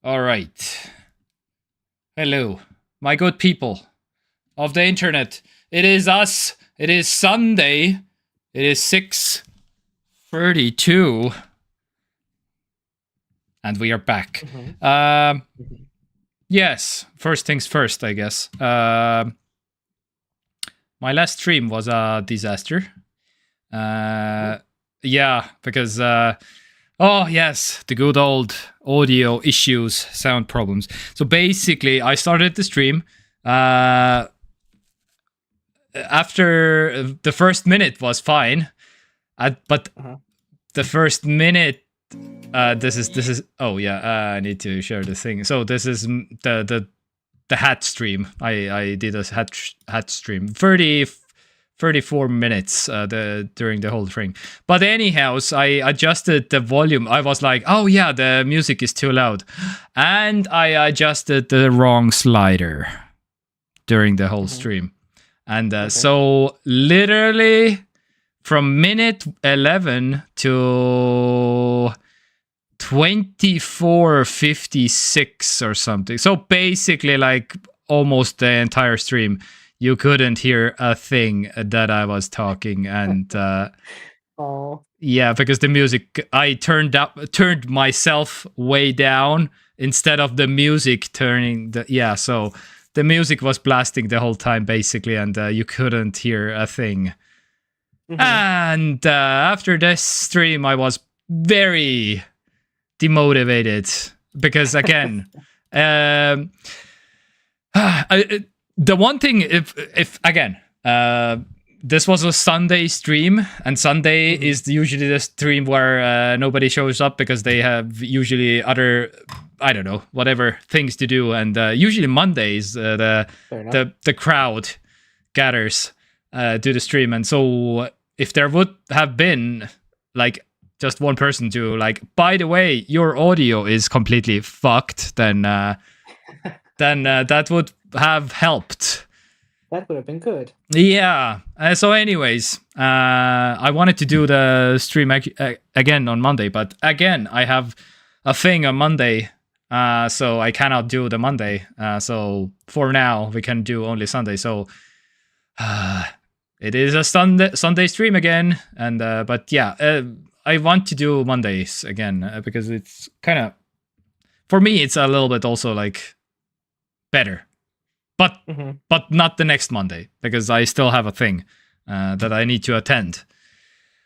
All right. Hello, my good people of the internet. It is us. It is Sunday. It is 6:32, and we are back. Yes, first things first, I guess. My last stream was a disaster. Yeah, because oh yes, the good old audio issues, sound problems. So basically, I started the stream. After the first minute was fine, but the first minute. This is. Oh yeah, I need to share the thing. So this is the hat stream. I did a hat stream. 34 minutes during the whole thing. But anyhow, I adjusted the volume. I was like, oh yeah, the music is too loud. And I adjusted the wrong slider during the whole stream. And so literally from minute 11 to 24:56 or something. So basically like almost the entire stream, you couldn't hear a thing that I was talking. And yeah, because the music, I turned myself way down instead of the music turning so the music was blasting the whole time basically, and you couldn't hear a thing. And after this stream I was very demotivated because again the one thing, if again this was a Sunday stream, and Sunday is usually the stream where nobody shows up because they have usually other, I don't know, whatever things to do, and usually Mondays the crowd gathers to the stream. And so if there would have been like just one person to like, by the way, your audio is completely fucked, then that would have helped. That would have been good. Yeah. So anyways, I wanted to do the stream again on Monday, but again, I have a thing on Monday, so I cannot do the Monday. So for now, we can do only Sunday. So it is a Sunday stream again. And but yeah, I want to do Mondays again because it's kind of, for me, it's a little bit also like better. But not the next Monday, because I still have a thing that I need to attend.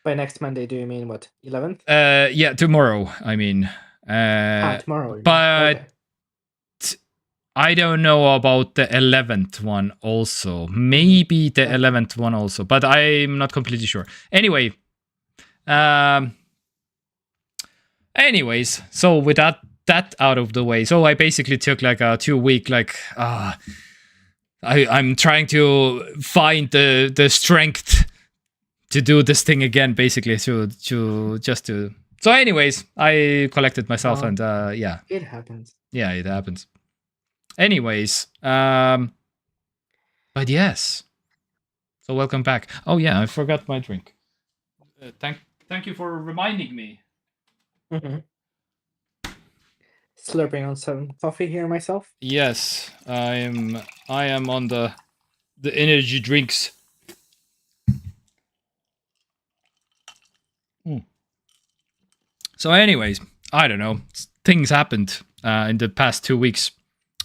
By next Monday, do you mean what, 11th? Yeah, tomorrow, I mean. Tomorrow. But okay. I don't know about the 11th one also. Maybe the 11th one also, but I'm not completely sure. Anyway. Anyways, so with that out of the way, so I basically took like a 2-week like I'm trying to find the strength to do this thing again, basically to just to. So, anyways, I collected myself, and yeah, it happens. Yeah, it happens. Anyways, but yes. So welcome back. Oh yeah, I forgot my drink. Thank you for reminding me. Slurping on some coffee here myself. Yes, I am on the energy drinks. So anyways, I don't know. Things happened in the past 2 weeks.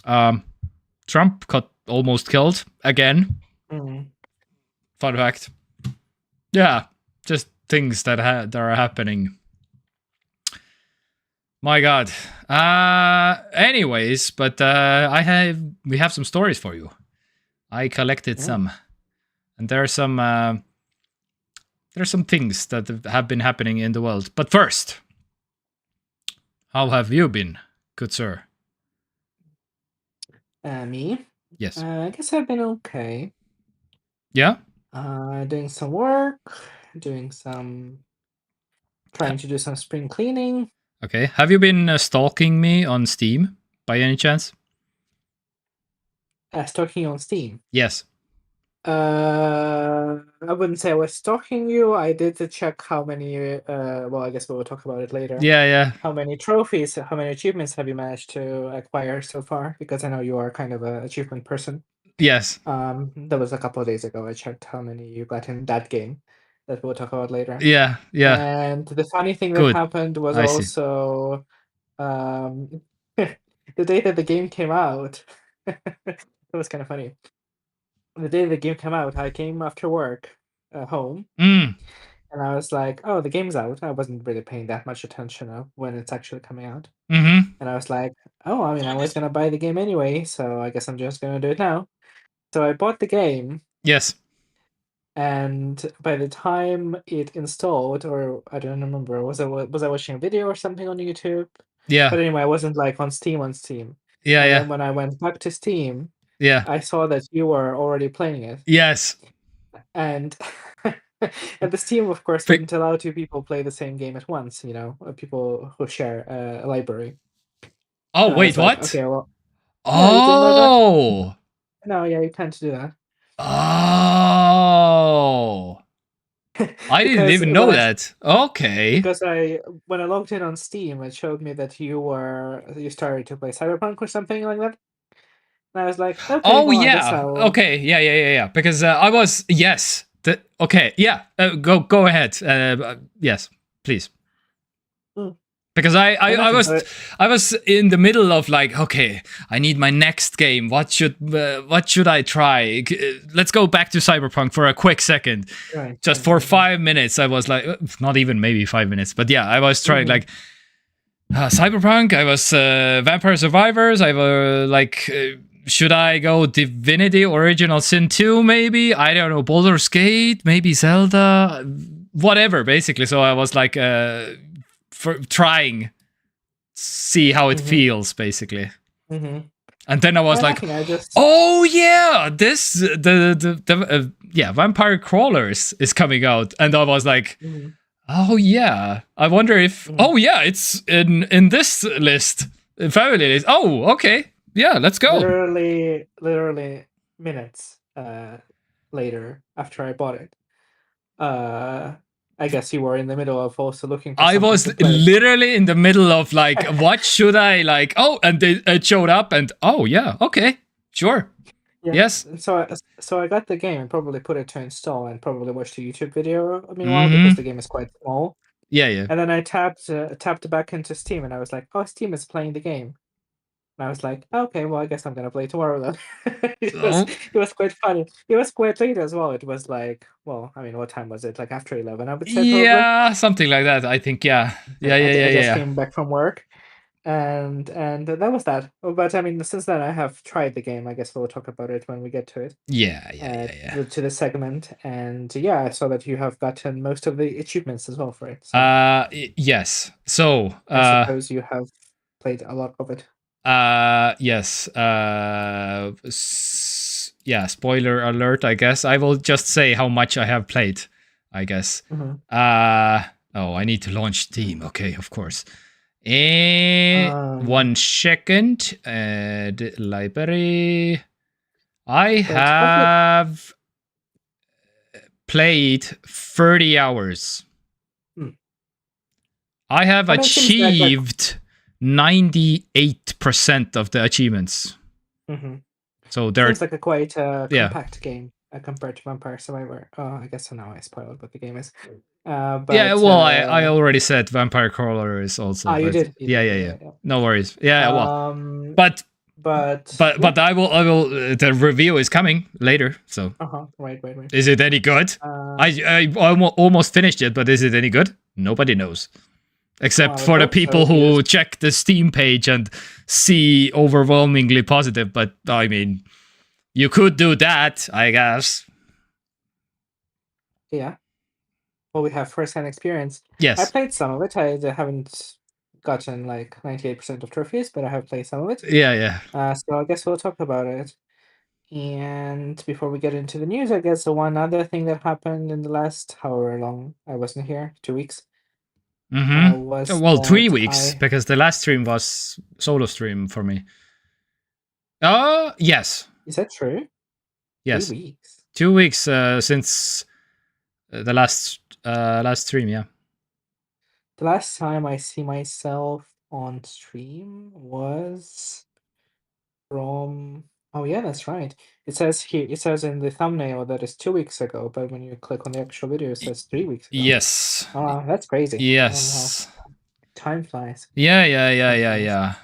Trump got almost killed again. Fun fact. Yeah, just things that are happening. My God. Anyways, but we have some stories for you. I collected some, and there are some things that have been happening in the world. But first, how have you been, good sir? Me? Yes. I guess I've been okay. Yeah? Doing some work, trying to do some spring cleaning. Okay. Have you been stalking me on Steam by any chance? Stalking on Steam? Yes. I wouldn't say I was stalking you. I did to check how many. Well, I guess we'll talk about it later. Yeah, yeah. How many trophies, how many achievements have you managed to acquire so far? Because I know you are kind of an achievement person. Yes. That was a couple of days ago. I checked how many you got in that game. That we'll talk about later. Yeah, yeah. And the funny thing that Good. happened was I see. also um, the day that the game came out. It was kind of funny. The day the game came out, I came after work home, Mm. and I was like, "Oh, the game's out." I wasn't really paying that much attention of when it's actually coming out, Mm-hmm. and I was like, "Oh, I mean, I was gonna buy the game anyway, so I guess I'm just gonna do it now." So I bought the game, Yes. and by the time it installed, or I don't remember, was I watching a video or something on YouTube? Yeah. But anyway, I wasn't like on Steam, Yeah, and yeah. then when I went back to Steam, Yeah. I saw that you were already playing it. Yes. And and the Steam, of course, Fi- wouldn't allow two people play the same game at once, people who share a library. Oh, And I was wait, like, what? okay, well, yeah, you didn't know that? Oh. No, yeah, you can't do that. Oh. I didn't Because even know that. Okay. because when I logged in on Steam, it showed me that you started to play Cyberpunk or something like that. And I was like, okay, Oh well, I guess yeah. I'll. Okay. Yeah. Yeah. Yeah. Yeah. Because I was yes. Okay. Yeah. Go ahead. Yes, please. Mm. Because And nothing. So I was in the middle of like, okay, I need my next game. What should I try? Let's go back to Cyberpunk for a quick second. Just for 5 minutes, I was like, not even maybe 5 minutes, but yeah, I was trying like Cyberpunk. I was Vampire Survivors. I was like, should I go Divinity Original Sin 2? Maybe, I don't know, Baldur's Gate, maybe Zelda, whatever. Basically, so I was like, for trying, see how it feels, basically. And then I was like, nothing. I just. oh yeah, this the yeah, Vampire Crawlers is coming out, and I was like, oh yeah, I wonder if oh yeah, it's in this list, family list. Oh okay, yeah, let's go. Literally minutes later after I bought it. I guess you were in the middle of also looking for I something was to play. literally in the middle of like, what should I like? Oh, and it showed up, and oh yeah, okay, sure, Yeah. yes. So I got the game and probably put it to install and probably watched a YouTube video meanwhile because the game is quite small. Yeah, yeah. And then I tapped back into Steam and I was like, oh, Steam is playing the game. And I was like, okay, well, I guess I'm gonna play tomorrow then. It was quite funny. It was quite late as well. It was like, well, I mean, what time was it? Like after 11, I would say probably. Yeah, something like that. I think. Yeah, yeah, yeah, yeah, I just yeah. came back from work, and that was that. But I mean, since then I have tried the game. I guess we'll talk about it when we get to it. Yeah, yeah, yeah, yeah. To the segment, and yeah, I saw that you have gotten most of the achievements as well for it. So Yes. So, I suppose you have played a lot of it. yes. Yeah, spoiler alert, I guess. I will just say how much I have played, I guess. Oh, I need to launch Steam. Okay, of course. And 1 second. The library. I have played 30 hours. I have achieved 98% of the achievements. So there seems like a quite compact game compared to Vampire Survivor. Oh, I guess now I spoiled what the game is. But, yeah, well, I already said Vampire Crawler is also. You did. Yeah. No worries. Yeah, well, but but I will. The review is coming later. So. Right. Is it any good? I almost finished it, but is it any good? Nobody knows. Except for the people who check the Steam page and see overwhelmingly positive. But I mean, you could do that, I guess. Yeah. Well, we have first-hand experience. Yes. I played some of it. I haven't gotten like 98% of trophies, but I have played some of it. Yeah. So I guess we'll talk about it. And before we get into the news, I guess the one other thing that happened in the last however long I wasn't here, 2 weeks. Was 3 weeks because the last stream was solo stream for me. Oh, yes. Is that true? Yes. 3 weeks. 2 weeks since the last stream. Yeah. The last time I see myself on stream was from. Oh yeah, that's right. It says here. It says in the thumbnail that it's 2 weeks ago, but when you click on the actual video, it says 3 weeks ago. Yes. Oh, that's crazy. Yes. Oh, time flies. Yeah.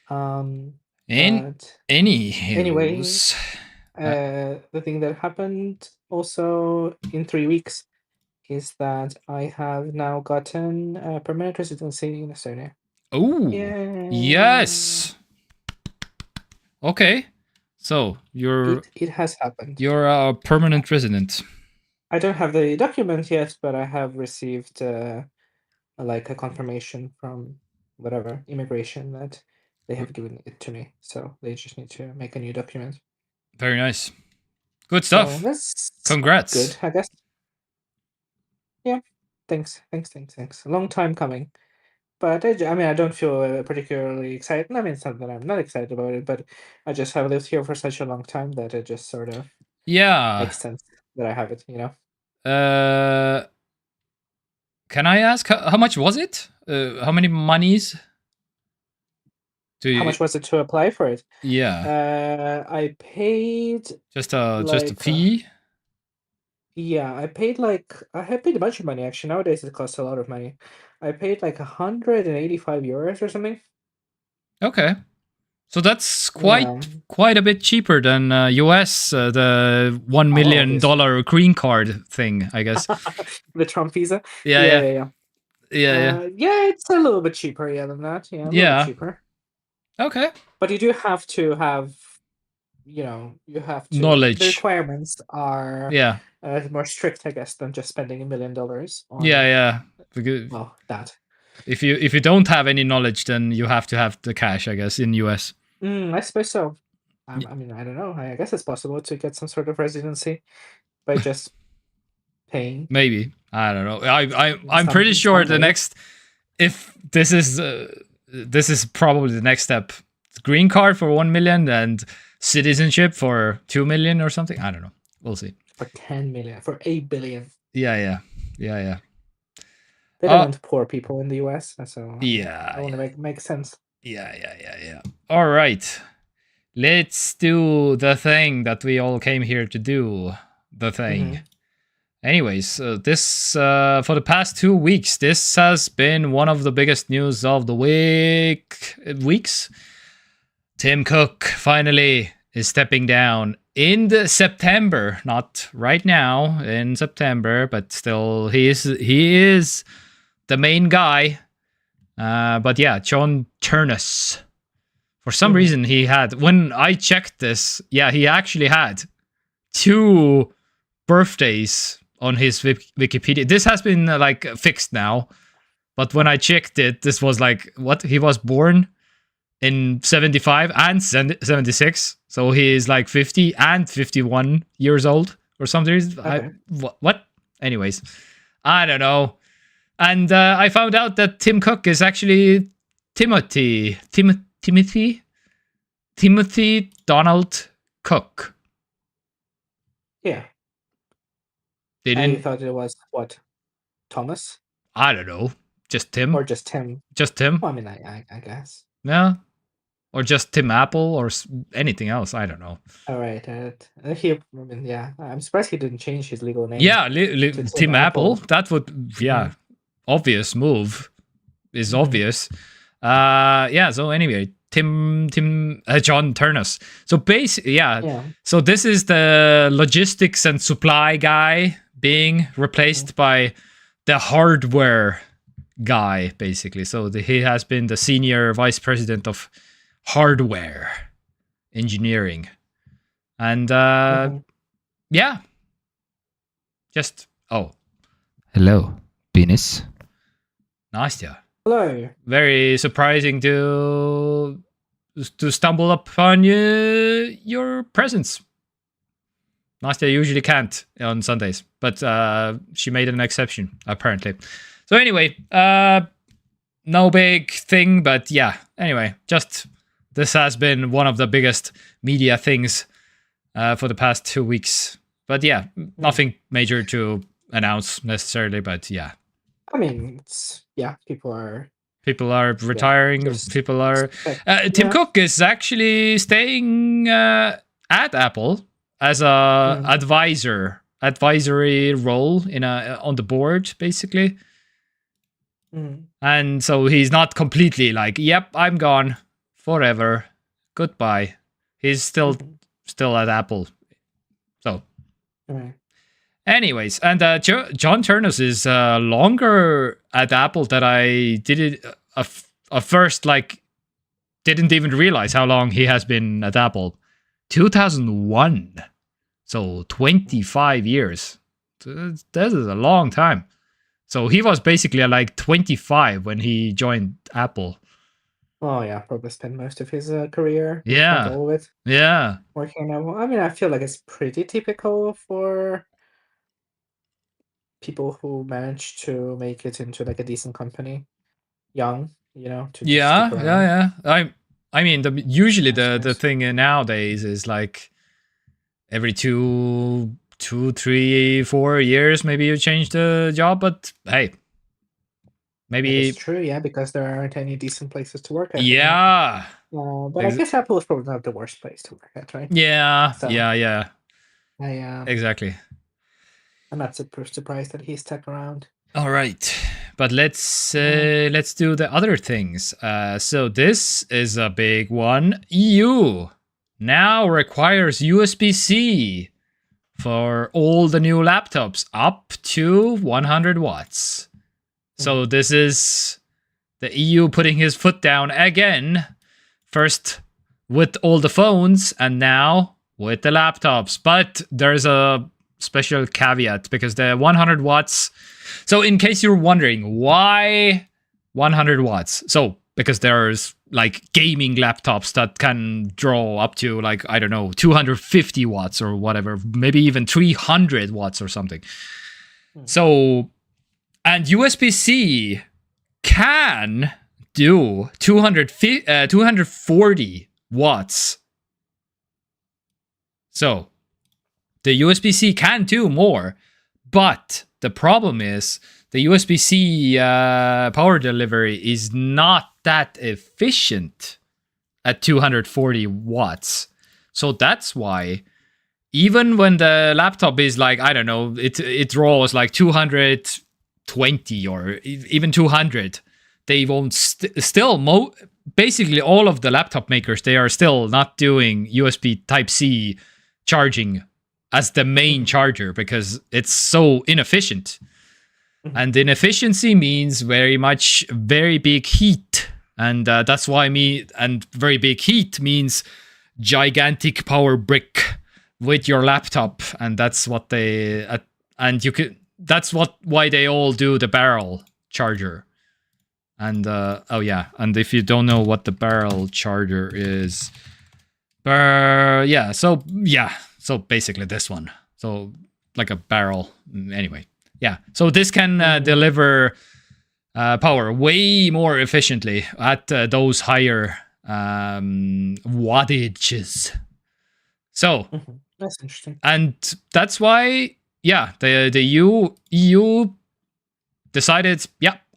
But anyway, Anywho, the thing that happened also in 3 weeks is that I have now gotten permanent residency in Estonia. oh, Yeah. yes. Okay, so It has happened. you're a permanent resident. I don't have the document yet, but I have received like a confirmation from whatever immigration that they have given it to me. So they just need to make a new document. Very nice. Good So stuff. that's Congrats. good, I guess. Yeah. Thanks. A long time coming. But I mean, I don't feel particularly excited. I mean, it's not that I'm not excited about it, but I just have lived here for such a long time that it just sort of makes sense that I have it, you know? Can I ask how much was it? How many monies? How much was it to apply for it? Yeah. I paid just a fee. Yeah, I paid a bunch of money actually. Nowadays it costs a lot of money. I paid like 185 euros or something. Okay. So that's Yeah. quite a bit cheaper than US, the $1 million green card thing, I guess. The Trump visa. Yeah. Yeah, it's a little bit cheaper, than that. Yeah, a little bit cheaper. Okay. But you do have to have, you have to knowledge. The requirements are more strict, I guess, than just spending $1 million on. Yeah. Well, that. If you don't have any knowledge, then you have to have the cash, I guess, in US. I suppose so. I mean, I don't know. I guess it's possible to get some sort of residency by just paying. Maybe. I don't know. I'm pretty sure the next, if this is probably the next step, green card for 1 million and citizenship for 2 million or something. I don't know. We'll see. For 10 million, for 8 billion. Yeah. They don't want poor people in the US, so I want to make sense. Yeah. All right. Let's do the thing that we all came here to do. The thing. Mm-hmm. Anyways, this for the past 2 weeks, this has been one of the biggest news of the weeks. Tim Cook finally is stepping down in September, not right now in September, but still he is the main guy. But yeah, John Turnus. For some reason he had, when I checked this, he actually had 2 birthdays on his Wikipedia. This has been fixed now, but when I checked it, this was what? He was born in 75 and 76, so he is 50 and 51 years old or something. Okay. What? Anyways, I don't know. And I found out that Tim Cook is actually Timothy Donald Cook. Yeah. And you thought it was what? Thomas? I don't know. Just Tim? Or just Tim? Just Tim? Well, I mean, I guess. Yeah. Or just Tim Apple or anything else. I don't know. All right. I'm surprised he didn't change his legal name. Yeah, Tim Apple. That would, obvious move is obvious. So anyway, John Turnus. So basically, so this is the logistics and supply guy being replaced by the hardware guy, basically. So he has been the senior vice president of hardware engineering. And hello, penis. Nastya. Hello. Very surprising to stumble upon your presence. Nastya usually can't on Sundays, but she made an exception, apparently. So anyway, no big thing, but anyway, just this has been one of the biggest media things for the past 2 weeks. But yeah, nothing major to announce necessarily. But yeah, I mean, people are retiring. just People are. Tim yeah. Cook is actually staying at Apple as a advisory role on the board, basically. And so he's not completely like, yep, I'm gone forever, goodbye. He's still at Apple. So, anyways, and John Turnus is longer at Apple that I did it first, like, didn't even realize how long he has been at Apple. 2001, so 25 years. That is a long time. So he was basically like 25 when he joined Apple. Oh yeah, probably spent most of his career. Yeah, not all of it. Yeah, working at Apple. I mean, I feel like it's pretty typical for people who manage to make it into like a decent company, young, to just stick around. yeah. I mean, usually the thing nowadays is like every 2, 3, 4 years, maybe you change the job. But hey, maybe it's true, yeah, because there aren't any decent places to work at. Yeah, but I guess Apple is probably not the worst place to work at, right? Yeah, So, yeah. Exactly. I'm not surprised that he stuck around. All right, but let's do the other things. So this is a big one. EU now requires USB-C for all the new laptops up to 100 watts. So this is the EU putting his foot down again. First with all the phones and now with the laptops. But there's a special caveat because the 100 watts. So in case you're wondering why 100 watts. So because there's like gaming laptops that can draw up to like, I don't know, 250 watts or whatever, maybe even 300 watts or something. So, and USB-C can do 240 watts. So the USB-C can do more, but the problem is the USB-C power delivery is not that efficient at 240 watts. So that's why even when the laptop is like, I don't know, it draws like 220 or even 200, they won't basically all of the laptop makers, they are still not doing USB Type-C charging as the main charger because it's so inefficient. And inefficiency means very big heat. And that's why very big heat means gigantic power brick with your laptop. And that's what why they all do the barrel charger. And and if you don't know what the barrel charger is, so basically this one, so like a barrel. Anyway, so this can deliver power way more efficiently at those higher wattages. So that's interesting, and that's why the EU decided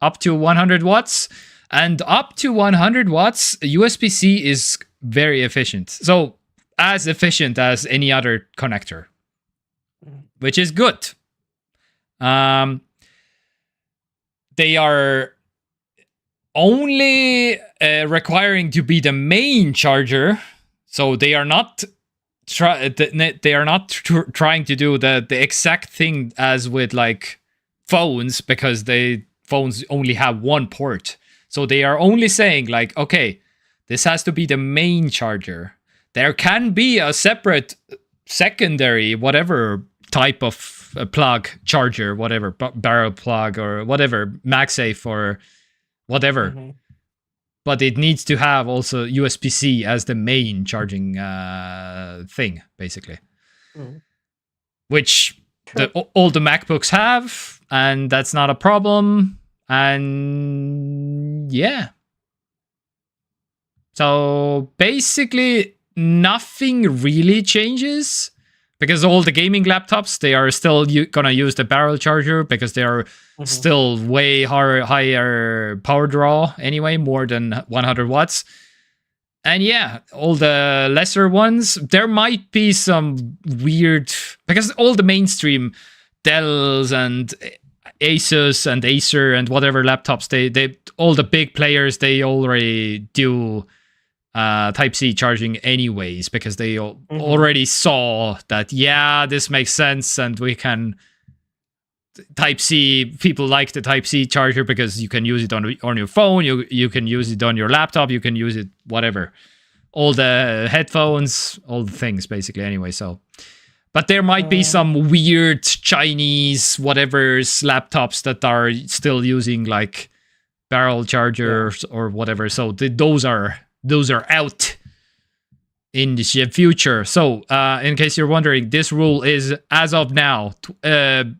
up to 100 watts, and up to 100 watts USB-C is very efficient, so as efficient as any other connector, which is good. They are only requiring to be the main charger, so they are not trying to do the exact thing as with like phones, because phones only have one port. So they are only saying like, okay, this has to be the main charger. There can be a separate secondary whatever type of plug charger, whatever, barrel plug or whatever, MagSafe or whatever. But it needs to have also USB-C as the main charging thing, basically. Which all the MacBooks have, and that's not a problem. And so basically nothing really changes, because all the gaming laptops, they are still gonna use the barrel charger because they are still way higher power draw anyway, more than 100 watts. And yeah, all the lesser ones, there might be some weird, because all the mainstream Dells and Asus and Acer and whatever laptops, they all the big players, they already do Type-C charging anyways, because they already saw that, yeah, this makes sense, and we can Type-C, people like the Type-C charger because you can use it on your phone, you can use it on your laptop, you can use it whatever, all the headphones, all the things basically anyway. So, but there might be some weird Chinese whatever's laptops that are still using like barrel chargers or whatever. So those are out in the future. So in case you're wondering, this rule is as of now 5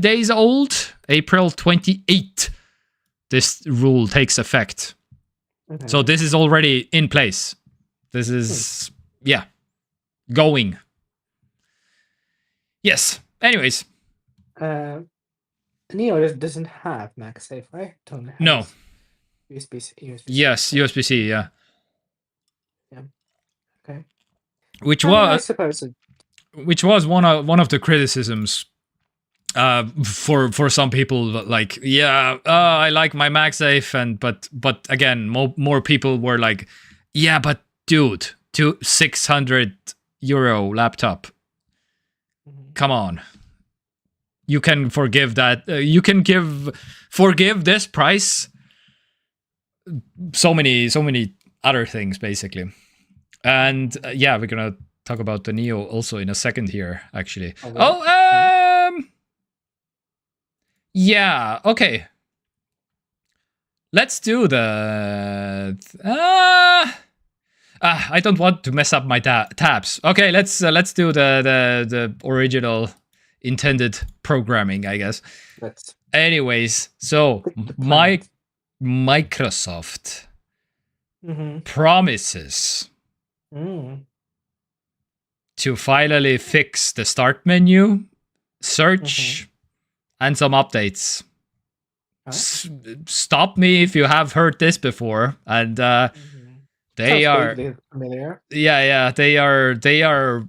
days old. April 28th this rule takes effect. So this is already in place. This is going. Yes. Anyways, Neo doesn't have MagSafe, right? No. USB-C. Yes, USB-C. Yeah. Okay. Which I suppose one of the criticisms for some people, like, I like my MagSafe, and but again, more people were like, yeah, but dude, €600 laptop, come on, you can forgive that, you can forgive this price so many other things basically. And we're gonna talk about the Neo also in a second here, actually. Okay. Let's do the... I don't want to mess up my tabs. Okay, let's do the original intended programming, I guess. Anyways, so Microsoft promises to finally fix the start menu, search, and some updates. Stop me if you have heard this before. And they are familiar. They are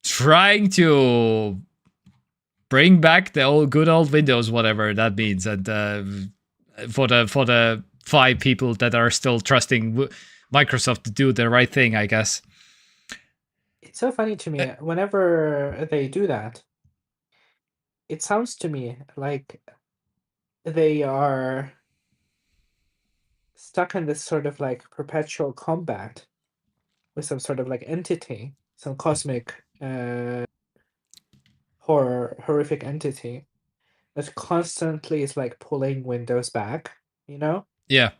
trying to bring back the good old Windows, whatever that means. And for the 5 people that are still trusting Microsoft to do the right thing, I guess. It's so funny to me. Whenever they do that, it sounds to me like they are stuck in this sort of like perpetual combat with some sort of like entity, some cosmic horrific entity that constantly is like pulling Windows back, you know? Yeah.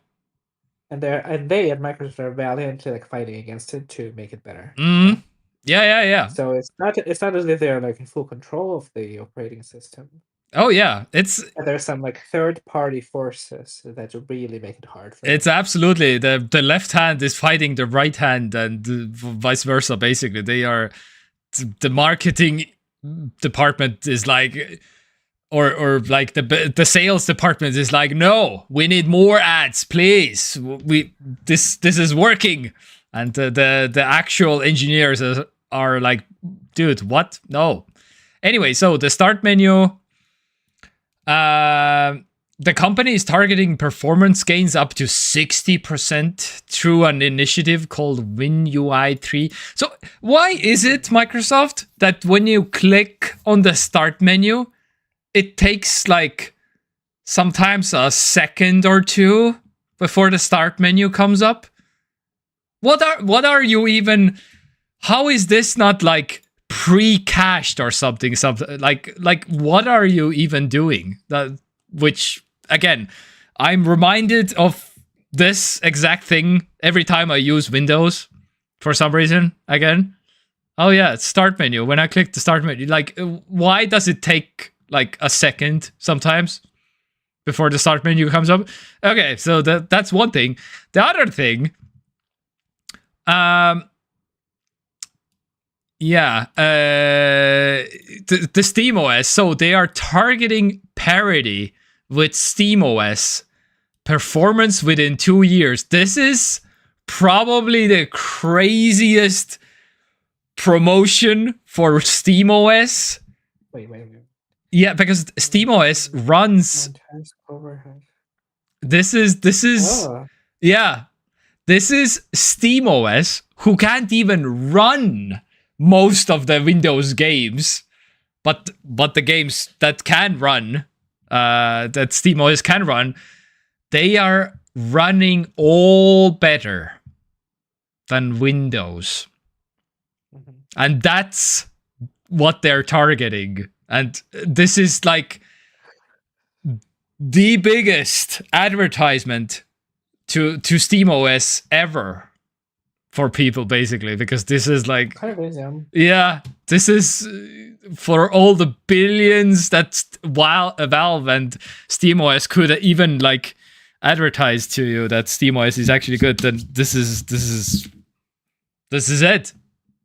And they at Microsoft are valiantly like fighting against it to make it better. Mm-hmm. Yeah. So it's not as if they're like in full control of the operating system. Oh yeah, there's some like third-party forces that really make it hard for it's them. Absolutely the left hand is fighting the right hand, and vice versa. Basically, they are the marketing department is like, or like the sales department is like, no, we need more ads, please. This is working, and the actual engineers are like, dude, what? No. Anyway, so the start menu. The company is targeting performance gains up to 60% through an initiative called WinUI 3. So why is it, Microsoft, that when you click on the start menu, it takes like sometimes a second or two before the start menu comes up? What are you even... How is this not like pre-cached or something like what are you even doing? Which again, I'm reminded of this exact thing every time I use Windows for some reason. Again, oh yeah, it's start menu. When I click the start menu, like, why does it take like a second sometimes before the start menu comes up? Okay, so that's one thing. The other thing, Yeah, the SteamOS. So they are targeting parity with SteamOS performance within 2 years. This is probably the craziest promotion for SteamOS. Wait. Yeah, because SteamOS runs. This is Oh. yeah. This is SteamOS, who can't even run most of the Windows games, but the games that can run, that SteamOS can run, they are running all better than Windows. And that's what they're targeting. And this is like the biggest advertisement to SteamOS ever for people, basically, because this is like, kind of is, yeah, this is for all the billions that Valve and SteamOS could even like advertise to you that SteamOS is actually good. Then this is it.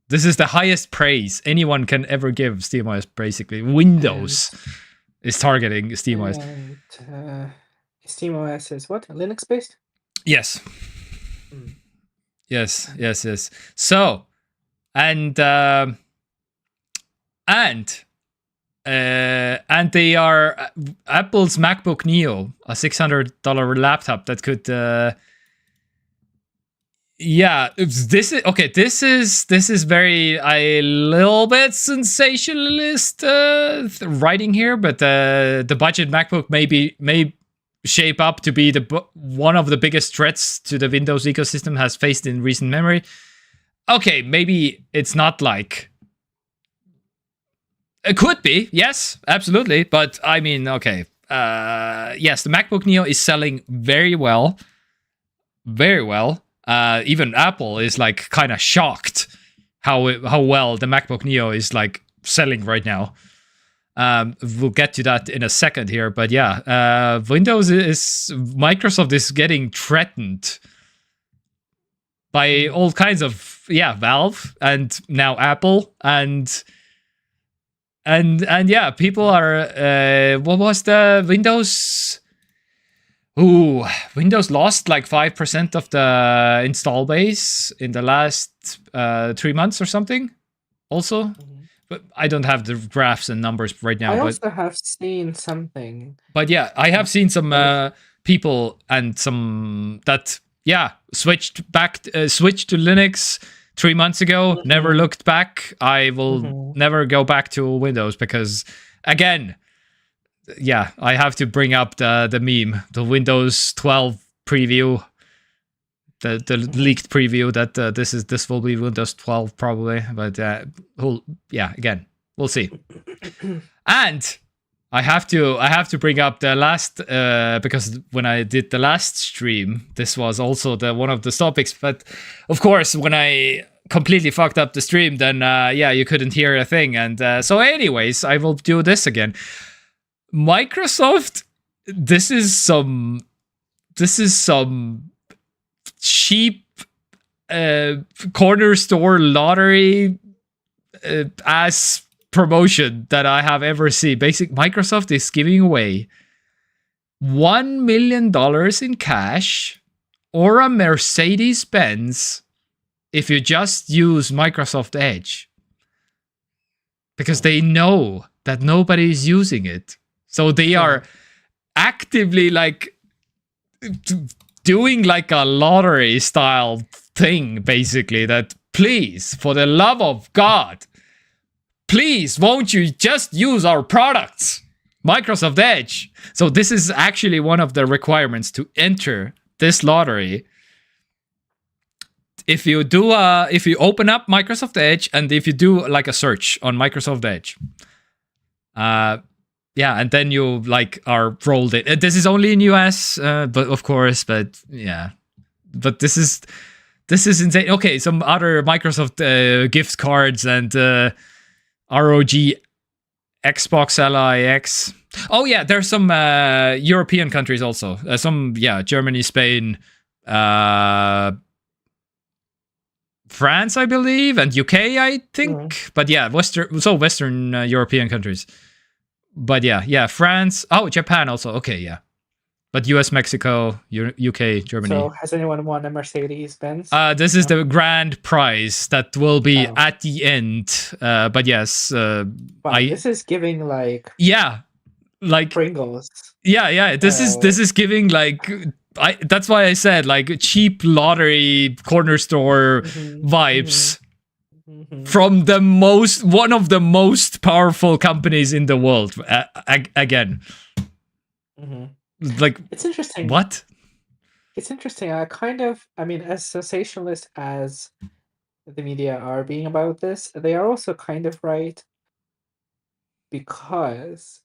This is the highest praise anyone can ever give SteamOS. Basically, Windows is targeting SteamOS. And, SteamOS is what? Linux based? Yes. Yes. So, and they are Apple's MacBook Neo, a $600 laptop that could. Yeah, this is okay. This is very a little bit sensationalist writing here, but the budget MacBook may shape up to be one of the biggest threats to the Windows ecosystem has faced in recent memory. Okay, maybe it's not like it could be. Yes, absolutely. But I mean, okay. Yes, the MacBook Neo is selling very well. Very well. Even Apple is like kind of shocked how well the MacBook Neo is like selling right now. We'll get to that in a second here, but yeah, Microsoft is getting threatened by all kinds of Valve and now Apple and yeah, people are what was the Windows? Ooh, Windows lost like 5% of the install base in the last 3 months or something. Also. But I don't have the graphs and numbers right now. I also have seen something. But yeah, I have seen some people and some that switched to Linux 3 months ago. Never looked back. I will never go back to Windows because, again, I have to bring up the meme, the Windows 12 preview. The leaked preview that this will be Windows 12 probably, but again, we'll see. And I have to bring up the last because when I did the last stream, this was also one of the topics. But of course, when I completely fucked up the stream, then you couldn't hear a thing. And so, anyways, I will do this again. Microsoft, this is some cheap corner store lottery ass promotion that I have ever seen. Microsoft is giving away $1 million in cash or a Mercedes-Benz if you just use Microsoft Edge, because they know that nobody is using it, so they are actively like doing like a lottery style thing, basically, that please, for the love of God, please, won't you just use our products, Microsoft Edge? So this is actually one of the requirements to enter this lottery. If you open up Microsoft Edge and if you do like a search on Microsoft Edge, and then you like are rolled in. This is only in US, but of course, but this is insane. Okay, some other Microsoft gift cards and ROG Xbox LIX. Oh yeah, there's some European countries also. Some Germany, Spain, France, I believe, and UK, I think. But yeah, Western European countries. But yeah, France. Oh, Japan also. Okay, yeah. But US, Mexico, UK, Germany. So has anyone won a Mercedes-Benz? This is the grand prize that will be Oh. at the end. But yes, Wow, this is giving like Pringles. Yeah. This is giving like that's why I said like cheap lottery corner store vibes from one of the most powerful companies in the world. Again, like it's interesting. What? It's interesting. I mean, as sensationalist as the media are being about this, they are also kind of right, because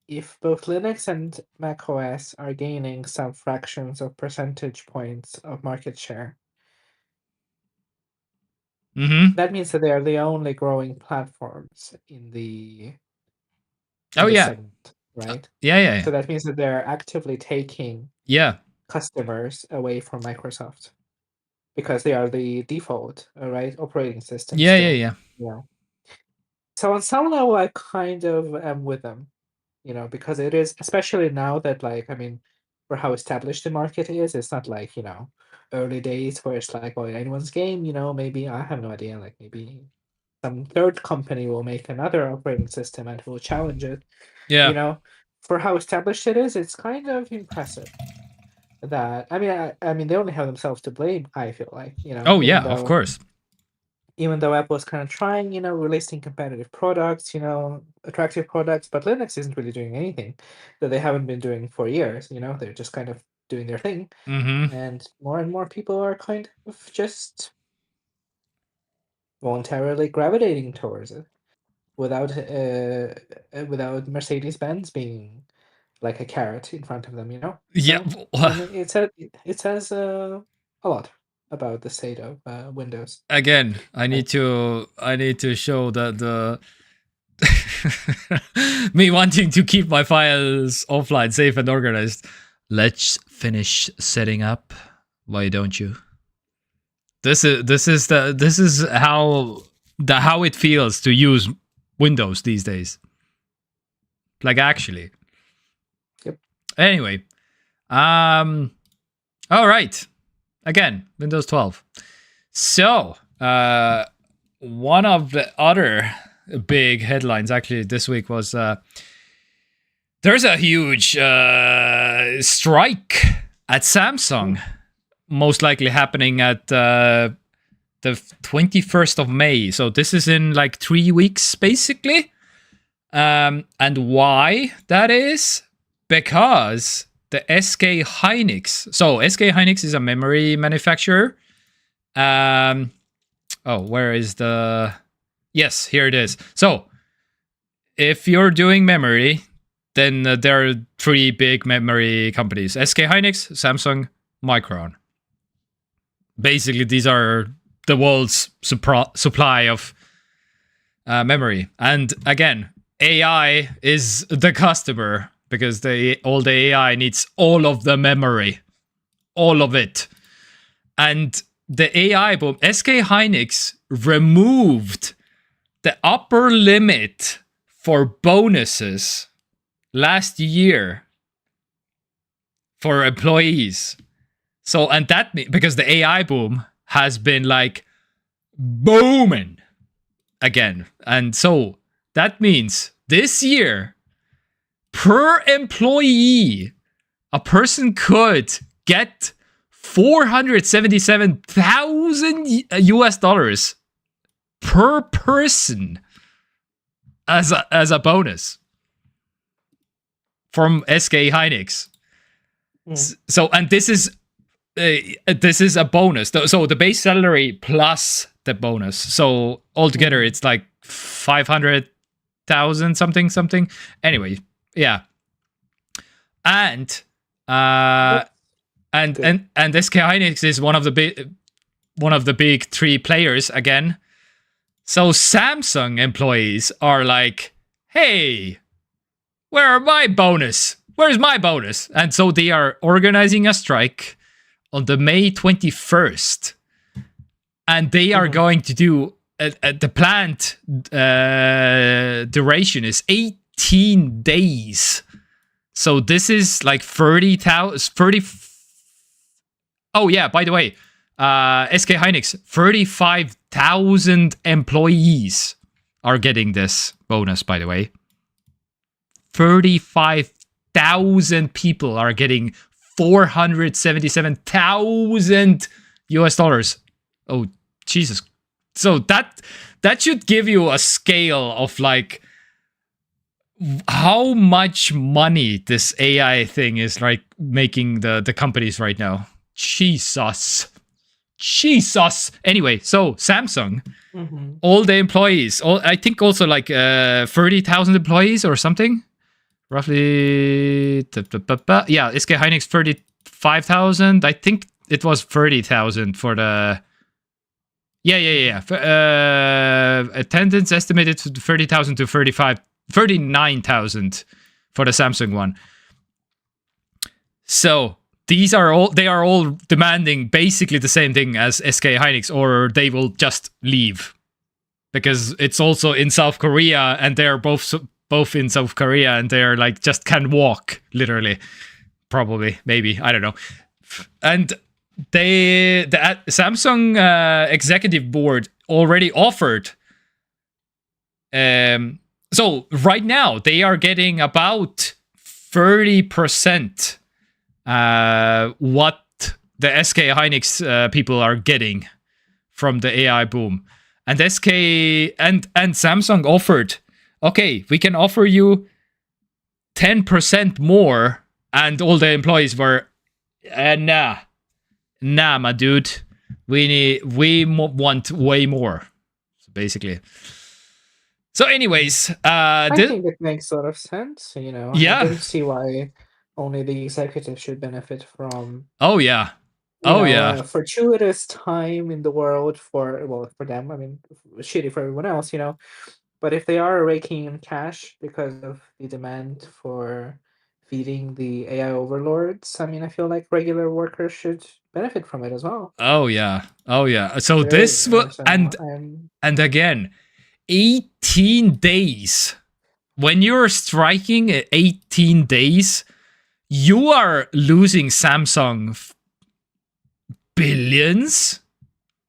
if both Linux and macOS are gaining some fractions of percentage points of market share, that means that they are the only growing platforms in the segment, right? Yeah. So that means that they're actively taking customers away from Microsoft, because they are the default, right, operating system. Yeah. So on some level, I kind of am with them, because it is, especially now that, like, I mean, for how established the market is, it's not like, early days where it's like, well, anyone's game, maybe, I have no idea, like maybe some third company will make another operating system and will challenge it. Yeah. For how established it is, it's kind of impressive that, I mean, they only have themselves to blame, I feel like, Oh yeah, of course. Even though Apple is kind of trying, releasing competitive products, attractive products, but Linux isn't really doing anything that they haven't been doing for years. They're just kind of doing their thing, and more people are kind of just voluntarily gravitating towards it, without Mercedes-Benz being like a carrot in front of them. Yeah, so, it says a lot about the state of Windows. Again, I need to show that the me wanting to keep my files offline, safe and organized. Let's finish setting up. Why don't you? This is how it feels to use Windows these days. Like, actually. Yep. Anyway, all right. Again, Windows 12. So, one of the other big headlines actually this week was there's a huge strike at Samsung, most likely happening at the 21st of May. So this is in like 3 weeks, basically. And why that is? Because the SK Hynix. So SK Hynix is a memory manufacturer. Where is the... Yes, here it is. So if you're doing memory, then there are 3 big memory companies: SK Hynix, Samsung, Micron. Basically, these are the world's supply of memory. And again, AI is the customer, because all the AI needs all of the memory, all of it. And the AI boom, SK Hynix removed the upper limit for bonuses last year for employees. So, and that because the AI boom has been like booming again. And so that means this year, per employee, a person could get $477,000 US per person as a bonus from SK Hynix. So, and this is a bonus. So the base salary plus the bonus. So altogether, it's like 500,000 something. Anyway, yeah. And SK Hynix is one of the big 3 players again. So Samsung employees are like, hey, where's my bonus? And so they are organizing a strike on the May 21st. and they are going to do the planned duration is 18 days. So this is like 30. Oh yeah, by the way, SK Hynix, 35,000 employees are getting this bonus, by the way. 35,000 people are getting $477,000 US. Oh, Jesus. So that should give you a scale of like how much money this AI thing is like making the companies right now. Jesus. Anyway, so Samsung, all the employees, I think also like 30,000 employees or something. Roughly, yeah, SK Hynix 35,000. I think it was 30,000 for the. Yeah. Attendance estimated to 30,000 to 39,000 for the Samsung one. So they are all demanding basically the same thing as SK Hynix, or they will just leave, because it's also in South Korea, and they are both in South Korea, and they're like just can walk literally, probably, maybe, I don't know. And the Samsung executive board already offered. So right now they are getting about 30% what the SK Hynix people are getting from the AI boom, and SK and Samsung offered, okay, we can offer you 10% more, and all the employees were, nah, my dude, we want way more, basically. So, anyways, I think it makes a lot of sense. Yeah. I don't see why only the executives should benefit from. Oh yeah. Fortuitous time in the world for them. I mean, shitty for everyone else. But if they are raking in cash because of the demand for feeding the AI overlords, I mean, I feel like regular workers should benefit from it as well. Oh yeah. So this will, and again, 18 days. When you're striking at 18 days, you are losing Samsung billions.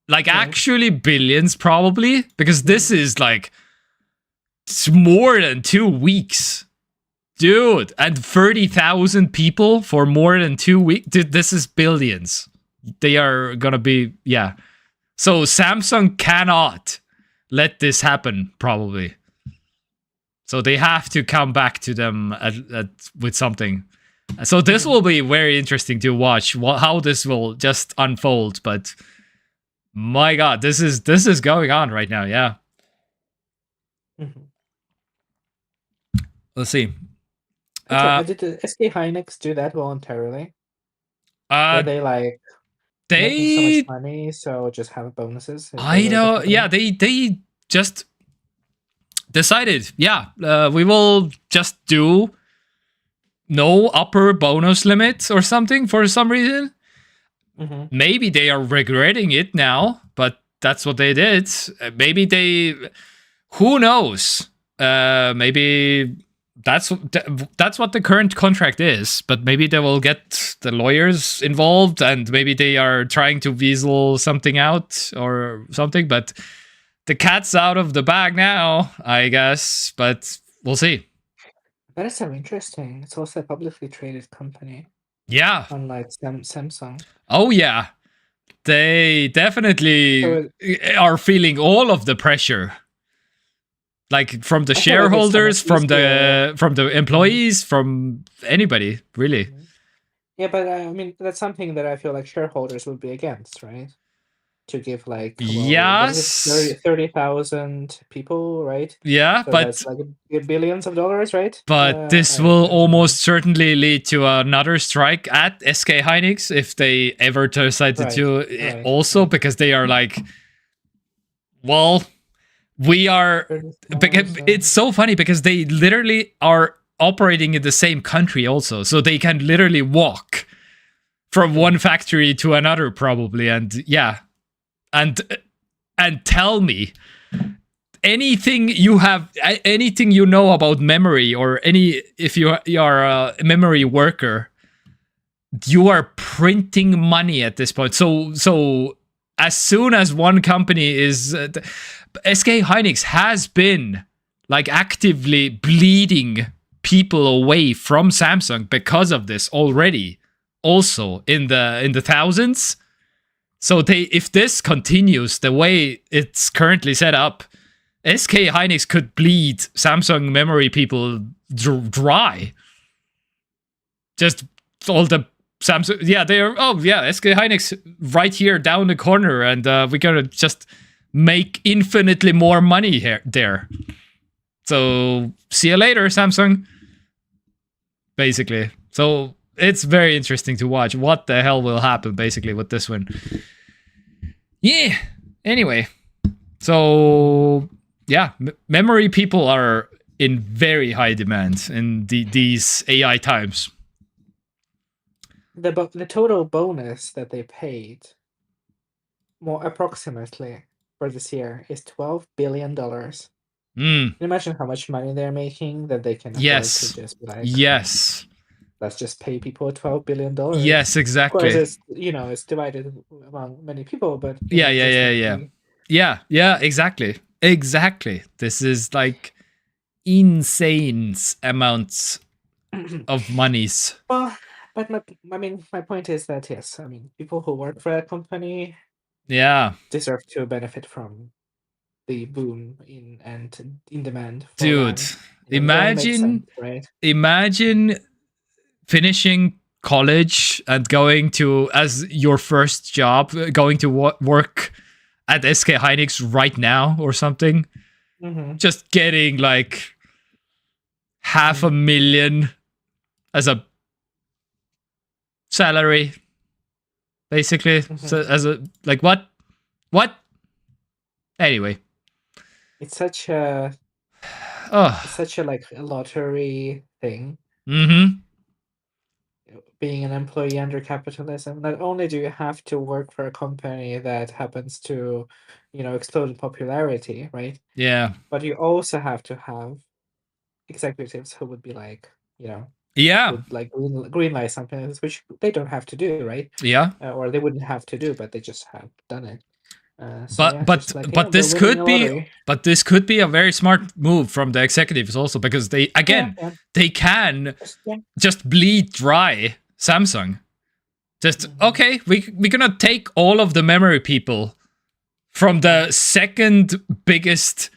Like actually billions, probably, because this is like, it's more than 2 weeks. Dude, and 30,000 people for more than 2 weeks. Dude, this is billions. They are gonna be, yeah. So Samsung cannot let this happen, probably. So they have to come back to them with something. So this will be very interesting to watch how this will just unfold. But my God, this is going on right now. Yeah. Let's see. Did the SK Hynix do that voluntarily? Were they like making so much money, so just have bonuses? I know. Yeah, they just decided. Yeah, we will just do no upper bonus limit or something for some reason. Maybe they are regretting it now, but that's what they did. Maybe they. Who knows? Maybe that's what the current contract is, but maybe they will get the lawyers involved, and maybe they are trying to weasel something out or something, but the cat's out of the bag now, I guess, but we'll see. That is so interesting. It's also a publicly traded company. Yeah. Unlike Samsung. Oh yeah. They definitely are feeling all of the pressure. Like from the shareholders, from the employees, from anybody, really. Yeah, but I mean, that's something that I feel like shareholders would be against, right? To give like 30,000 people, right? Yeah, so but that's like billions of dollars, right? But this will almost certainly lead to another strike at SK Hynix if they ever decide to do it also, because they are like, well, we are. It's so funny because they literally are operating in the same country also, so they can literally walk from one factory to another probably, and yeah. And and tell me anything you know about memory, or if you are a memory worker, you are printing money at this point. So as soon as one company is SK Hynix has been like actively bleeding people away from Samsung because of this already, also in the thousands. So if this continues the way it's currently set up, SK Hynix could bleed Samsung memory people dry. Just all the Samsung, yeah, they are. Oh yeah, SK Hynix right here down the corner, and we're gonna just make infinitely more money there. So see you later, Samsung. Basically, so it's very interesting to watch what the hell will happen basically with this one. Yeah. Anyway, so yeah, memory people are in very high demand in these AI times. The total bonus that they paid, more approximately for this year, is $12 billion. Mm. Imagine how much money they're making that they can afford to just be like, yes, let's just pay people $12 billion. Yes, exactly. Of course, it's divided among many people, but yeah, exactly. This is like insane amounts of monies. Well, but my point is that yes, people who work for a company, deserve to benefit from the boom in demand. Dude, imagine, right? Imagine finishing college and going to, as your first job, going to work at SK Hynix right now or something. Mm-hmm. Just getting like $500,000 as a salary, basically. Mm-hmm. So as a like what? Anyway, it's such a like a lottery thing. Mm-hmm. Being an employee under capitalism, not only do you have to work for a company that happens to, explode in popularity, right? Yeah. But you also have to have executives who would be like, would like green light something, which they don't have to do, right? Yeah. Or they wouldn't have to do, but they just have done it. This could be a very smart move from the executives also, because they can just bleed dry Samsung. Just okay, we're gonna take all of the memory people from the second biggest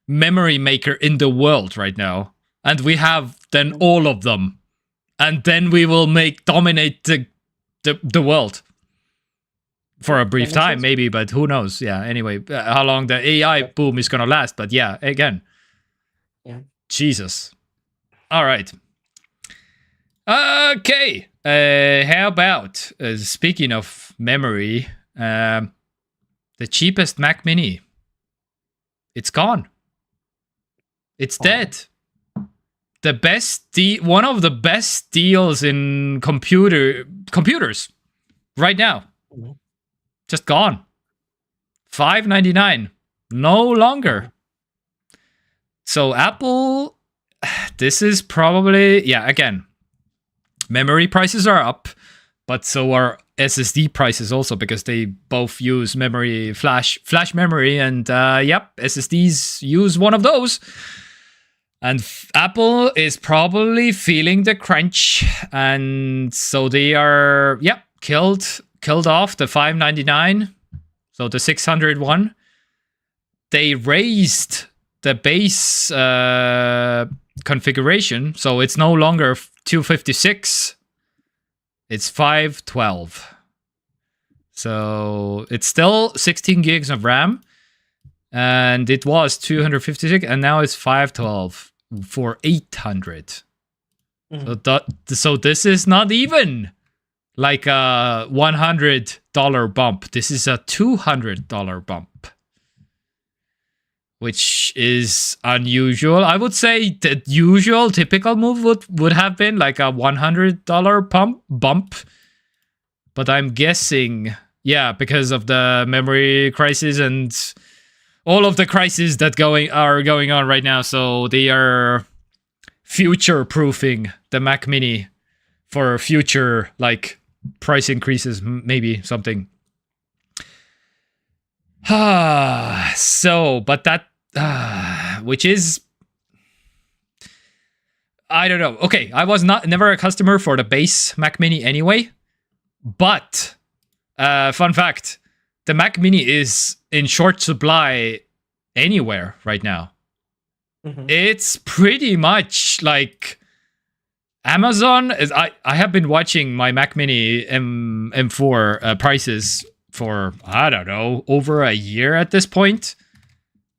memory maker in the world right now, and we have then all of them, and then we will dominate the world. For a brief time, maybe, but who knows? Yeah, anyway, how long the AI boom is gonna last, but yeah, again. Yeah. Jesus. All right. Okay. How about, speaking of memory, the cheapest Mac Mini? It's gone. It's dead. The best one of the best deals in computers right now. Mm-hmm. Just gone. $599. No longer. So Apple, this is probably, again, memory prices are up, but so are SSD prices also, because they both use memory, flash memory, and SSDs use one of those. And Apple is probably feeling the crunch, and so they are, killed off the $599, so the 600 one. They raised the base configuration, so it's no longer 256, it's 512. So it's still 16 gigs of RAM, and it was 256, and now it's 512 for 800. So this is not even like a $100 bump. This is a $200 bump, which is unusual. I would say the usual typical move would have been like a $100 bump. But I'm guessing, because of the memory crisis and all of the crises that are going on right now, so they are future-proofing the Mac Mini for future like price increases, maybe something. So, but that, which is, I don't know. Okay, I was never a customer for the base Mac Mini anyway, but fun fact, the Mac Mini is in short supply anywhere right now. It's pretty much like Amazon. I have been watching my Mac Mini M4 prices for, I don't know, over a year at this point.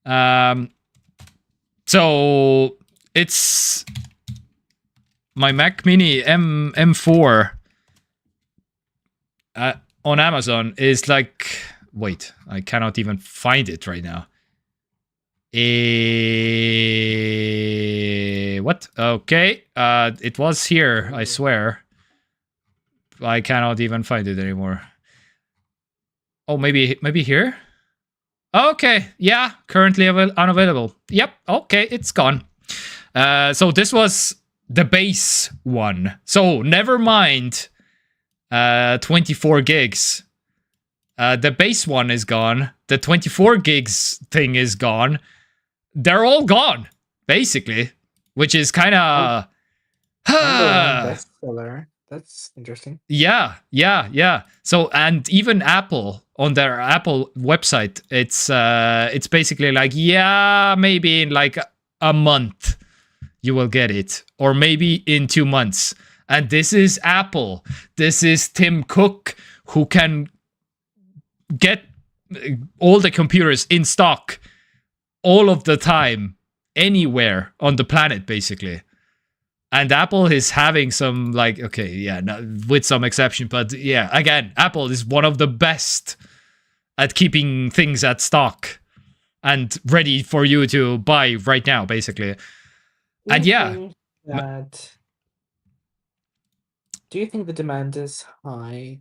So it's my Mac Mini M4 on Amazon is like, wait, I cannot even find it right now. What? Okay. It was here, I swear. I cannot even find it anymore. Oh, maybe here? Okay, yeah, currently unavailable. Yep, okay, it's gone. So this was the base one. So never mind 24 gigs. The base one is gone. The 24 gigs thing is gone. They're all gone, basically, which is kind of... bestseller. That's interesting. Yeah. So, and even Apple, on their Apple website, it's basically like, yeah, maybe in like a month you will get it, or maybe in 2 months. And this is Apple. This is Tim Cook, who can get all the computers in stock all of the time, anywhere on the planet, basically. And Apple is having some, like, okay, yeah, no, with some exception, but yeah, again, Apple is one of the best at keeping things at stock and ready for you to buy right now, basically. And yeah. Do you think the demand is high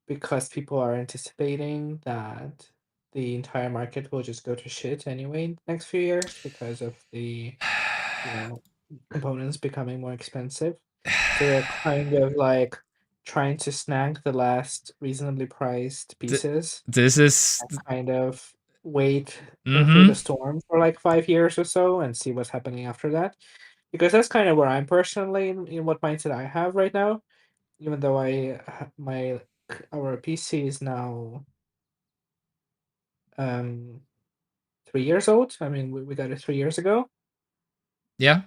because people are anticipating that the entire market will just go to shit anyway in the next few years because of the, components becoming more expensive? So they're kind of like trying to snag the last reasonably priced pieces. This is kind of wait through the storm for like 5 years or so and see what's happening after that. Because that's kind of where I'm personally in what mindset I have right now. Even though our PC is now 3 years old. I mean, we got it 3 years ago. Yeah.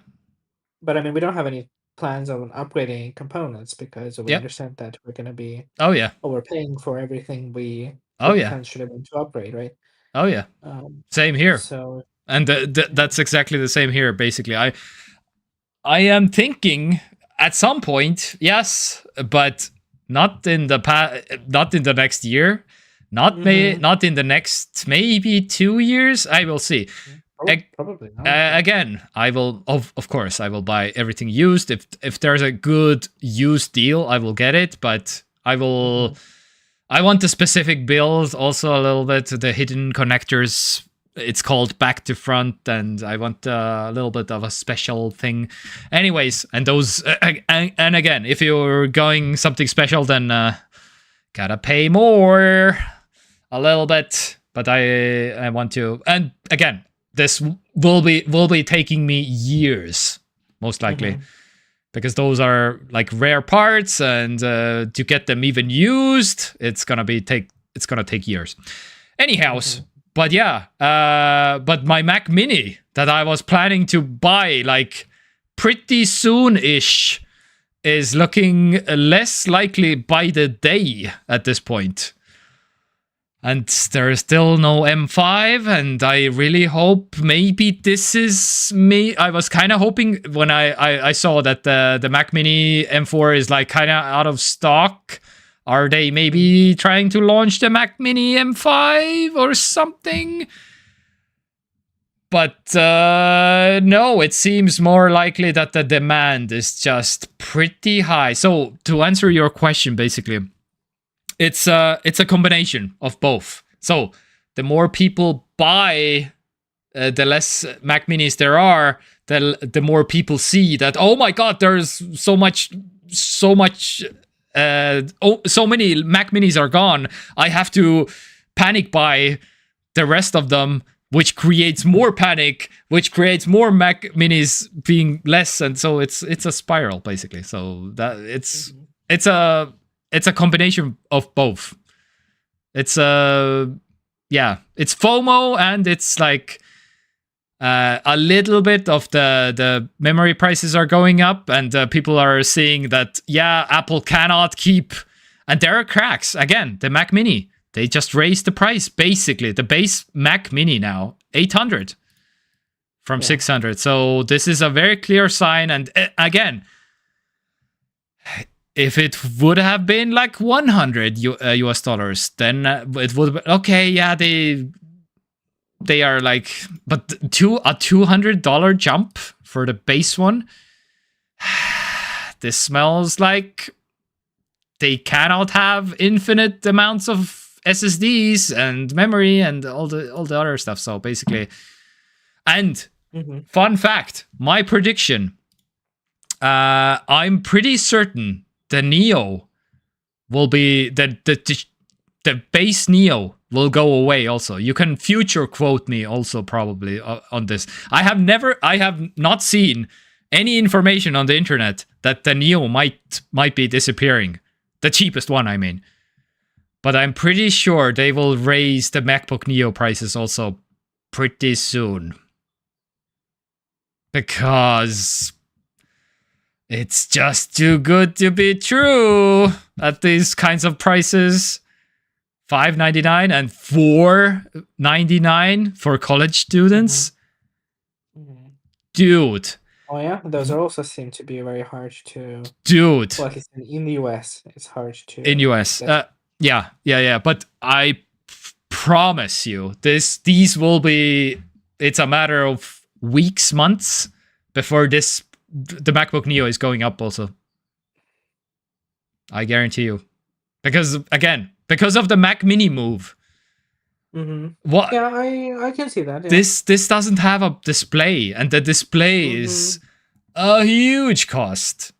But I mean, we don't have any plans on upgrading components because we understand that we're going to be overpaying for everything we potentially want to upgrade, right? Oh yeah. Same here. So, and that's exactly the same here. Basically, I am thinking at some point, yes, but not in the not in the next year, not not in the next maybe 2 years. I will see. Probably not. Again, I will of course I will buy everything used. If there's a good used deal, I will get it. But I will. I want the specific build also a little bit. The hidden connectors. It's called back to front, and I want a little bit of a special thing. Anyways, and those and again, if you're going something special, then gotta pay more a little bit. But I want to, and again, this will be taking me years, most likely, because those are like rare parts, and to get them even used, it's gonna take years. Anyhow. But yeah, but my Mac Mini that I was planning to buy like pretty soon-ish is looking less likely by the day at this point. And there is still no M5, and I really hope maybe this is me. I was kind of hoping when I saw that the Mac Mini M4 is like kind of out of stock. Are they maybe trying to launch the Mac Mini M5 or something? But no, it seems more likely that the demand is just pretty high. So to answer your question, basically, it's a combination of both. So the more people buy, the less Mac Minis there are, the more people see that, oh my god, there's so many Mac Minis are gone. I have to panic buy the rest of them, which creates more panic, which creates more Mac Minis being less, and so it's a spiral basically. So that it's a combination of both. It's it's FOMO, and it's like a little bit of the memory prices are going up, and people are seeing that Apple cannot keep, and there are cracks again. The Mac Mini, they just raised the price basically. The base Mac Mini now $800 from $600. So this is a very clear sign. And again, if it would have been like $100 US dollars, then it would be okay. Yeah, they are like, but a $200 jump for the base one. This smells like they cannot have infinite amounts of SSDs and memory and all the other stuff. So basically, and fun fact, my prediction. I'm pretty certain the Neo will be the base Neo will go away also. You can future quote me also probably on this. I have not seen any information on the internet that the Neo might be disappearing. The cheapest one, I mean. But I'm pretty sure they will raise the MacBook Neo prices also pretty soon. Because it's just too good to be true at these kinds of prices. $599 and $499 for college students. Dude. Oh yeah, those also seem to be very hard to. Dude. Well, at least in the US, it's hard to. In US, yeah. But I promise you, these will be. It's a matter of weeks, months before the MacBook Neo is going up. Also, I guarantee you, because again, because of the Mac Mini move. What? Yeah, I can see that. Yeah. This doesn't have a display, and the display is a huge cost.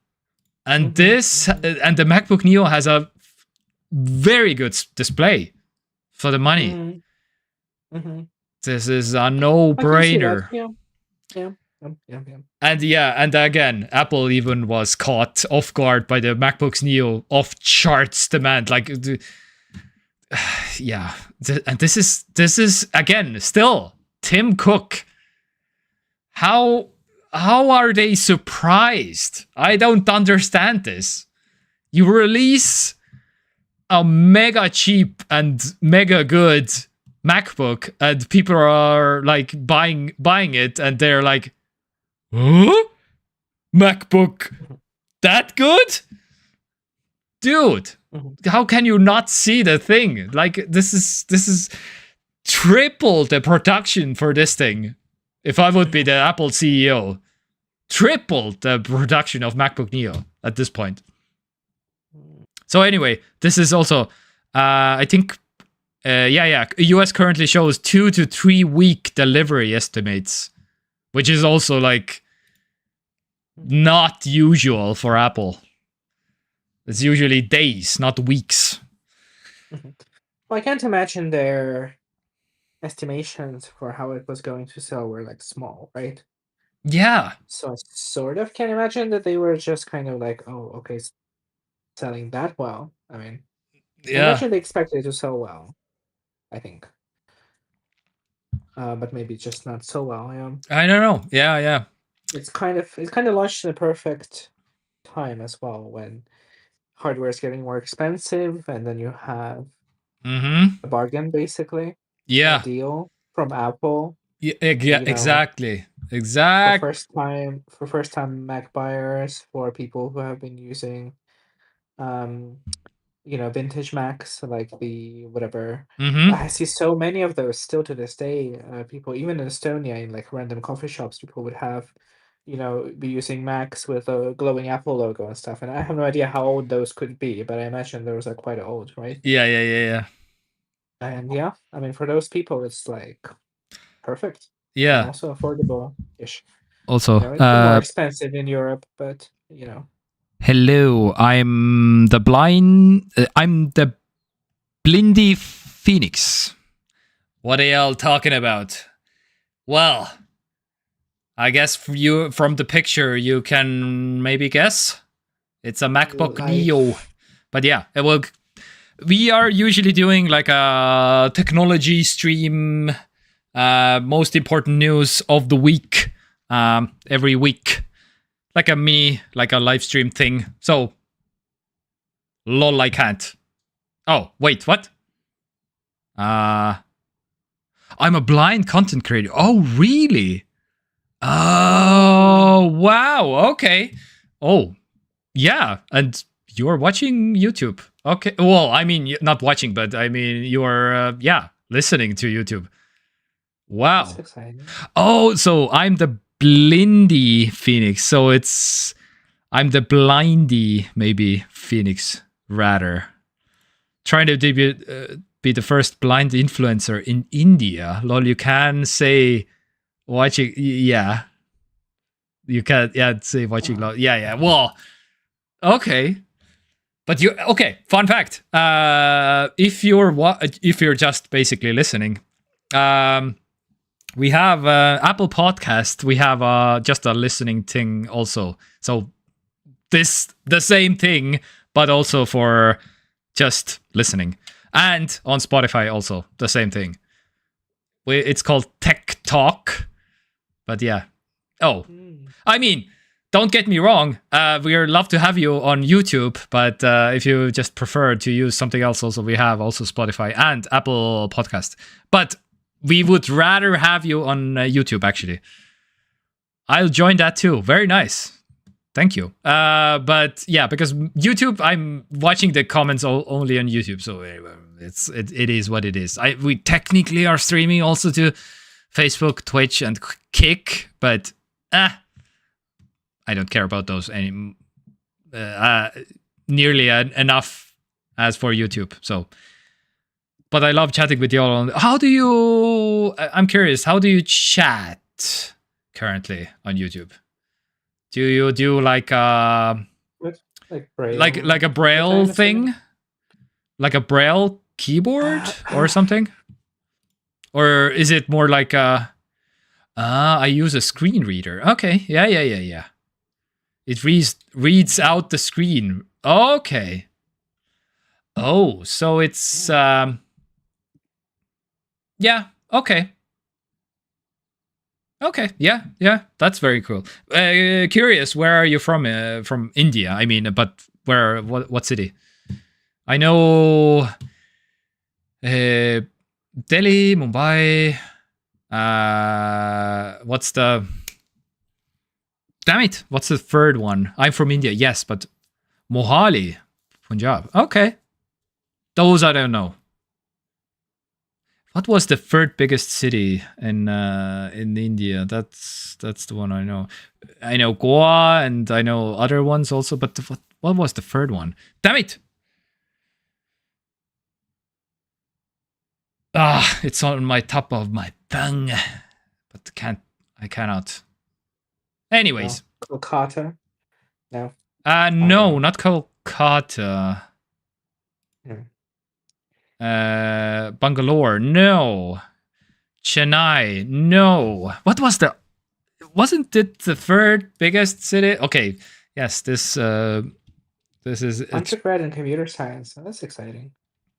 And and the MacBook Neo has a very good display for the money. This is a no-brainer. Yeah. And again, Apple even was caught off guard by the MacBook Neo off-charts demand. Like, yeah. And this is again still Tim Cook. How are they surprised? I don't understand this. You release a mega cheap and mega good MacBook, and people are like buying it, and they're like, huh? MacBook that good? Dude, how can you not see the thing? Like, this is triple the production for this thing. If I would be the Apple CEO, triple the production of MacBook Neo at this point. So anyway, this is also, I think, US currently shows 2 to 3 week delivery estimates, which is also like not usual for Apple. It's usually days, not weeks. Well, I can't imagine their estimations for how it was going to sell were like small, right? Yeah. So I sort of can imagine that they were just kind of like, oh, okay, selling that well. I mean, I imagine they expected it to sell well, I think. But maybe just not so well. Yeah. I don't know. Yeah. It's kind of launched in a perfect time as well, when hardware is getting more expensive, and then you have a bargain, basically. Yeah. A deal from Apple. Yeah, exactly. For first time Mac buyers, for people who have been using vintage Macs, like the whatever. I see so many of those still to this day. People, even in Estonia, in like random coffee shops, people would have, be using Macs with a glowing Apple logo and stuff. And I have no idea how old those could be, but I imagine those are quite old, right? Yeah. And yeah, I mean, for those people, it's like perfect. And Yeah. also affordable-ish. Also, It's a bit more expensive in Europe, but hello. I'm the Blindy Phoenix. What are y'all talking about? Well, I guess from the picture you can maybe guess. It's a MacBook Neo. But yeah, we are usually doing like a technology stream, most important news of the week, every week. Like a live stream thing. So, lol, I can't. Oh, wait, what? I'm a blind content creator. Oh, really? Oh, wow. Okay. Oh, yeah. And you're watching YouTube. Okay. Well, I mean, not watching, but I mean, you're, listening to YouTube. Wow. That's exciting. Oh, so I'm the Blindy Phoenix. So I'm the Blindy, maybe, Phoenix, rather. Trying to be the first blind influencer in India. Lol, you can say watching, yeah. You can, say watching. Yeah. Well, okay. But okay, fun fact. If you're just basically listening, we have Apple Podcast. We have just a listening thing also. So the same thing, but also for just listening. And on Spotify also, the same thing. It's called TekTok. But yeah. Oh, I mean, don't get me wrong. We'd love to have you on YouTube, but if you just prefer to use something else also, we have also Spotify and Apple Podcast. But we would rather have you on YouTube, actually. I'll join that too. Very nice. Thank you. But yeah, because YouTube, I'm watching the comments only on YouTube, so it is what it is. We technically are streaming also to Facebook, Twitch, and Kick, but I don't care about those nearly enough as for YouTube. So, but I love chatting with y'all. How do you? I'm curious. How do you chat currently on YouTube? Do you do like a Braille, like a Braille thing, like a Braille keyboard or something, or is it more like I use a screen reader? Okay, yeah. It reads out the screen. Okay. Oh, so it's yeah. Okay. Okay, yeah, that's very cool. Curious, where are you from? From India, I mean, but where? What city? I know Delhi, Mumbai. What's the? Damn it! What's the third one? I'm from India, yes, but Mohali, Punjab. Okay, those I don't know. What was the third biggest city in India? That's the one I know. I know Goa and I know other ones also, but what was the third one? Damn it! It's on my top of my tongue, but I cannot. Anyways, Kolkata. No. No, not Kolkata. Bangalore, no. Chennai, no. Wasn't it the third biggest city? Okay, yes, this is undergrad in computer science. Oh, that's exciting.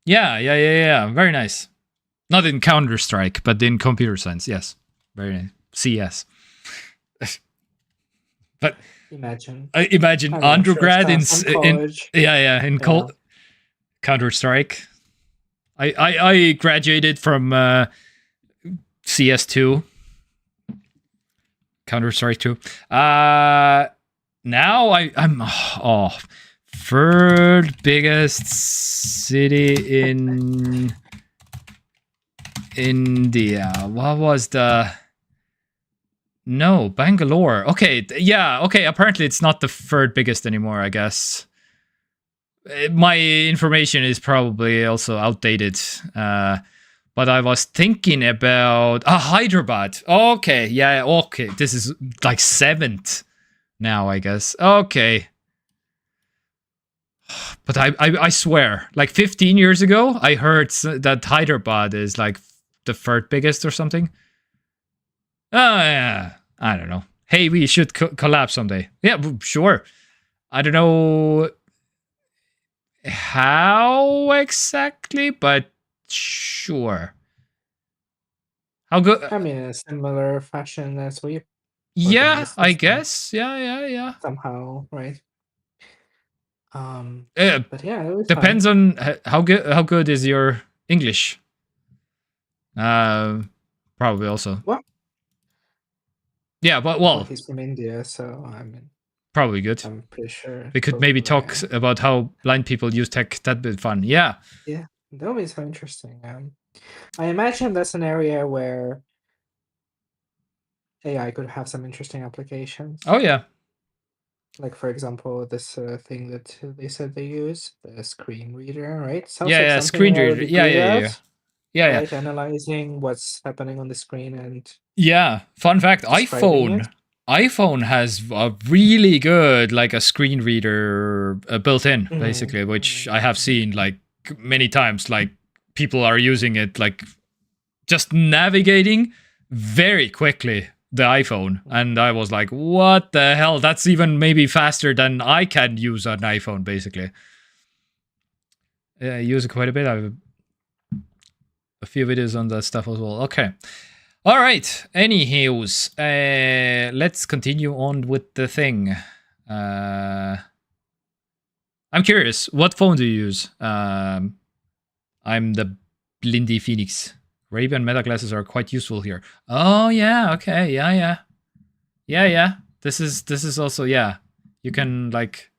Yeah. Very nice. Not in Counter-Strike, but in computer science. Yes, very nice. CS. But imagine undergrad in Counter-Strike. I graduated from CS2, Counter-Strike 2. Now I'm third biggest city in India. What was the? No, Bangalore. Okay, yeah. Okay, apparently it's not the third biggest anymore, I guess. My information is probably also outdated. But I was thinking about Hyderabad. Okay, yeah, okay. This is like 7th now, I guess. Okay. But I swear, like 15 years ago, I heard that Hyderabad is like the 3rd biggest or something. Oh, yeah. I don't know. Hey, we should collab someday. Yeah, sure. I don't know how exactly, but sure. How good? I mean, in a similar fashion as we. Yeah, I guess. Yeah. Somehow, right? But yeah, it was depends fine. on how good is your English. Probably also. What? Yeah, but Well, he's from India, so I mean, probably good. I'm pretty sure. We could maybe talk about how blind people use tech. That'd be fun. Yeah. Yeah, that would be so interesting. I imagine that's an area where AI could have some interesting applications. Oh yeah. Like, for example, this thing that they said they use, the screen reader, right? Sounds Yeah, like yeah, something screen I reader. already Yeah. right? Analyzing what's happening on the screen and fun fact, describing iPhone has a really good like a screen reader built in, basically, which I have seen like many times. Like people are using it like just navigating very quickly the iPhone, and I was like, what the hell? That's even maybe faster than I can use an iPhone, basically. I use it quite a bit. I have a few videos on that stuff as well. Okay. All right. Anywho's, let's continue on with the thing. I'm curious, what phone do you use? I'm the Blindy Phoenix. Ray-Ban meta glasses are quite useful here. Oh yeah, okay, yeah. This is also, yeah. You can like,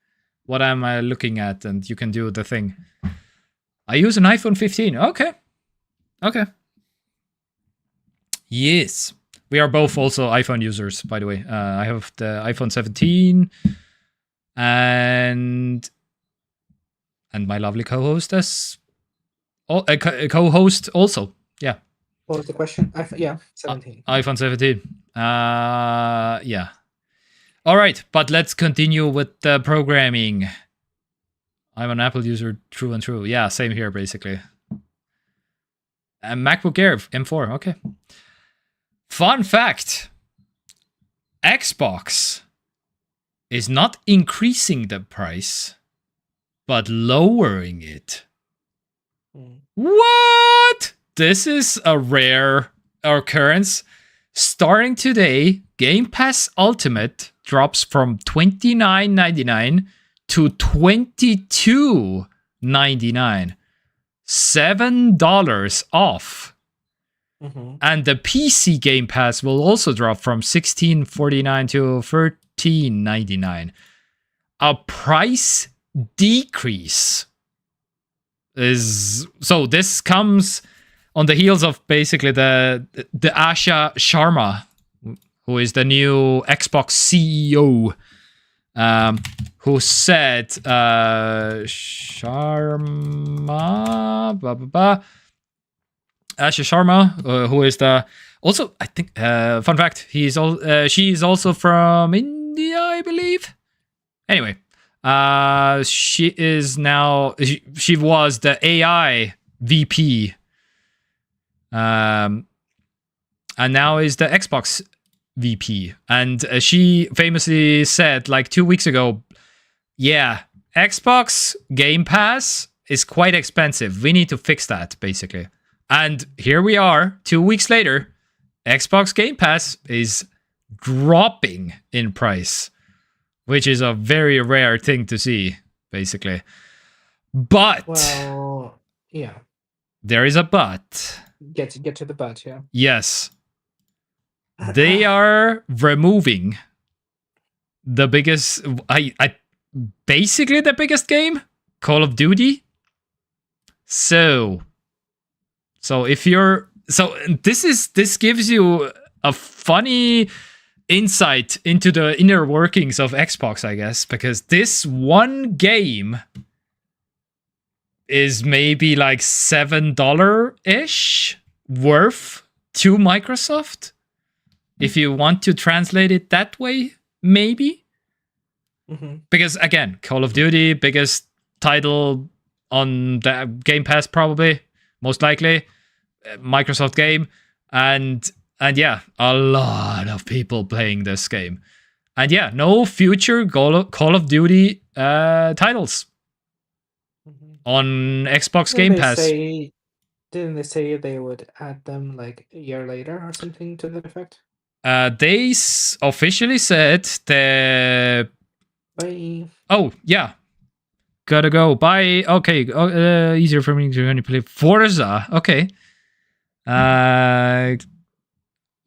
what am I looking at, and you can do the thing. I use an iPhone 15. Okay. Yes, we are both also iPhone users, by the way. I have the iPhone 17, and my lovely co-host as co-host also. Yeah. What was the question? 17. iPhone 17. Yeah. All right, but let's continue with the programming. I'm an Apple user, true and true. Yeah, same here, basically. And MacBook Air M4. Okay. Fun fact: Xbox is not increasing the price, but lowering it. What? This is a rare occurrence. Starting today, Game Pass Ultimate drops from $29.99 to $22.99. $7 off. And the PC Game Pass will also drop from $16.49 to $13.99. A price decrease is so. This comes on the heels of basically the Asha Sharma, who is the new Xbox CEO, who said Asha Sharma, who is the also, I think, fun fact, she's also from India, I believe. Anyway, she is now, she was the AI VP, and now is the Xbox VP. And she famously said like 2 weeks ago, yeah, Xbox Game Pass is quite expensive. We need to fix that, basically. And here we are, 2 weeks later, Xbox Game Pass is dropping in price, which is a very rare thing to see, basically. But, well, yeah, there is a but. Get to the but, yeah. Yes. They are removing the biggest, basically the biggest game, Call of Duty. So if you're, this gives you a funny insight into the inner workings of Xbox, I guess, because this one game is maybe like $7-ish worth to Microsoft. If you want to translate it that way, maybe. Because again, Call of Duty, biggest title on the Game Pass, probably, most likely, Microsoft game, and yeah, a lot of people playing this game, and yeah, no future Call of Duty titles on Xbox Game Pass. Didn't they say they would add them like a year later or something to that effect? They officially said that. Bye. Oh yeah, gotta go. Bye. Okay. Easier for me to only play Forza. Okay.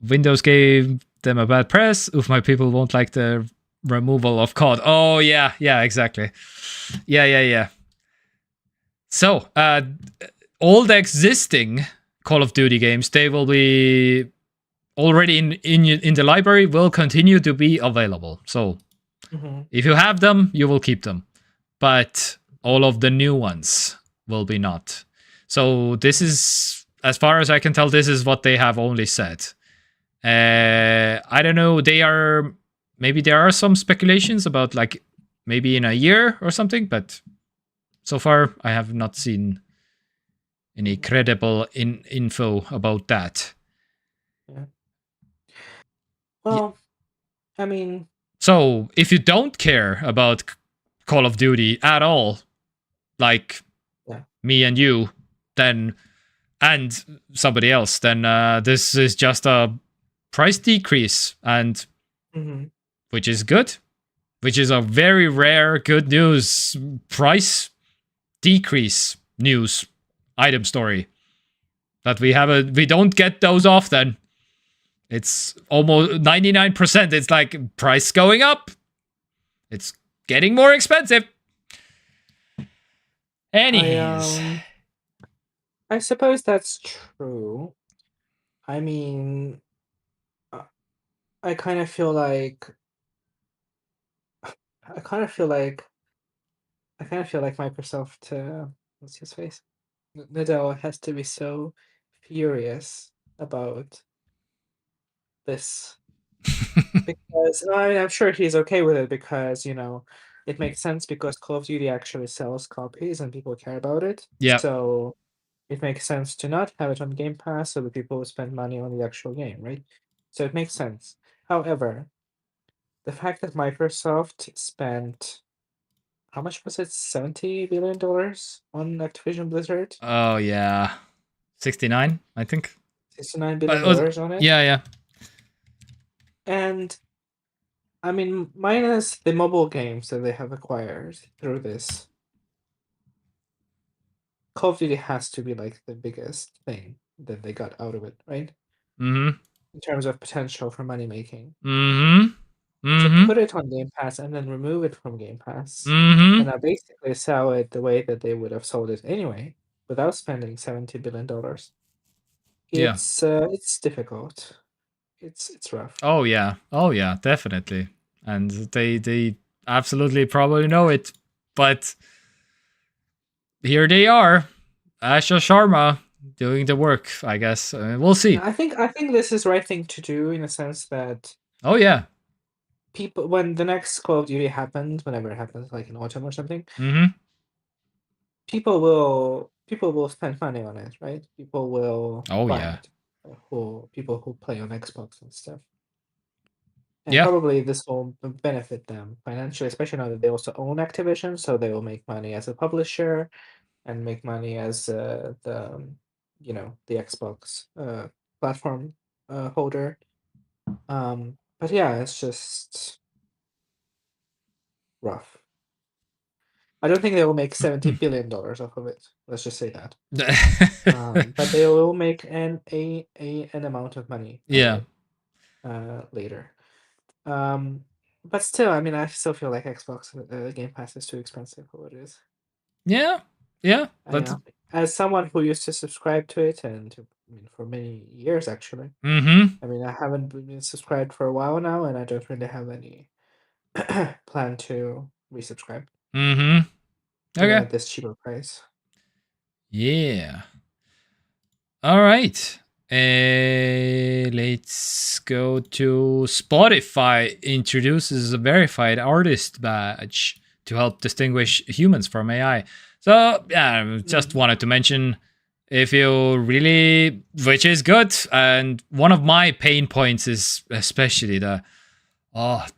Windows gave them a bad press. Oof, my people won't like the removal of COD. Oh yeah, exactly. Yeah. So, all the existing Call of Duty games, they will be already in the library, will continue to be available. So, if you have them, you will keep them. But all of the new ones will be not. So this is, as far as I can tell, this is what they have only said. I don't know. Maybe there are some speculations about like maybe in a year or something, but so far I have not seen any credible info about that. Yeah. Well, I mean, so if you don't care about Call of Duty at all, like me and you, then and somebody else, then this is just a price decrease, and which is good, which is a very rare good news price decrease news item story that we don't get those often. It's almost 99%. It's like price going up. It's getting more expensive. Anyways. I suppose that's true. I mean, I kind of feel like Microsoft, what's his face? Nadal has to be so furious about this because I'm sure he's okay with it because it makes sense because Call of Duty actually sells copies and people care about it. Yeah. So it makes sense to not have it on Game Pass so that people will spend money on the actual game, right? So it makes sense. However, the fact that Microsoft spent, how much was it? $70 billion on Activision Blizzard? Oh yeah. 69, I think. $69 billion on it? Yeah. And I mean, minus the mobile games that they have acquired through this, Call of Duty has to be like the biggest thing that they got out of it, right? In terms of potential for money making. To put it on Game Pass and then remove it from Game Pass, and now basically sell it the way that they would have sold it anyway, without spending $70 billion. It's difficult. It's rough. Oh yeah, definitely. And they absolutely probably know it, but here they are, Asha Sharma doing the work. I guess we'll see. I think this is the right thing to do in a sense that. Oh yeah. People, when the next Call of Duty happens, whenever it happens, like in autumn or something, people will spend money on it, right? People will buy it. People who play on Xbox and stuff. And probably this will benefit them financially, especially now that they also own Activision, so they will make money as a publisher and make money as the Xbox platform holder. But yeah, it's just rough. I don't think they will make $70 billion off of it. Let's just say that. But they will make an amount of money. Yeah. Later. But still, I mean, I still feel like Xbox Game Pass is too expensive for what it is. Yeah. But as someone who used to subscribe to it, and for many years actually. I mean, I haven't been subscribed for a while now, and I don't really have any plan to resubscribe. Okay. At this cheaper price. Yeah. All right. Let's go to Spotify introduces a verified artist badge to help distinguish humans from AI. So yeah, just wanted to mention if you really, which is good. And one of my pain points is especially the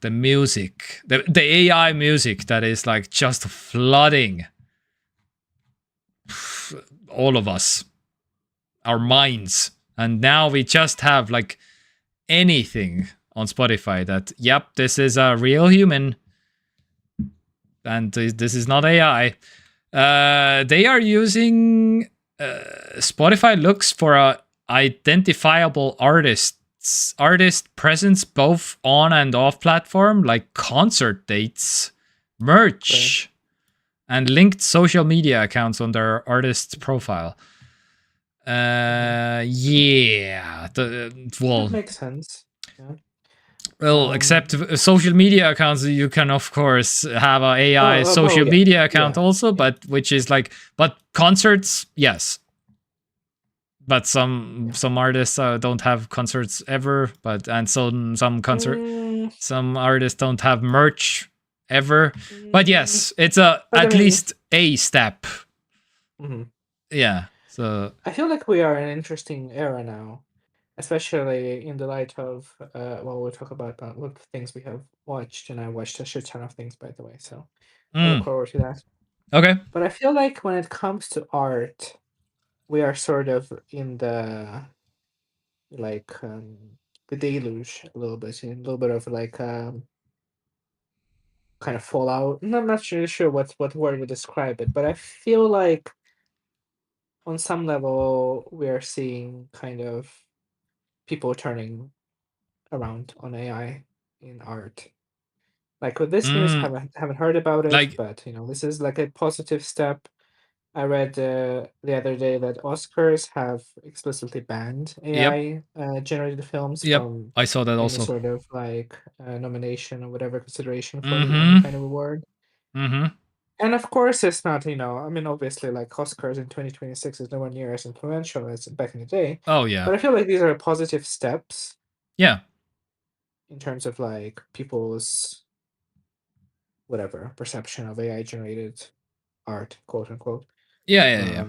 music, the AI music that is like just flooding all of us, our minds. And now we just have like anything on Spotify that, yep, this is a real human and this is not AI. They are using Spotify looks for a identifiable artist presence both on and off platform, like concert dates, merch, and linked social media accounts on their artist's profile. Yeah. Well, that makes sense. Yeah. Well, except social media accounts, you can of course have an AI social media account also, but which is like, but concerts, yes. But some artists don't have concerts ever, and some artists don't have merch ever. But yes, it's at least a step. Yeah. So I feel like we are in an interesting era now, especially in the light of we'll talk about what things we have watched, and I watched a shit ton of things, by the way, so I look forward to that. Okay. But I feel like when it comes to art, we are sort of in the the deluge a little bit, in a little bit of like kind of fallout. I'm not really sure what word would describe it, but I feel like on some level we are seeing kind of people turning around on AI in art. Like with this news, haven't heard about it, but this is like a positive step. I read the other day that Oscars have explicitly banned AI generated films from I saw that also. any sort of like nomination or whatever consideration for any kind of award. And of course, it's not, I mean, obviously, like Oscars in 2026 is nowhere near as influential as back in the day. Oh, yeah. But I feel like these are positive steps. Yeah. In terms of like people's whatever perception of AI generated art, quote unquote. Yeah.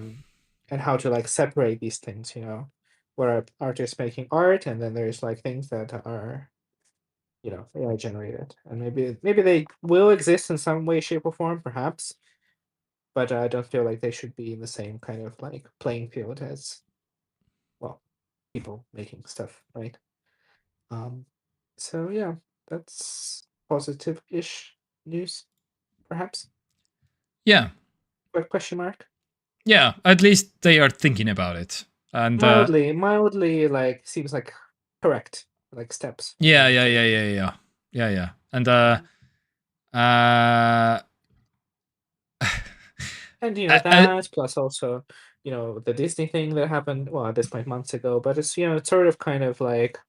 And how to like separate these things, where artists making art, and then there's like things that are, AI generated, and maybe they will exist in some way, shape, or form, perhaps. But I don't feel like they should be in the same kind of like playing field as, well, people making stuff, right? So yeah, that's positive-ish news, perhaps. Yeah. Question mark? Yeah, at least they are thinking about it. And mildly, like seems like correct, like steps. Yeah. And and that plus also, the Disney thing that happened, well, at this point months ago, but it's it's sort of kind of like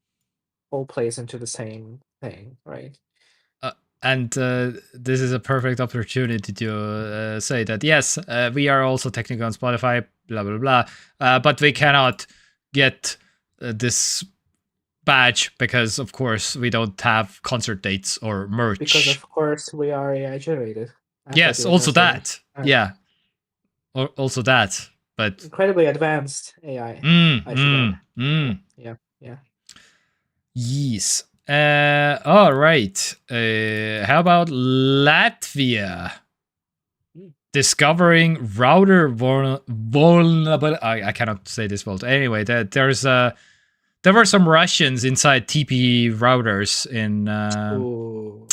all plays into the same thing, right? And this is a perfect opportunity to say that yes, we are also technically on Spotify, blah blah blah, but we cannot get this badge because, of course, we don't have concert dates or merch. Because of course we are AI generated. Yes, also that. Yeah, also that. But incredibly advanced AI. Yeah. Yes. All right. How about Latvia? Discovering router vulnerable. I cannot say this word. Anyway, there were some Russians inside TP routers in.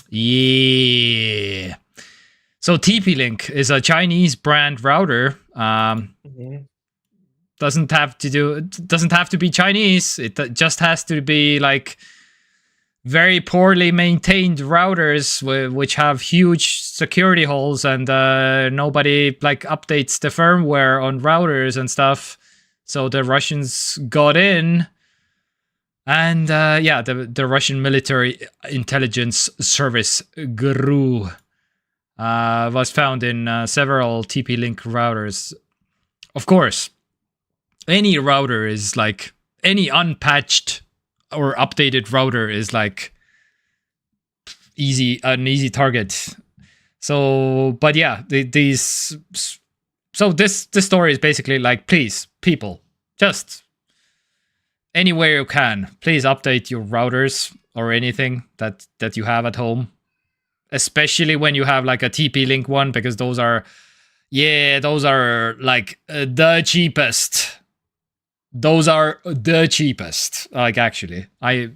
Yeah. So TP-Link is a Chinese brand router. Doesn't have to be Chinese. It just has to be like very poorly maintained routers which have huge security holes, and nobody like updates the firmware on routers and stuff. So the Russians got in, and the Russian military intelligence service GRU was found in several TP-Link routers of course, any router is like any unpatched or updated router is like an easy target. So, but yeah, these. So this story is basically like, please, people, just anywhere you can, please update your routers or anything that you have at home, especially when you have like a TP-Link one, because those are like the cheapest. Those are the cheapest. Like, actually, I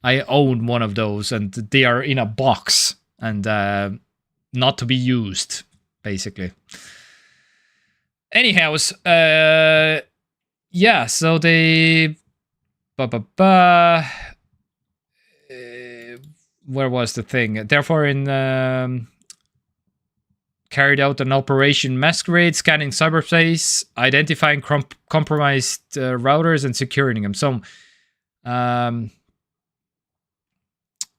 own one of those, and they are in a box and not to be used, basically. Anyhow, yeah, so they where was the thing? Therefore, carried out an operation Masquerade, scanning cyberspace, identifying compromised routers, and securing them. So,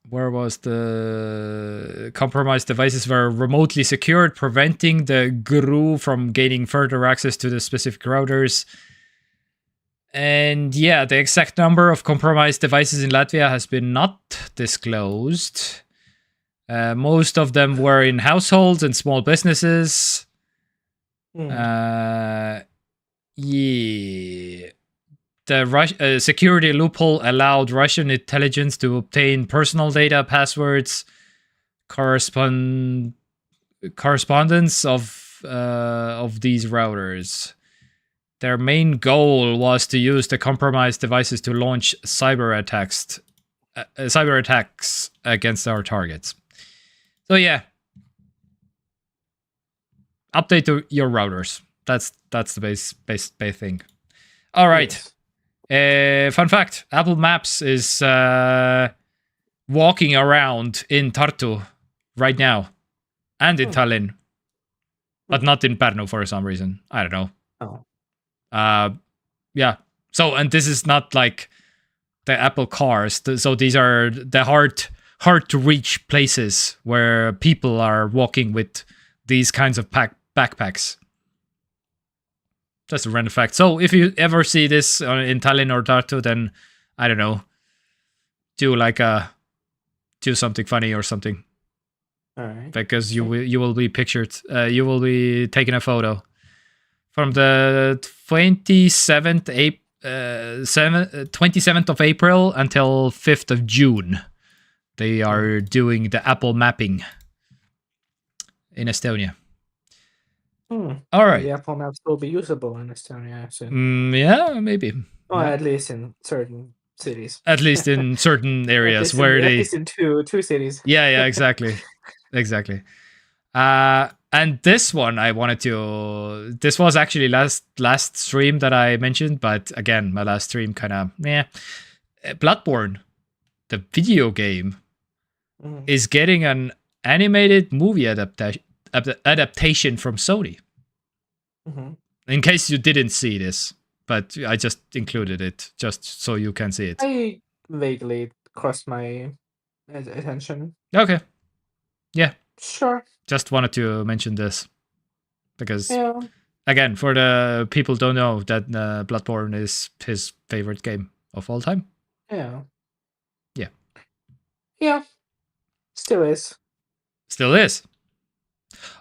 where was the compromised devices were remotely secured, preventing the GRU from gaining further access to the specific routers. And yeah, the exact number of compromised devices in Latvia has been not disclosed. Most of them were in households and small businesses. Yeah. The security loophole allowed Russian intelligence to obtain personal data, passwords, correspondence of these routers. Their main goal was to use the compromised devices to launch cyber attacks against our targets. So yeah, update your routers. That's the base thing. All right. Yes. Fun fact: Apple Maps is walking around in Tartu right now, and in Tallinn, but not in Pärnu for some reason. I don't know. Yeah. So, and this is not like the Apple cars. So these are the hard to reach places where people are walking with these kinds of backpacks. Just a random fact. So if you ever see this in Tallinn or Tartu, then I don't know, do something funny or something. All right. Because you will be pictured. You will be taking a photo from the 27th of April until 5th of June. They are doing the Apple mapping in Estonia. All right. The Apple Maps will be usable in Estonia soon. Yeah, maybe. Well, at least in certain cities. At least in certain areas where at least in two cities. Yeah, exactly. Exactly. And this one I wanted to. This was actually last stream that I mentioned, but again, my last stream kind of Bloodborne, the video game, is getting an animated movie adaptation from Sony. In case you didn't see this, but I just included it just so you can see it. I vaguely crossed my attention. Okay. Yeah. Sure. Just wanted to mention this because, again, for the people who don't know, that Bloodborne is his favorite game of all time. Yeah. Yeah. Yeah. Still is. Still is.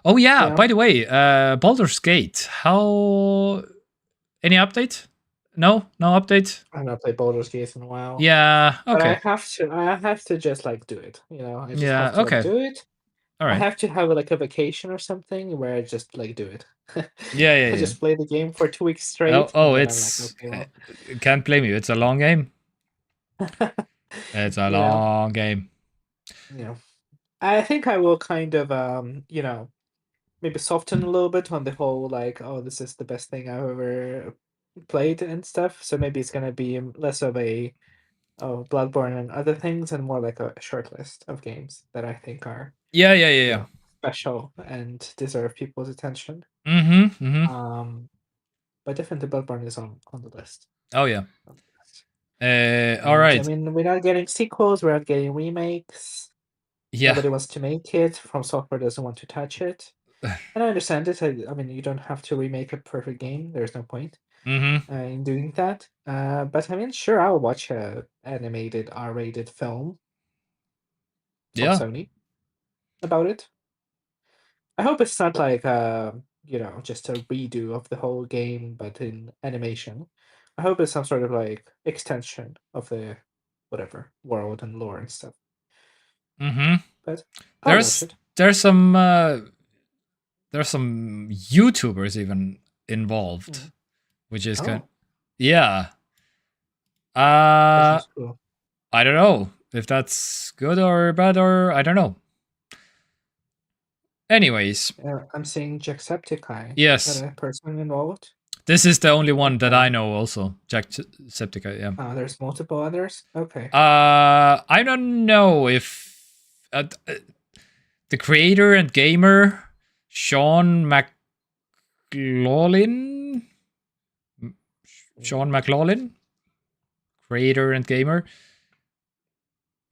Oh yeah. By the way, Baldur's Gate. How? Any update? No update. I've not played Baldur's Gate in a while. Yeah. Okay. But I have to just like do it. You know. I just have to do it. All right. I have to have like a vacation or something where I just like do it. Yeah. Just play the game for 2 weeks straight. Oh, it's. Can't blame you. It's a long game. It's a long game. Yeah. I think I will kind of maybe soften a little bit on the whole like, oh, this is the best thing I've ever played and stuff. So maybe it's gonna be less of a Bloodborne and other things, and more like a short list of games that I think are special and deserve people's attention. But definitely Bloodborne is on the list. Oh yeah. All right. I mean, we're not getting sequels. We're not getting remakes. Yeah. Nobody wants to make it. From Software doesn't want to touch it. And I understand it. I mean, you don't have to remake a perfect game. There's no point in doing that. But I mean, sure, I'll watch a animated R-rated film from Yeah. Sony about it. I hope it's not like just a redo of the whole game, but in animation. I hope it's some sort of like extension of the whatever world and lore and stuff. But I'll watch it. There's some YouTubers even involved, which is kind. Oh, Yeah. that sounds cool. I don't know if that's good or bad, or I don't know. Anyways, I'm seeing Jacksepticeye. yes, Is that a person involved? this is the only one that I Okay. know. Also, Jacksepticeye. Yeah. There's multiple others. Okay. I don't know if the creator and gamer Sean McLaughlin, creator and gamer,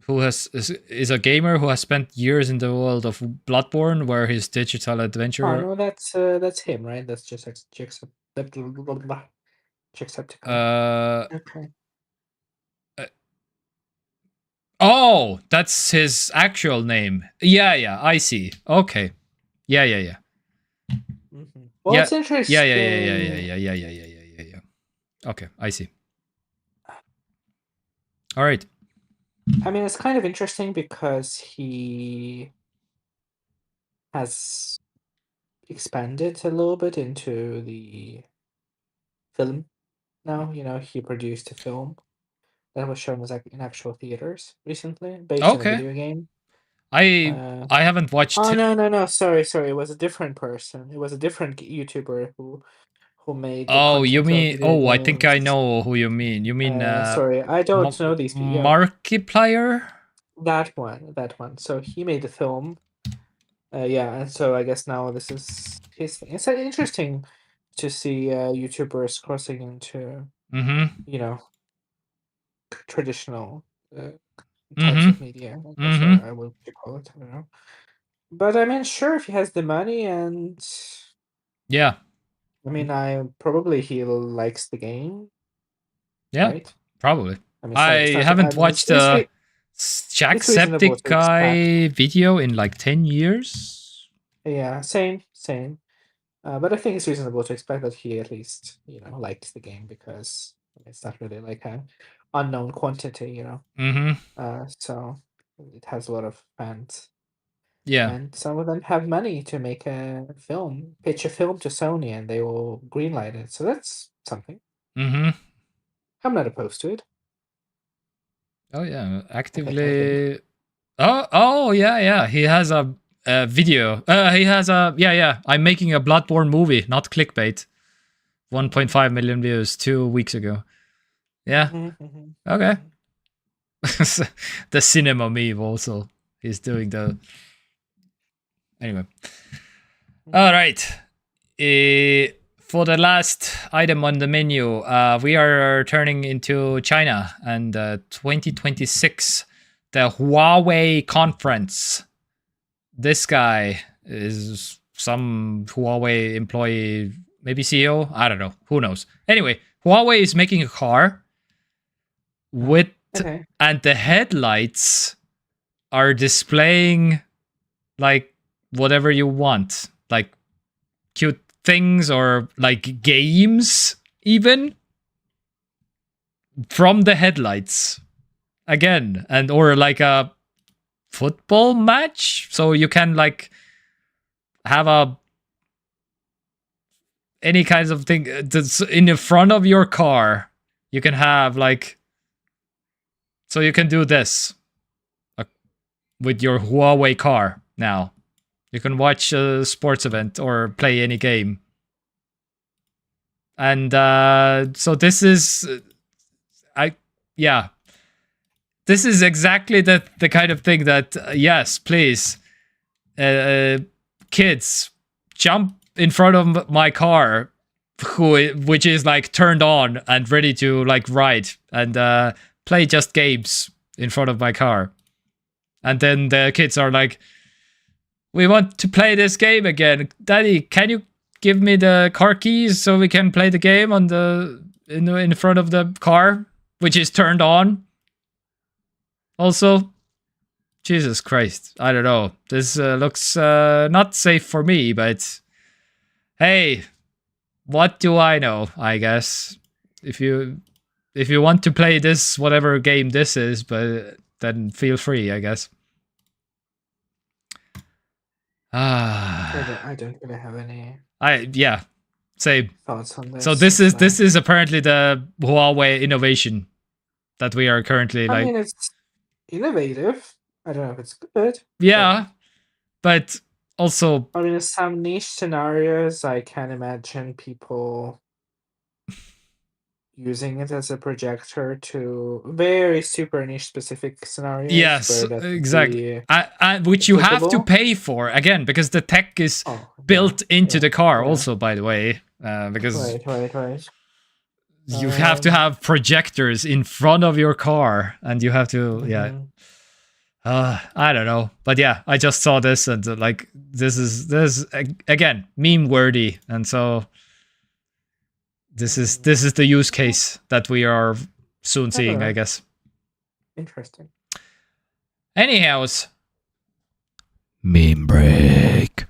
who is a gamer who has spent years in the world of Bloodborne, where his digital adventure. Oh no, that's him, right? That's just Jacksepticeye. Okay. Oh, that's his actual name. Yeah, I see. Okay. Yeah. Well, Yeah. it's interesting. Yeah. Okay, I see. All right. I mean, it's kind of interesting because he has expanded a little bit into the film now. He produced a film that was shown as in actual theaters recently, based on a Okay. video game. I haven't watched. Oh no! Sorry. It was a different person. It was a different YouTuber who made the Oh, you content of mean? video Oh, I think I games. know who you mean. You mean Sorry, I don't know these people. Yeah, Markiplier? that one. So he made the film. Yeah, and so I guess now this is his thing. It's interesting to see YouTubers crossing into traditional types of media. I guess, or I will call it. I don't know. But I mean, sure, if he has the money, and yeah, I mean, probably he likes the game, yeah, right? probably. I mean, I it's not. haven't I mean, watched a it's reasonable to expect. Jacksepticeye video in like 10 years. Yeah, same. But I think it's reasonable to expect that he at least, liked the game because it's not really like an unknown quantity, so it has a lot of fans. Yeah. And some of them have money to make a film, pitch a film to Sony, and they will greenlight it. So that's something. I'm not opposed to it. Oh yeah, I think. Oh yeah. He has a video. He has a yeah. I'm making a Bloodborne movie, not clickbait. 1.5 million views 2 weeks ago. Yeah. Okay. The cinema meme also. He's doing the. Anyway. All right. For the last item on the menu, we are turning into China and 2026, the Huawei conference. This guy is some Huawei employee, maybe CEO. I don't know. Who knows? Anyway, Huawei is making a car with, and the headlights are displaying like whatever you want, like cute things or like games even from the headlights again, and or like a football match, so you can like have any kinds of thing that's in the front of your car. You can have like, so you can do this with your Huawei car now. You can watch a sports event or play any game. And so this is, this is exactly the kind of thing that, yes, please, kids, jump in front of my car, which is like turned on and ready to like ride, and play just games in front of my car. And then the kids are like, We want to play this game again. Daddy, can you give me the car keys so we can play the game on the in front of the car, which is turned on? Also, Jesus Christ, I don't know. This looks not safe for me, but hey, what do I know? I guess if you want to play this whatever game this is, but then feel free, I guess. I don't really have any. Same. Thoughts on this. So this is apparently the Huawei innovation that we are currently I mean, it's innovative. I don't know if it's good. Yeah, but also. I mean, in some niche scenarios, I can imagine people using it as a projector to very super niche specific scenarios. Yes, exactly. Which you have to pay for again because the tech is built into the car. Also, by the way, because right. You have to have projectors in front of your car, and you have to I don't know, but yeah, I just saw this and like this is again meme worthy, and so this is the use case that we are soon seeing, I guess. Interesting. Anyhows, meme break.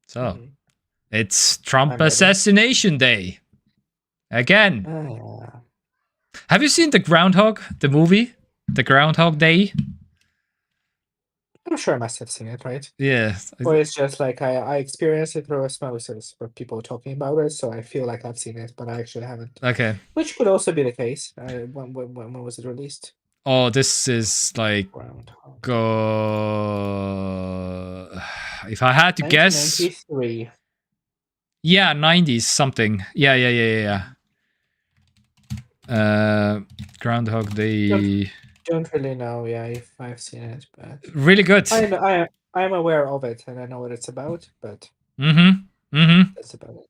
So it's Trump assassination day again. Have you seen the Groundhog, the movie, the Groundhog Day? I'm sure I must have seen it, right? Yeah. Or it's just like I experienced it through osmosis for people talking about it, so I feel like I've seen it, but I actually haven't. Okay. Which could also be the case. When was it released? Oh, this is like if I had to guess, 1993. Yeah, 90s something. Yeah. Groundhog Day. Don't really know, if I've seen it, but really good. I'm aware of it and I know what it's about, but that's about it.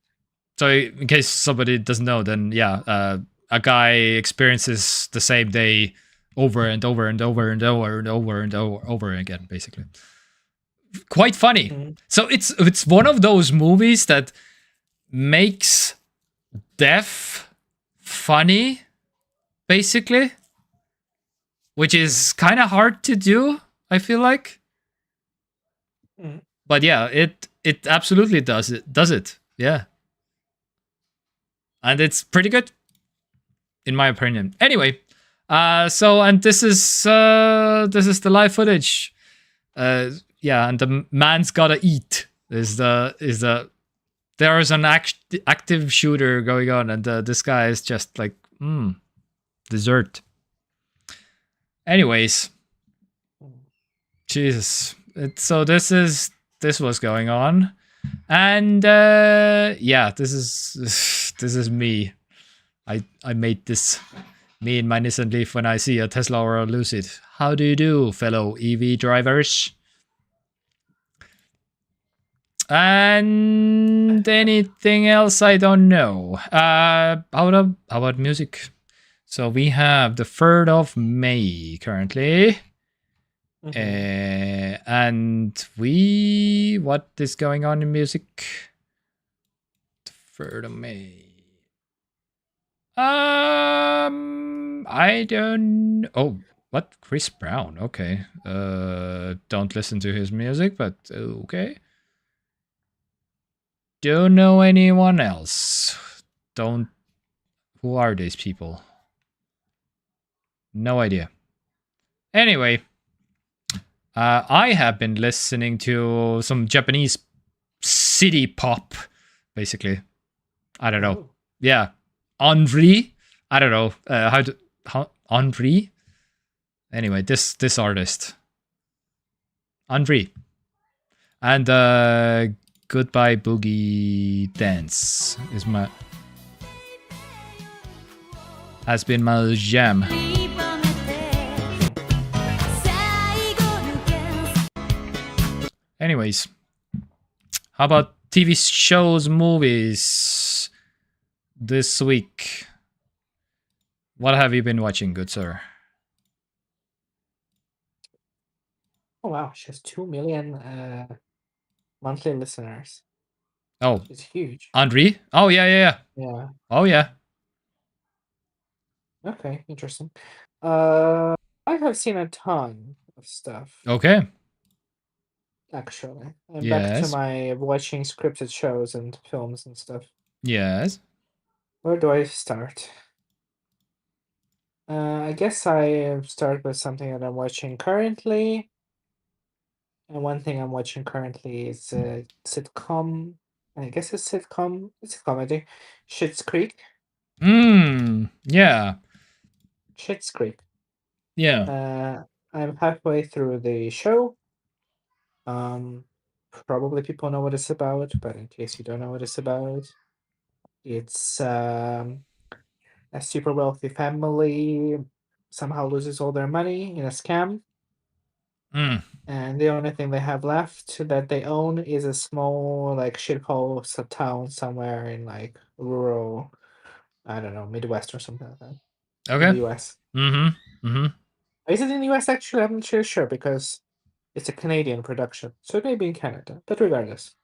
So in case somebody doesn't know, then a guy experiences the same day over and over and over and over and over and over again, basically. Quite funny. So it's one of those movies that makes death funny, basically, which is kind of hard to do, I feel like. But yeah, it absolutely does it. Yeah. And it's pretty good, in my opinion. Anyway, and this is the live footage. And the man's gotta eat. There's an active shooter going on, and this guy is just like dessert. Anyways, Jesus. So this was going on, and this is me. I made this. Me and my Nissan Leaf when I see a Tesla or a Lucid. How do you do, fellow EV drivers? And anything else I don't know. How about music? So we have the 3rd of May currently. And what is going on in music? The 3rd of May. I don't. Oh, what? Chris Brown. Okay. Don't listen to his music, but okay. Don't know anyone else. Who are these people? No idea. Anyway, I have been listening to some Japanese city pop, basically. I don't know. Yeah. Henri? I don't know. Henri? Anyway, this artist. Henri. And Goodbye Boogie Dance has been my jam. Anyways, how about TV shows, movies this week? What have you been watching, good sir? Oh wow, she has 2 million monthly listeners. Oh, It's huge. Henri? Oh, yeah. Yeah. Oh, yeah. Okay, interesting. I have seen a ton of stuff, Okay. actually. I'm back to Yes. my watching scripted shows and films and stuff. Yes. Where do I start? I guess I start with something that I'm watching currently. And one thing I'm watching currently is a sitcom. I guess it's sitcom. It's a comedy. Schitt's Creek. Yeah. Schitt's Creek. Yeah. I'm halfway through the show. Probably people know what it's about, but in case you don't know what it's about, it's a super wealthy family somehow loses all their money in a scam, Mm. and the only thing they have left that they own is a small like shithole town somewhere in like rural, I don't know, Midwest or something like that in Okay. the US. Mm-hmm. Mm-hmm. Is it in the US actually? I'm not really sure because it's a Canadian production, so it may be in Canada, but regardless.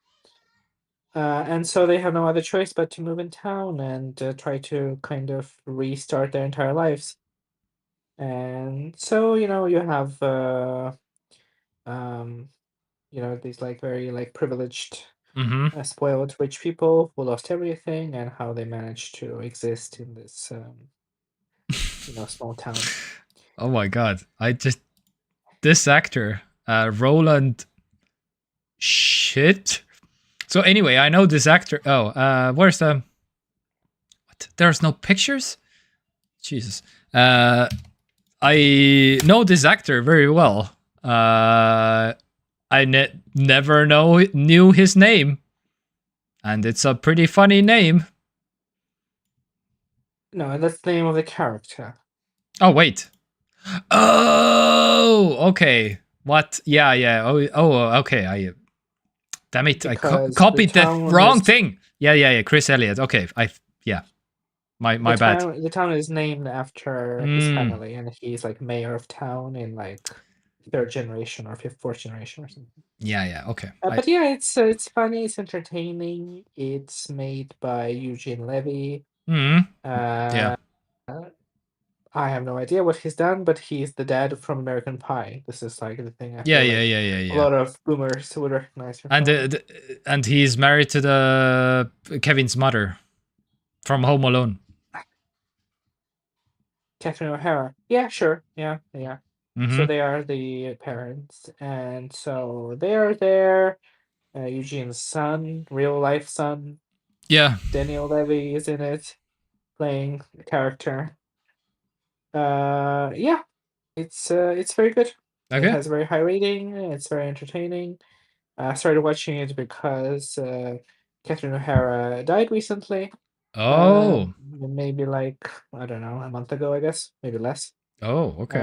And so they have no other choice but to move in town and try to kind of restart their entire lives. And so, you have, um, these like very like privileged, Mm-hmm. spoiled rich people who lost everything and how they managed to exist in this, small town. Oh my god. This actor, Roland shit. So anyway, I know this actor. Oh, where's the what? There's no pictures? Jesus. I know this actor very well. I never knew his name, and it's a pretty funny name. No, that's the name of the character. Oh wait. Oh, okay. What? Yeah. Oh, okay. Damn it! I Because the copied the town wrong is thing. Yeah. Chris Elliott. Okay. Yeah. My bad. the town is named after his Mm. family, and he's like mayor of town in like third generation or fourth generation or something. Yeah. Okay. But yeah, it's funny, it's entertaining. It's made by Eugene Levy. Mm. Yeah. Uh, I have no idea what he's done, but he's the dad from American Pie. This is like the thing I Yeah. feel Yeah. like Yeah. a Yeah. lot of boomers would recognize him And from. and he's married to the Kevin's mother from Home Alone. Catherine O'Hara. Yeah, sure. Yeah. So Mm-hmm. they are the parents, and so they are there. Eugene's son, real life son, Yeah. Daniel Levy is in it, playing the character. Yeah, it's very good. It Okay. has a very high rating. It's very entertaining. I started watching it because Catherine O'Hara died recently. Oh. Maybe like, I don't know, a month ago, I guess, maybe less. Oh. Okay.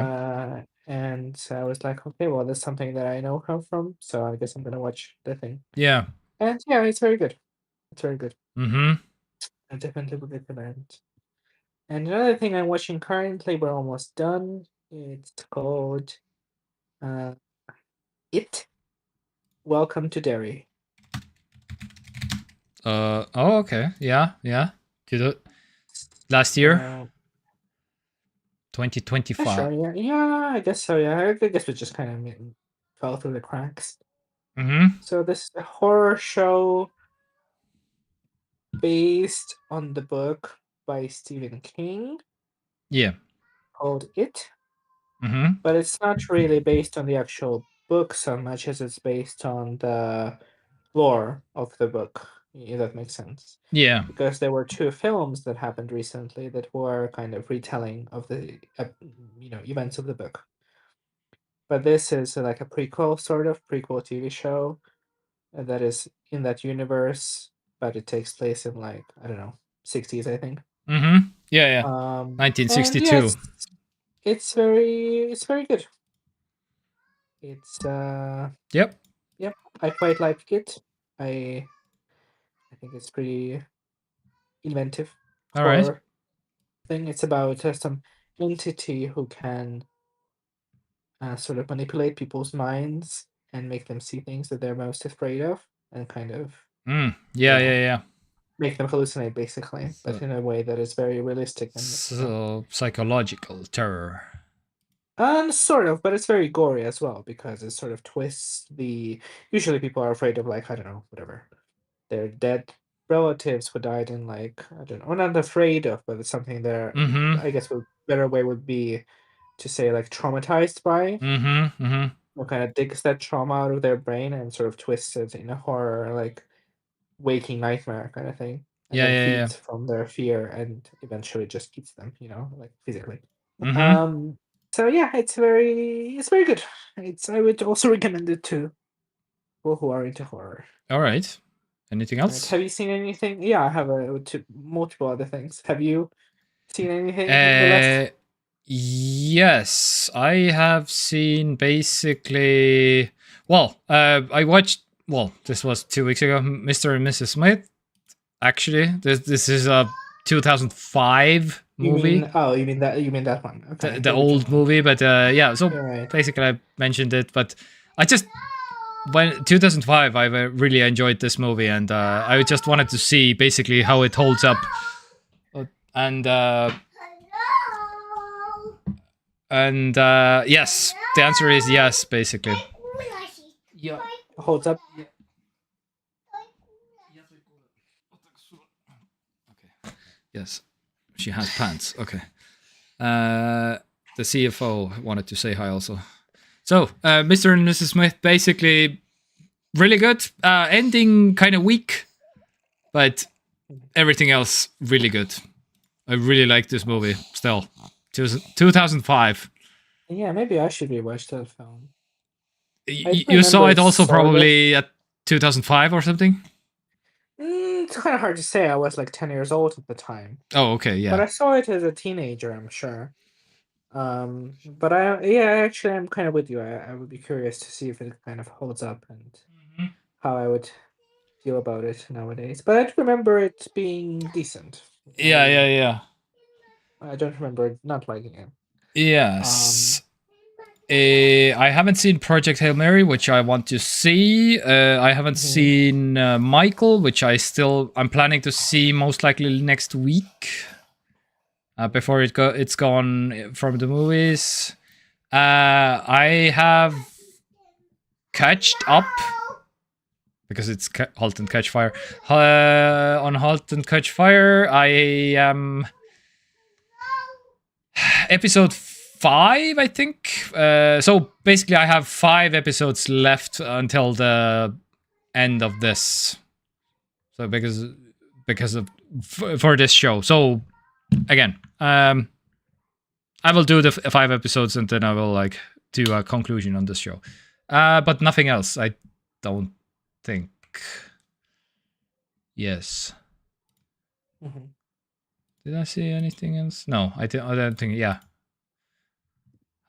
And so I was like, okay, well, that's something that I know her from, so I guess I'm gonna watch the thing. Yeah. And yeah, it's very good. It's very good. Mm-hmm. I definitely would recommend. And another thing I'm watching currently, we're almost done. It's called uh, It. Welcome to Derry. Oh. Okay. Yeah. Did it last year, So, yeah, 2025. sure, yeah, I guess so. Yeah, I guess we just kind of fell through the cracks. Mm-hmm. So this is a horror show based on the book by Stephen King Yeah. called It, Mm-hmm. but it's not really based on the actual book so much as it's based on the lore of the book, if that makes sense. Yeah. Because there were two films that happened recently that were kind of retelling of the events of the book. But this is like a prequel, sort of prequel TV show that is in that universe, but it takes place in like, I don't know, 60s, I think. Mm-hmm. Yeah. And yeah, 1962. it's very good. It's Yep. yep, I quite like it. I think it's pretty inventive All right. horror thing. It's about some entity who can sort of manipulate people's minds and make them see things that they're most afraid of. and kind of Yeah. make them hallucinate, basically, but in a way that is very realistic and So psychological terror. Sort of, but it's very gory as well because it sort of twists the. Usually, people are afraid of, like, I don't know, whatever, their dead relatives who died in, like, I don't know, or not afraid of, but it's something they're. I guess a better way would be to say, like, traumatized by. Or kind of digs that trauma out of their brain and sort of twists it in a horror, like, waking nightmare kind of thing, and then Yeah. feeds from their fear and eventually just eats them, like, physically. Mm-hmm. So yeah, it's very good. I would also recommend it to people who are into horror. All right. Anything Right. else? Have you seen anything? Yeah, I have multiple other things. Have you seen anything in the last? Yes, I have seen basically. Well, I watched. Well, this was 2 weeks ago. Mr. and Mrs. Smith. Actually, this is a 2005 movie. You mean that one? Okay, The the original old one. movie, but yeah. So You're right. basically, I mentioned it, but I just when 2005, I really enjoyed this movie, and I just wanted to see basically how it holds up, and yes, the answer is yes, basically. Yeah, holds up. Okay. Yes, she has pants. Okay. The CFO wanted to say hi also. So, Mr. and Mrs. Smith, basically really good. Ending kind of weak, but everything else really good. I really like this movie still. 2005. Yeah, maybe I should rewatch that film. I You saw remember it it also sort of. probably at 2005 or something? It's kind of hard to say. I was like 10 years old at the time, Oh, okay, but yeah. I saw it as a teenager, I'm sure. But actually, I'm kind of with you. I would be curious to see if it kind of holds up and how I would feel about it nowadays. But I do remember it being decent. Yeah. I don't remember not liking it. Yes. I haven't seen Project Hail Mary, which I want to see. I haven't seen Michael, which I'm planning to see most likely next week. Before it's gone from the movies. I have catched up because it's Halt and Catch Fire. On Halt and Catch Fire, I am episode 5, I think. So basically, I have 5 episodes left until the end of this. So because of for this show. So again, I will do the 5 episodes and then I will like do a conclusion on this show. But nothing else, I don't think. Yes. Did I see anything else? No, I don't think. Yeah.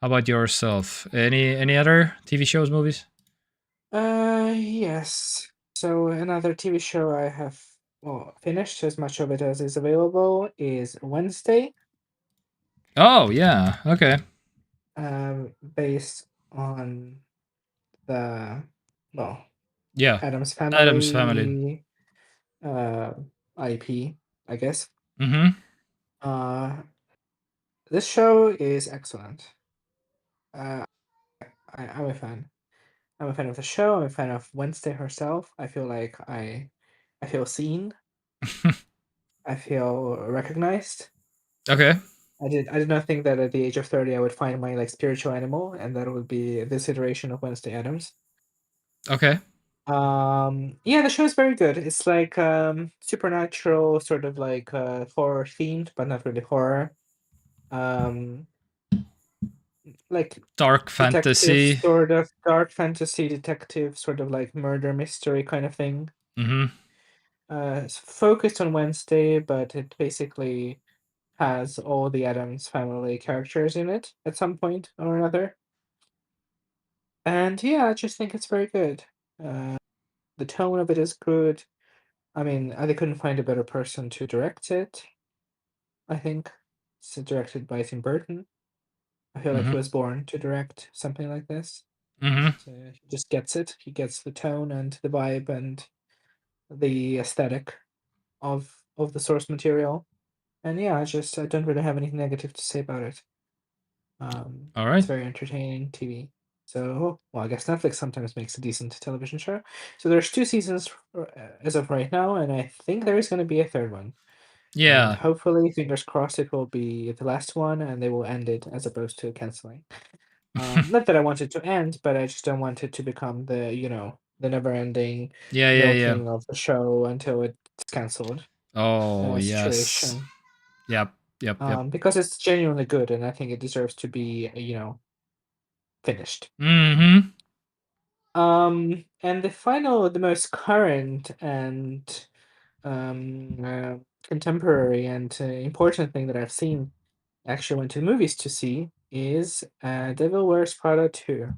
How about yourself? Any other TV shows, movies? Yes. So another TV show I have finished as much of it as is available is Wednesday. Oh yeah. Okay. Based on the Yeah. Adam's Adam's Family. Family IP, I guess. Mm-hmm. This show is excellent. I'm a fan. I'm a fan of the show. I'm a fan of Wednesday herself. I feel like I feel seen. I feel recognized. Okay. I did not think that at the age of 30 I would find my like spiritual animal, and that would be this iteration of Wednesday Addams. Okay. Yeah, the show is very good. It's like supernatural, sort of like horror themed, but not really horror. Like Dark detective, fantasy. sort of dark fantasy detective, sort of like murder mystery kind of thing. Mm-hmm. It's focused on Wednesday, but it basically has all the Addams Family characters in it at some point or another. And yeah, I just think it's very good. The tone of it is good. I mean, they couldn't find a better person to direct it. I think it's directed by Tim Burton. I feel like he was born to direct something like this. Mm-hmm. So he just gets it. He gets the tone and the vibe and the aesthetic of the source material. And yeah, I don't really have anything negative to say about it. All It's right. very entertaining TV. So, well, I guess Netflix sometimes makes a decent television show. So there's 2 seasons as of right now, and I think there is going to be a third one. And Yeah. hopefully, fingers crossed, it will be the last one, and they will end it as opposed to canceling. Not that I want it to end, but I just don't want it to become the never-ending Yeah, yeah, yeah. milking of the show until it's canceled Oh, yes. situation. Yep, yep, yep. Because it's genuinely good, and I think it deserves to be, finished. Mm-hmm. And the most current and contemporary and important thing that I've seen, actually went to the movies to see, is Devil Wears Prada 2.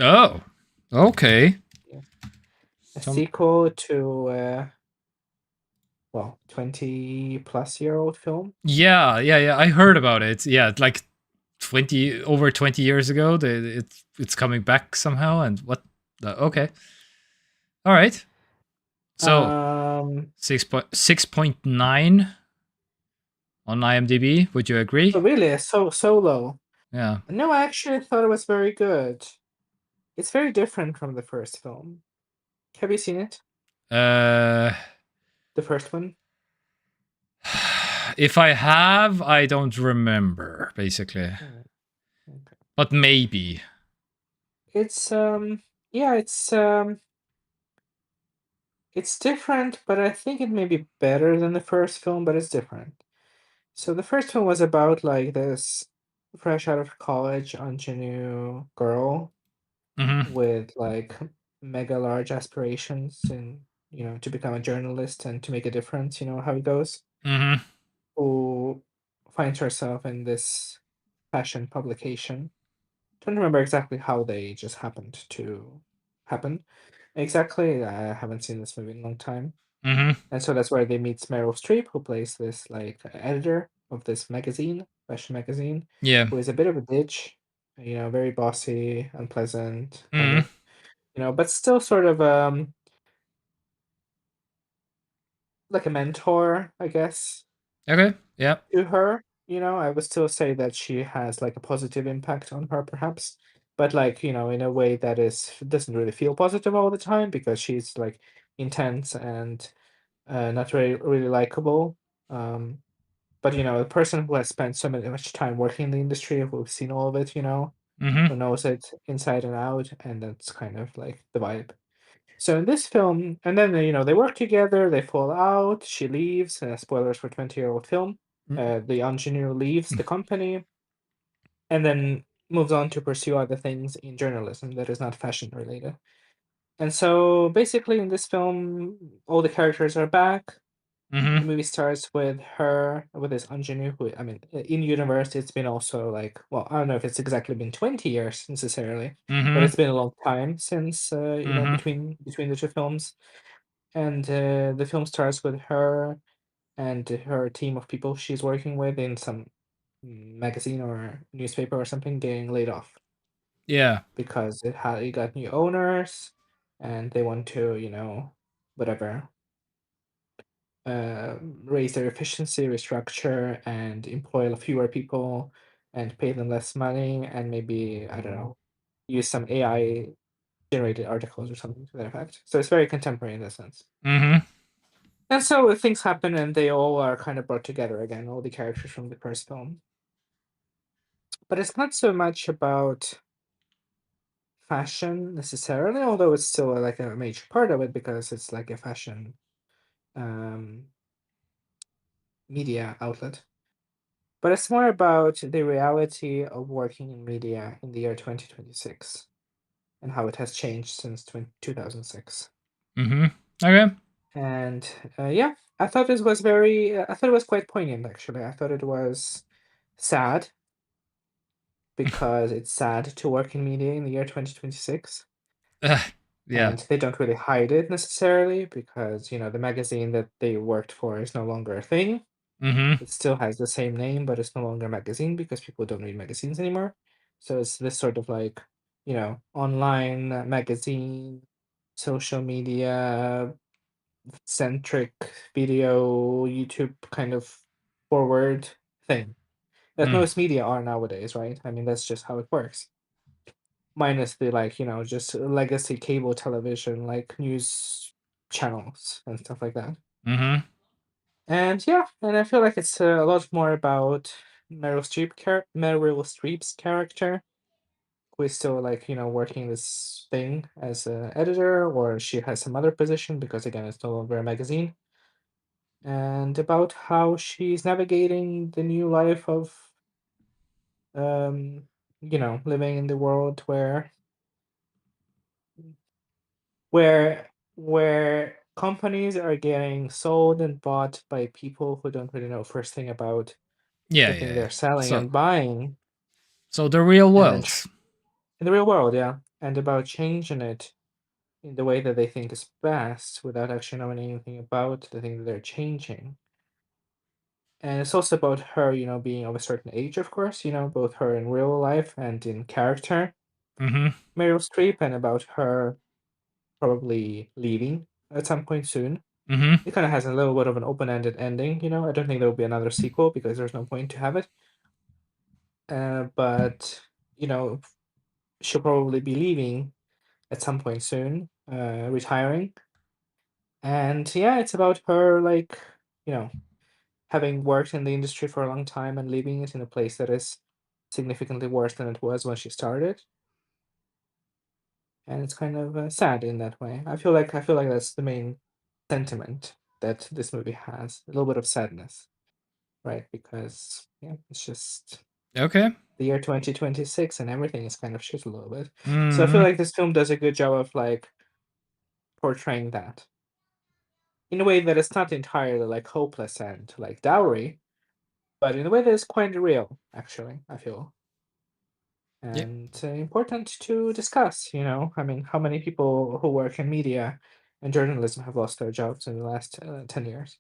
Oh, okay. Yeah. A Some sequel to, 20 plus year old film. Yeah, yeah, yeah. I heard about it. Yeah, like 20 years ago. It's coming back somehow. And what? Okay. All right. So Um, 6.9 on IMDb. Would you oh, agree? really? So low? Yeah. No, I actually thought it was very good. It's very different from the first film. Have you seen it? Uh, The first one? if I have, I don't remember basically, Mm, okay. but maybe. It's yeah, it's different, but I think it may be better than the first film, but it's different. So the first film was about like this fresh out of college ingenue girl Mm-hmm. with like mega large aspirations and to become a journalist and to make a difference, you know how it goes, Mm-hmm. who finds herself in this fashion publication. Don't remember exactly how they just happened to happen. Exactly, I haven't seen this movie in a long time. Mm-hmm. And so that's where they meet Meryl Streep, who plays this like editor of this magazine, fashion magazine, Yeah. who is a bit of a bitch, very bossy, unpleasant, kind Mm-hmm. of, but still sort of like a mentor, I guess, Okay. Yeah. to her. I would still say that she has like a positive impact on her, perhaps, but like in a way that is doesn't really feel positive all the time because she's like intense and not really likable. Um, but a person who has spent much time working in the industry, who's seen all of it, Mm-hmm. who knows it inside and out, and that's kind of like the vibe. So in this film, and then they work together, they fall out, she leaves. Spoilers for 20-year-old film. The engineer leaves the company, and then moves on to pursue other things in journalism that is not fashion related. And so basically, in this film, all the characters are back. The Mm-hmm. movie starts with her, with this ingenue, who, I mean, in universe, it's been also like, well, I don't know if it's exactly been 20 years necessarily, but Mm-hmm. it's been a long time since, Mm-hmm. between the two films. And the film starts with her and her team of people she's working with in some magazine or newspaper or something getting laid off Yeah. because it got new owners and they want to, whatever, uh, raise their efficiency, restructure, and employ fewer people and pay them less money and maybe, I don't know, use some AI generated articles or something to that effect. So it's very contemporary in that sense. Mm-hmm. And so things happen and they all are kind of brought together again, all the characters from the first film. But it's not so much about fashion necessarily, although it's still like a major part of it because it's like a fashion um, media outlet. But it's more about the reality of working in media in the year 2026 and how it has changed since 2006. Mm-hmm. Okay. And yeah, I thought it was quite poignant actually. I thought it was sad because it's sad to work in media in the year 2026. Uh, yeah. And they don't really hide it necessarily because, the magazine that they worked for is no longer a thing. Mm-hmm. It still has the same name, but it's no longer a magazine because people don't read magazines anymore. So it's this sort of like, online magazine, social media, centric video YouTube kind of forward thing that most media are nowadays, right? I mean, that's just how it works. Minus the like, just legacy cable television, like news channels and stuff like that. Mm-hmm. And yeah, and I feel like it's a lot more about Meryl Streep's character, who is still like working this thing as an editor, or she has some other position because again it's no longer a magazine, and about how she's navigating the new life of living in the world where companies are getting sold and bought by people who don't really know first thing about Yeah, the yeah, thing yeah. they're selling So, and buying, so the real and then world. in the real world, yeah, and about changing it in the way that they think is best without actually knowing anything about the thing that they're changing. And it's also about her, being of a certain age, of course, both her in real life and in character, Mm-hmm. Meryl Streep, and about her probably leaving at some point soon. Mm-hmm. It kind of has a little bit of an open-ended ending, I don't think there will be another sequel because there's no point to have it. But she'll probably be leaving at some point soon, retiring. And yeah, it's about her like, you know, having worked in the industry for a long time and leaving it in a place that is significantly worse than it was when she started. And it's kind of sad in that way. I feel like that's the main sentiment that this movie has, a little bit of sadness, right? Because yeah, it's just Okay. the year 2026 and everything is kind of shit a little bit. So I feel Mm-hmm. like this film does a good job of like portraying that in a way that is not entirely like hopeless and like dowry, but in a way that is quite real, actually, I feel. Yeah. And important to discuss, I mean, how many people who work in media and journalism have lost their jobs in the last 10 years,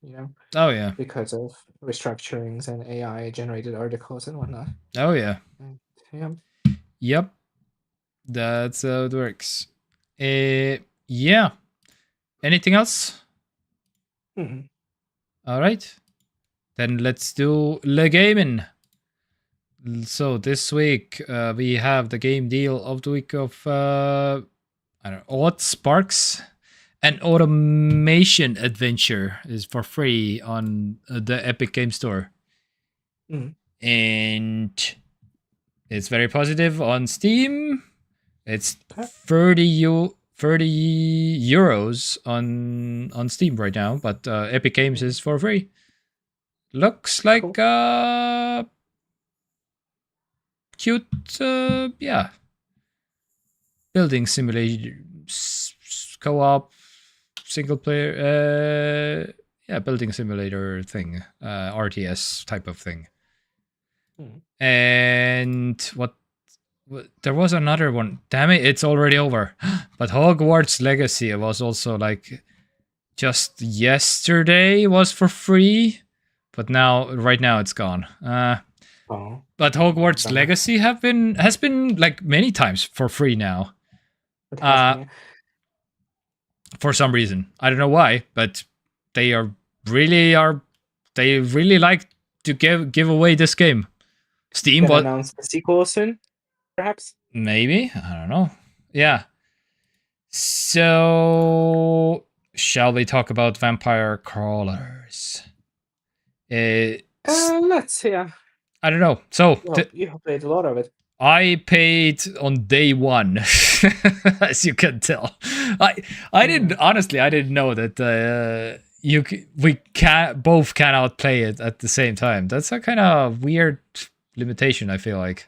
Oh yeah. because of restructurings and AI generated articles and whatnot. Oh yeah. And, yeah. Yep. That's how it works. Yeah. Anything else? Mhm. All right. Then let's do the gaming. So this week we have the game deal of the week of I don't know, Odd Sparks. An automation adventure is for free on the Epic Game Store, Mhm. and it's very positive on Steam. It's Okay. 30 euros on Steam right now, but Epic Games Mhm. is for free. Looks like Cool. cute, yeah, building simulator, co-op, single player, yeah, building simulator thing, RTS type of thing. Mhm. And what? There was another one. Damn it, it's already over. But Hogwarts Legacy was also like just yesterday was for free, but now right now it's gone. Oh, But Hogwarts bummer. Legacy has been like many times for free now. It has Uh, been, yeah. for some reason I don't know why, but they are they really like to give away this game. Steam, Gonna but announce the sequel soon, perhaps? maybe I don't know. Yeah. So shall we talk about vampire crawlers? It's Let's see. I don't know. So You have played a lot of it. I paid on day one, as you can tell. I didn't Mhm. honestly. I didn't know that we can both cannot play it at the same time. That's a kind of weird limitation. I feel like,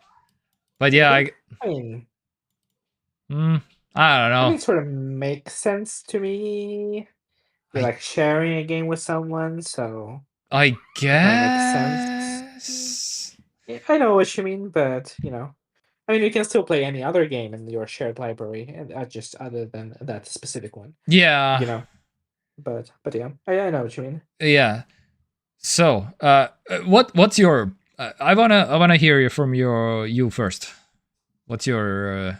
but You yeah, think? I don't I know. mean, it sort of makes sense to me. You're I like sharing a game with someone, so I it kind of makes sense. guess. Yeah, I know what you mean, but I mean, you can still play any other game in your shared library, and just other than that specific one, Yeah, you know. But yeah, I know what you mean. yeah. So, what's your? I wanna hear you from you first. What's your?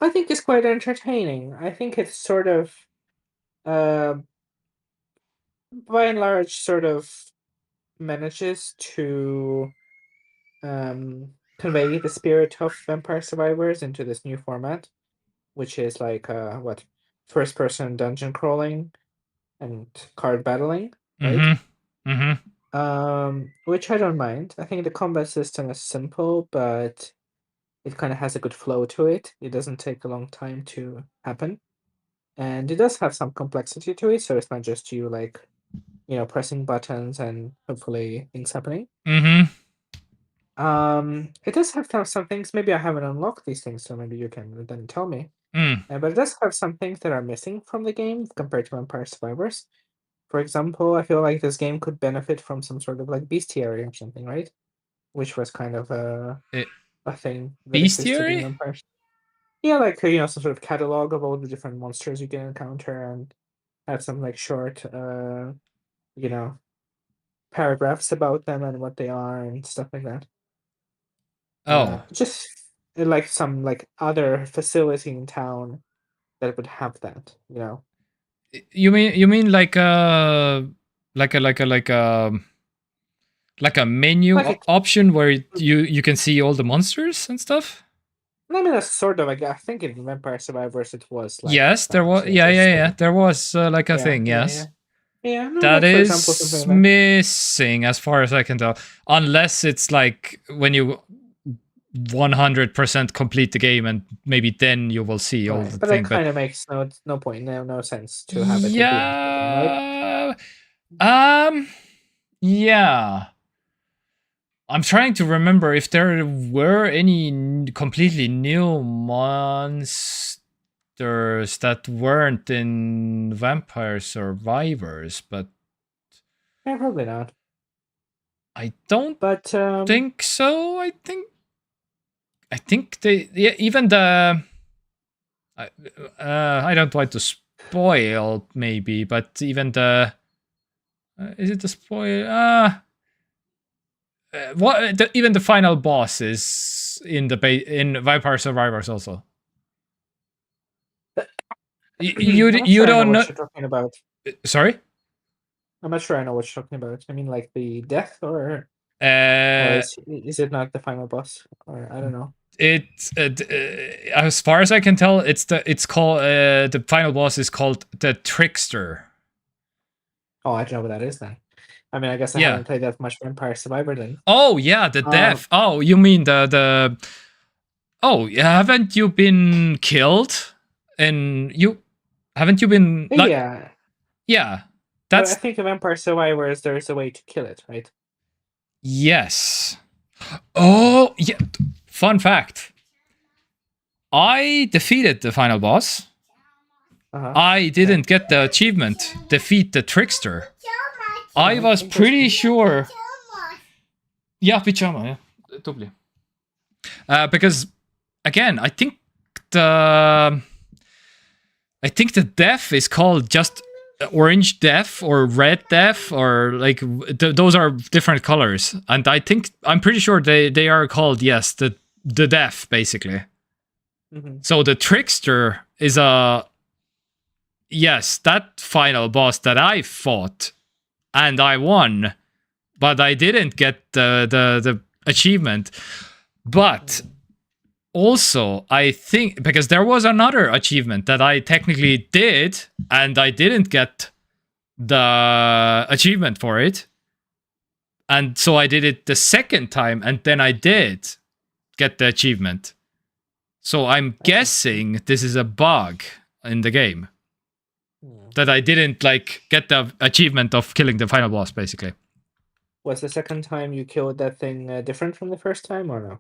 I think it's quite entertaining. I think it's sort of. uh, by and large, sort of manages to convey the spirit of Vampire Survivors into this new format, which is like what, first person dungeon crawling and card battling, right? Which I don't mind. I think the combat system is simple, but it kind of has a good flow to it. It doesn't take a long time to happen, and it does have some complexity to it. So it's not just you like, pressing buttons and hopefully things happening. It does have some things. Maybe I haven't unlocked these things, so maybe you can then tell me. But it does have some things that are missing from the game compared to Vampire Survivors. For example, I feel like this game could benefit from some sort of like bestiary or something, right? Which was kind of a thing that existed in Bestiary? Vampire. Yeah, like some sort of catalog of all the different monsters you can encounter, and have some like short, paragraphs about them and what they are and stuff like that. Oh, Just like some like other facility in town that would have that, you mean like like a menu like option where you can see all the monsters and stuff? I mean, that's sort of. I think in Vampire Survivors it was like Yes, there that. was. Yeah, Yeah. There was like a yeah, thing. yeah, yeah. Yes, Yeah, no, that like for example, something is like that. missing as far as I can tell. Unless it's like when you 100% complete the game, and maybe then you will see all Right, the but that thing. But kind of makes no point, no sense to have it be in the game, right? yeah, yeah. I'm trying to remember if there were any completely new monsters that weren't in Vampire Survivors, but Yeah, probably not. I don't But think so. I think they, yeah, even the I don't want to spoil maybe, but even the is it the spoil? Even the final boss is in in Vampire Survivors also. I'm not You sure I know don't know. what you're talking about. Sorry. I'm not sure I know what you're talking about. I mean, like the death, or Uh, is it not the final boss? Or I don't know. it as far as I can tell, it's called the final boss is called the Trickster. Oh, I don't know what that is then. I mean, I guess I Yeah. haven't played that much Vampire Survivor then. Oh yeah, the Um, death. Oh, you mean the. Oh, haven't you been killed? And you haven't you been like yeah, yeah. but I That's think in Vampire Survivors there's a way to kill it, right? yes. Oh yeah. Fun fact. I defeated the final boss. I didn't get the achievement, defeat the trickster. I was pretty sure. Yeah, pajama, yeah. Totally. Because again, the death is called just orange death or red death, or like those are different colors, and I'm pretty sure they are called, yes, the death basically. So the trickster is yes, that final boss that I fought and I won, but I didn't get the achievement. But also, I think because there was another achievement that I technically did and I didn't get the achievement for it. And so I did it the second time and then I did get the achievement. So I'm guessing this is a bug in the game. That I didn't like get the achievement of killing the final boss, basically. Was the second time you killed that thing different from the first time, or no?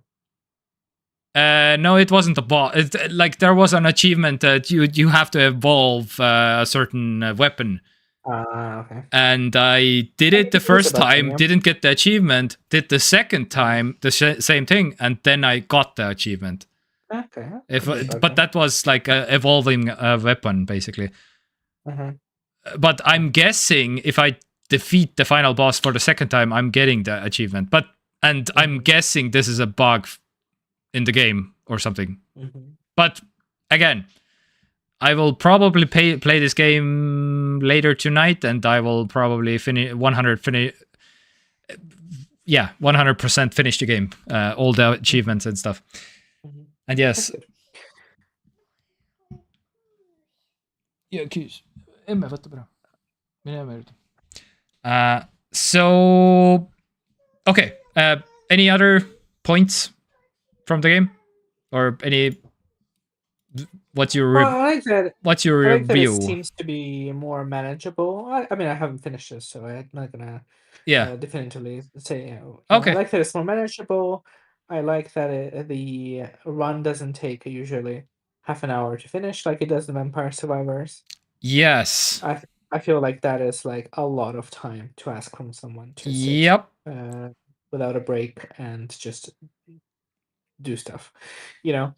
No, it wasn't a boss. Like there was an achievement that you have to evolve a certain weapon. Okay. And I did it the first time, yeah. didn't get the achievement. Did the second time the same thing, and then I got the achievement. Okay. But that was like evolving a weapon, basically. But I'm guessing if I defeat the final boss for the second time, I'm getting the achievement. And I'm guessing this is a bug in the game or something. But again, I will probably play this game later tonight, and I will probably finish 100% finish the game, all the achievements and stuff. And yes. Ja, kyys. Emme võtta praegu. Mine emme juurde. So, okay. Any other points from the game, or any? What's your I like that. What's your I like that review? it seems to be more manageable. I mean, I haven't finished this, so I'm not gonna definitively say. Okay. I like that it's more manageable. I like that the run doesn't take usually half an hour to finish, like it does in Vampire Survivors. Yes. I feel like that is like a lot of time to ask from someone to sit without a break and just do stuff, you know.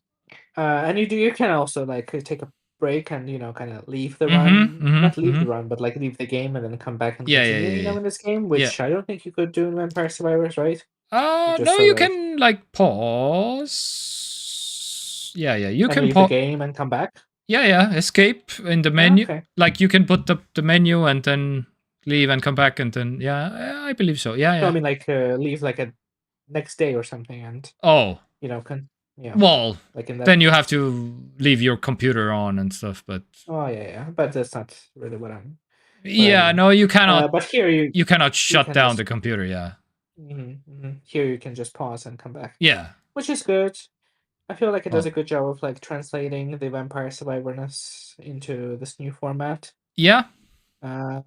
And you can also like take a break and kind of leave the run, not leave the run, but like leave the game and then come back and continue. You know, in this game, which I don't think you could do in Vampire Survivors, right? No, you can like pause. Yeah, you can leave the game and come back. Yeah, escape in the menu. Okay. Like you can put the menu and then leave and come back and then I believe so. Yeah. No, I mean like leave like a next day or something and yeah. Well, like in that... then you have to leave your computer on and stuff, but but that's not really what I'm. No, you cannot. But here you cannot shut down the computer. Yeah. Here you can just pause and come back. Yeah, which is good. I feel like it does a good job of like translating the Vampire Survivorness into this new format. Yeah. I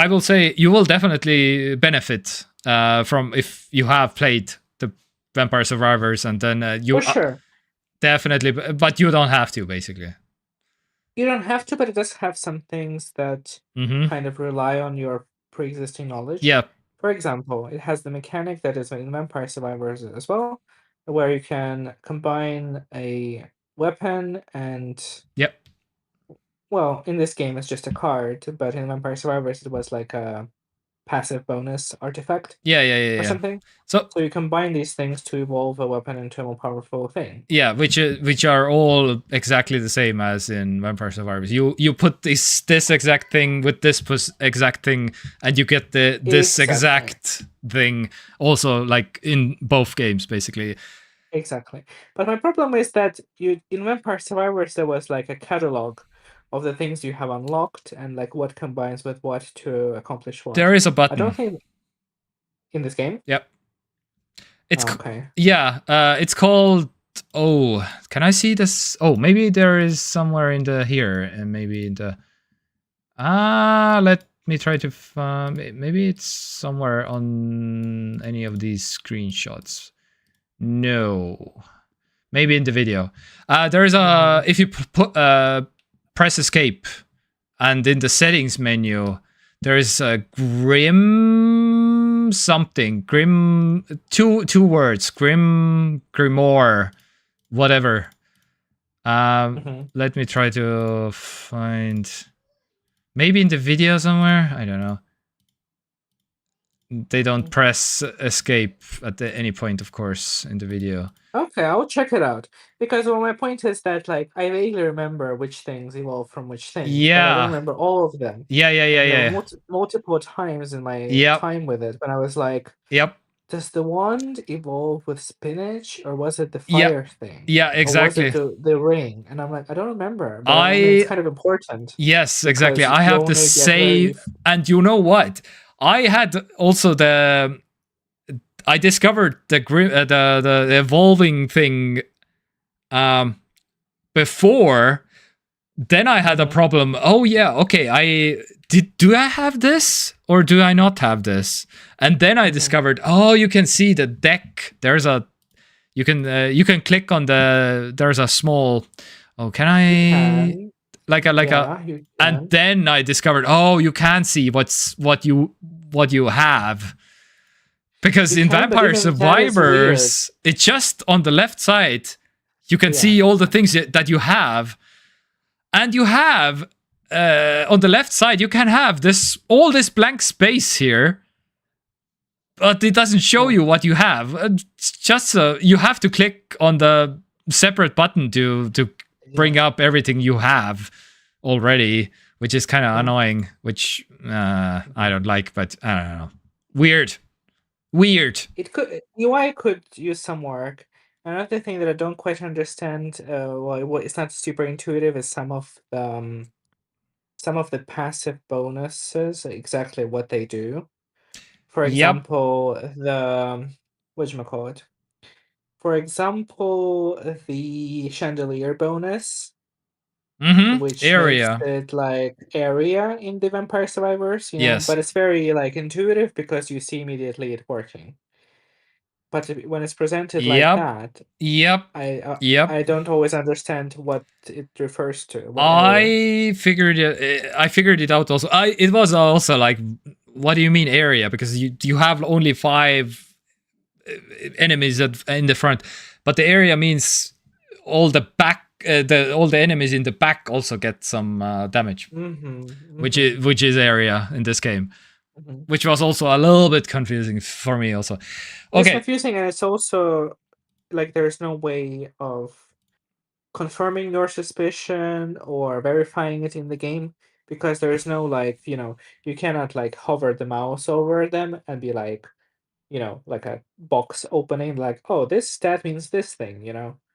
will say you will definitely benefit from if you have played the Vampire Survivors, and then you for sure definitely, but you don't have to basically. You don't have to, but it does have some things that kind of rely on your pre-existing knowledge. Yeah. For example, it has the mechanic that is in Vampire Survivors as well, where you can combine a weapon and... Yep. Well, in this game, it's just a card, but in Vampire Survivors, it was like a passive bonus artifact. Yeah. Or something. So you combine these things to evolve a weapon into a more powerful thing. Yeah, which are all exactly the same as in Vampire Survivors. You put this exact thing with this exact thing, and you get this exact thing also, like in both games, basically. Exactly. But my problem is that in Vampire Survivors there was like a catalog of the things you have unlocked and like what combines with what to accomplish what. There is a button. I don't think in this game. Yep. It's okay. Yeah. It's called. Oh, can I see this? Oh, maybe there is somewhere in the here, and maybe in the. Let me try to find. Maybe it's somewhere on any of these screenshots. No. Maybe in the video. There's a if you press escape, and in the settings menu, there is a grim something. Grim two words. Grimoire, whatever. Let me try to find. Maybe in the video somewhere. I don't know. They don't press escape at any point, of course, in the video. Okay, I'll check it out. Because my point is that like I vaguely remember which things evolve from which things. Yeah. But I don't remember all of them. Yeah. Multiple times in my time with it, when I was like, yep. Does the wand evolve with spinach, or was it the fire thing? Yeah, exactly. Or was it the ring? And I'm like, I don't remember. But I mean, it's kind of important. Yes, exactly. I have the same. And you know what? I had also I discovered the evolving thing before. Then I had a problem. Oh yeah, okay. Do I have this or do I not have this? And then I discovered, you can see the deck. There's you can click on there's a small. Oh, can I? And then I discovered, you can see what you have, because in Vampire Survivors, it's just on the left side. You can see all the things that you have, and you have on the left side you can have all this blank space here, but it doesn't show you what you have. It's just you have to click on the separate button to bring up everything you have already, which is kind of Yeah. annoying, which I don't like, but I don't know. Weird. It could UI could use some work. Another thing that I don't quite understand, it's not super intuitive, is some of the passive bonuses, exactly what they do. For Yep. example, whatchamacallit? For example, the chandelier bonus, which makes Area. it like area in the Vampire Survivors, Yes. but it's very like intuitive because you see immediately it working. But when it's presented like Yep. that, Yep. Yep. I don't always understand what it refers to, what area. I figured it out also. It was also like, what do you mean area? Because you have only 5 enemies in the front, but the area means all the back, all the enemies in the back also get some damage, which is area in this game, which was also a little bit confusing for me also. It's Okay. confusing, and it's also like there's no way of confirming your suspicion or verifying it in the game, because there is no like, you cannot like hover the mouse over them and be like, like a box opening, like, oh, this stat means this thing.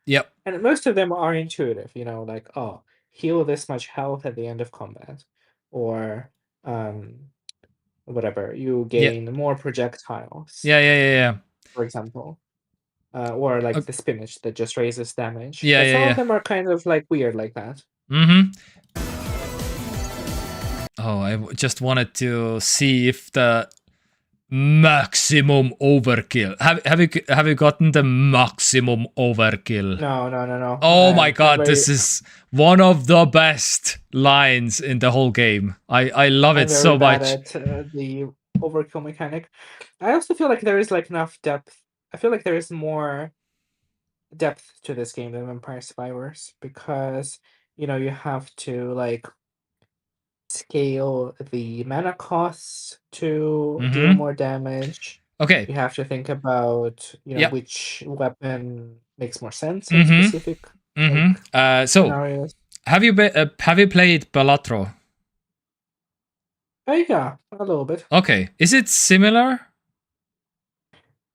Yep. And most of them are intuitive, like, oh, heal this much health at the end of combat, or whatever, you Yeah. gain more projectiles, Yeah. for example. Or like the spinach that just raises damage. Yeah, But some yeah. of them are kind of like weird like that. Oh, I just wanted to see if the maximum overkill. Have you gotten the maximum overkill? No. Oh my I'm god, very this is one of the best lines in the whole game. I love I'm it very so bad much. at the overkill mechanic. I also feel like there is like enough depth. I feel like there is more depth to this game than Vampire Survivors, because you have to like scale the mana costs to deal more damage. Okay. You have to think about Yep. which weapon makes more sense in specific like So, scenarios. have you played Balatro? Oh yeah, a little bit. Okay. Is it similar?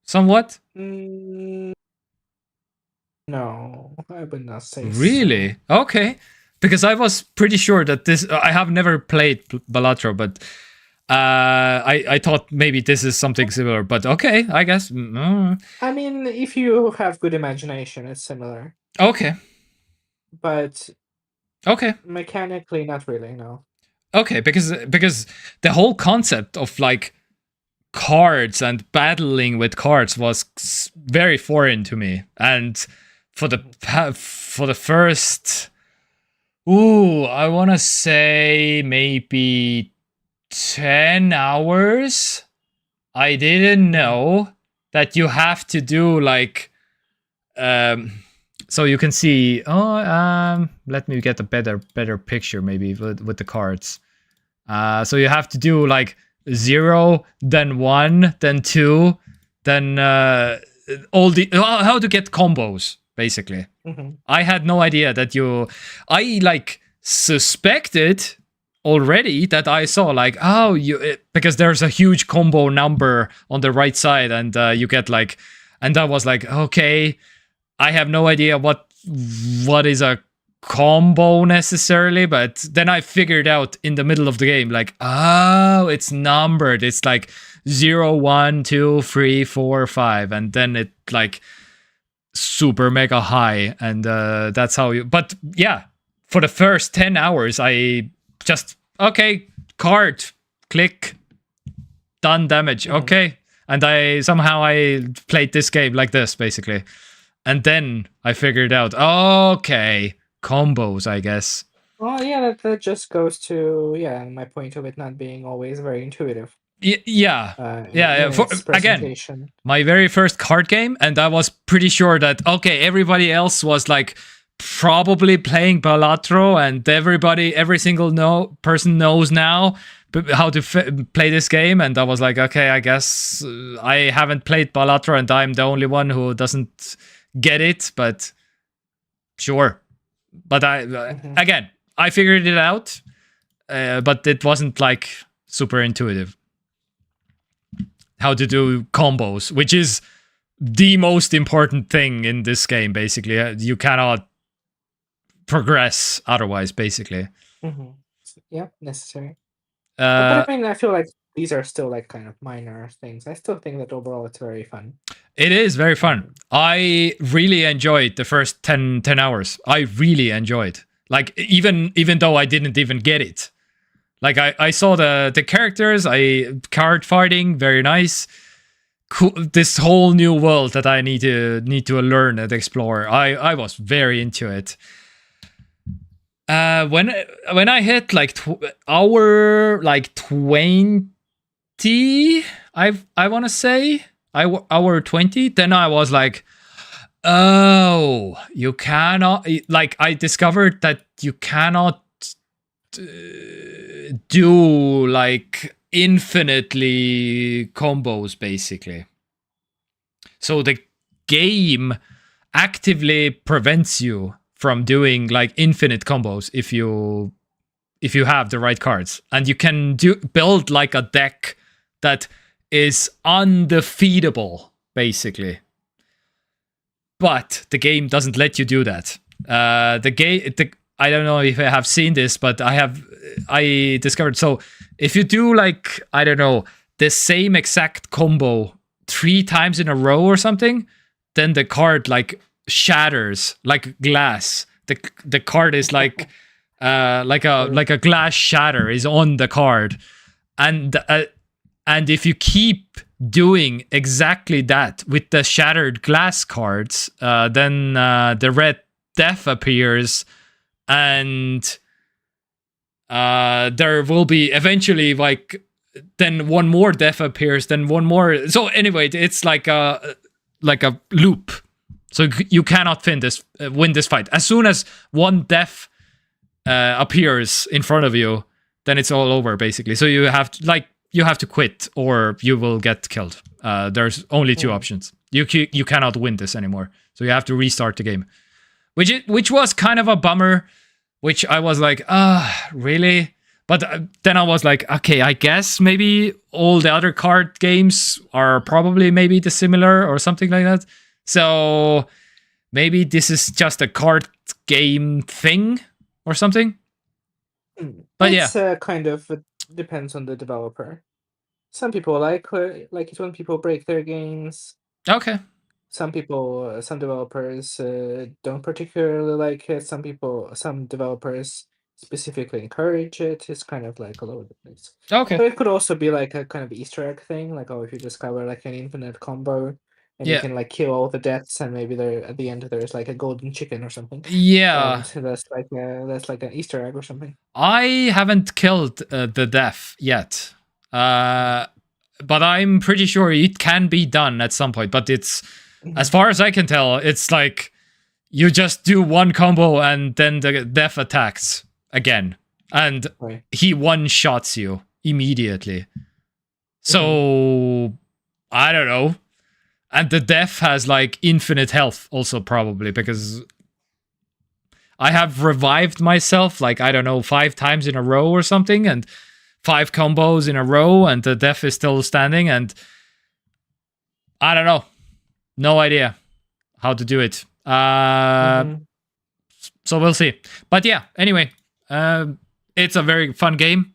Somewhat? Mm, no, I would not say so. Really? Okay. Because I was pretty sure that this. I have never played Balatro, but I thought maybe this is something similar. But okay, I guess. I mean, if you have good imagination, it's similar, Okay. but Okay. mechanically, not really. No. Okay. Because the whole concept of like cards and battling with cards was very foreign to me, and for the first. Ooh, I want to say maybe 10 hours. I didn't know that you have to do like so you can see let me get a better picture maybe with the cards. So you have to do like 0, then 1, then 2, then all the how to get combos basically. I had no idea that I like suspected already that I saw like, oh, because there's a huge combo number on the right side, and you get like, and I was like, okay, I have no idea what is a combo necessarily, but then I figured out in the middle of the game like, oh, it's numbered. It's like 0, 1, 2, 3, 4, 5, and then it like super mega high, and that's how you. But yeah, for the first 10 hours I just, okay, card, click, done damage, okay, and I played this game like this basically, and then I figured out, okay, combos, I guess. Well, yeah, that just goes to my point of it not being always very intuitive. Yeah. In For, its again, presentation. my very first card game, and I was pretty sure that okay, everybody else was like probably playing Balatro, and every single person knows now how to play this game, and I was like, okay, I guess I haven't played Balatro, and I'm the only one who doesn't get it, but sure. But again, I figured it out, but it wasn't like super intuitive how to do combos, which is the most important thing in this game. Basically, you cannot progress otherwise. Basically, yeah, necessary. But I mean, I feel like these are still like kind of minor things. I still think that overall it's very fun. It is very fun. I really enjoyed the first 10 hours. I really enjoyed. Like, even though I didn't even get it. Like, I saw the characters, card fighting, very nice. Cool, this whole new world that I need to learn and explore. I was very into it. When I hit like hour like 20, I want to say hour 20, then I was like, oh, you cannot, like, I discovered that you cannot do like infinitely combos, basically. So the game actively prevents you from doing like infinite combos if you have the right cards, and you can build like a deck that is undefeatable, basically. But the game doesn't let you do that. I don't know if I have seen this, but I discovered, so if you do like, I don't know, the same exact combo 3 times in a row or something, then the card like shatters like glass. The card is like a glass shatter is on the card, and if you keep doing exactly that with the shattered glass cards, then the red death appears, and there will be eventually like then one more death appears, then one more. So anyway, it's like a loop. So you cannot win this fight. As soon as one death appears in front of you, then it's all over, basically. So you have to quit, or you will get killed. There's only 2 options. You cannot win this anymore. So you have to restart the game, which was kind of a bummer. Which I was like, really? But then I was like, okay, I guess maybe all the other card games are probably maybe similar or something like that. So maybe this is just a card game thing or something. But it's kind of depends on the developer. Some people like it when people break their games. Okay. Some developers don't particularly like it. Some developers specifically encourage it. It's kind of like all over the place. Okay. So it could also be like a kind of Easter egg thing, like, oh, if you discover like an infinite combo and you can like kill all the deaths, and maybe there at the end there's like a golden chicken or something. Yeah. And that's like an Easter egg or something. I haven't killed the death yet. But I'm pretty sure it can be done at some point. But it's, as far as I can tell, it's like you just do one combo and then the death attacks again. And he one-shots you immediately. So, I don't know. And the death has like infinite health also, probably, because I have revived myself like, I don't know, 5 times in a row or something, and 5 combos in a row, and the death is still standing, and I don't know. No idea how to do it. So we'll see. But yeah, anyway, it's a very fun game.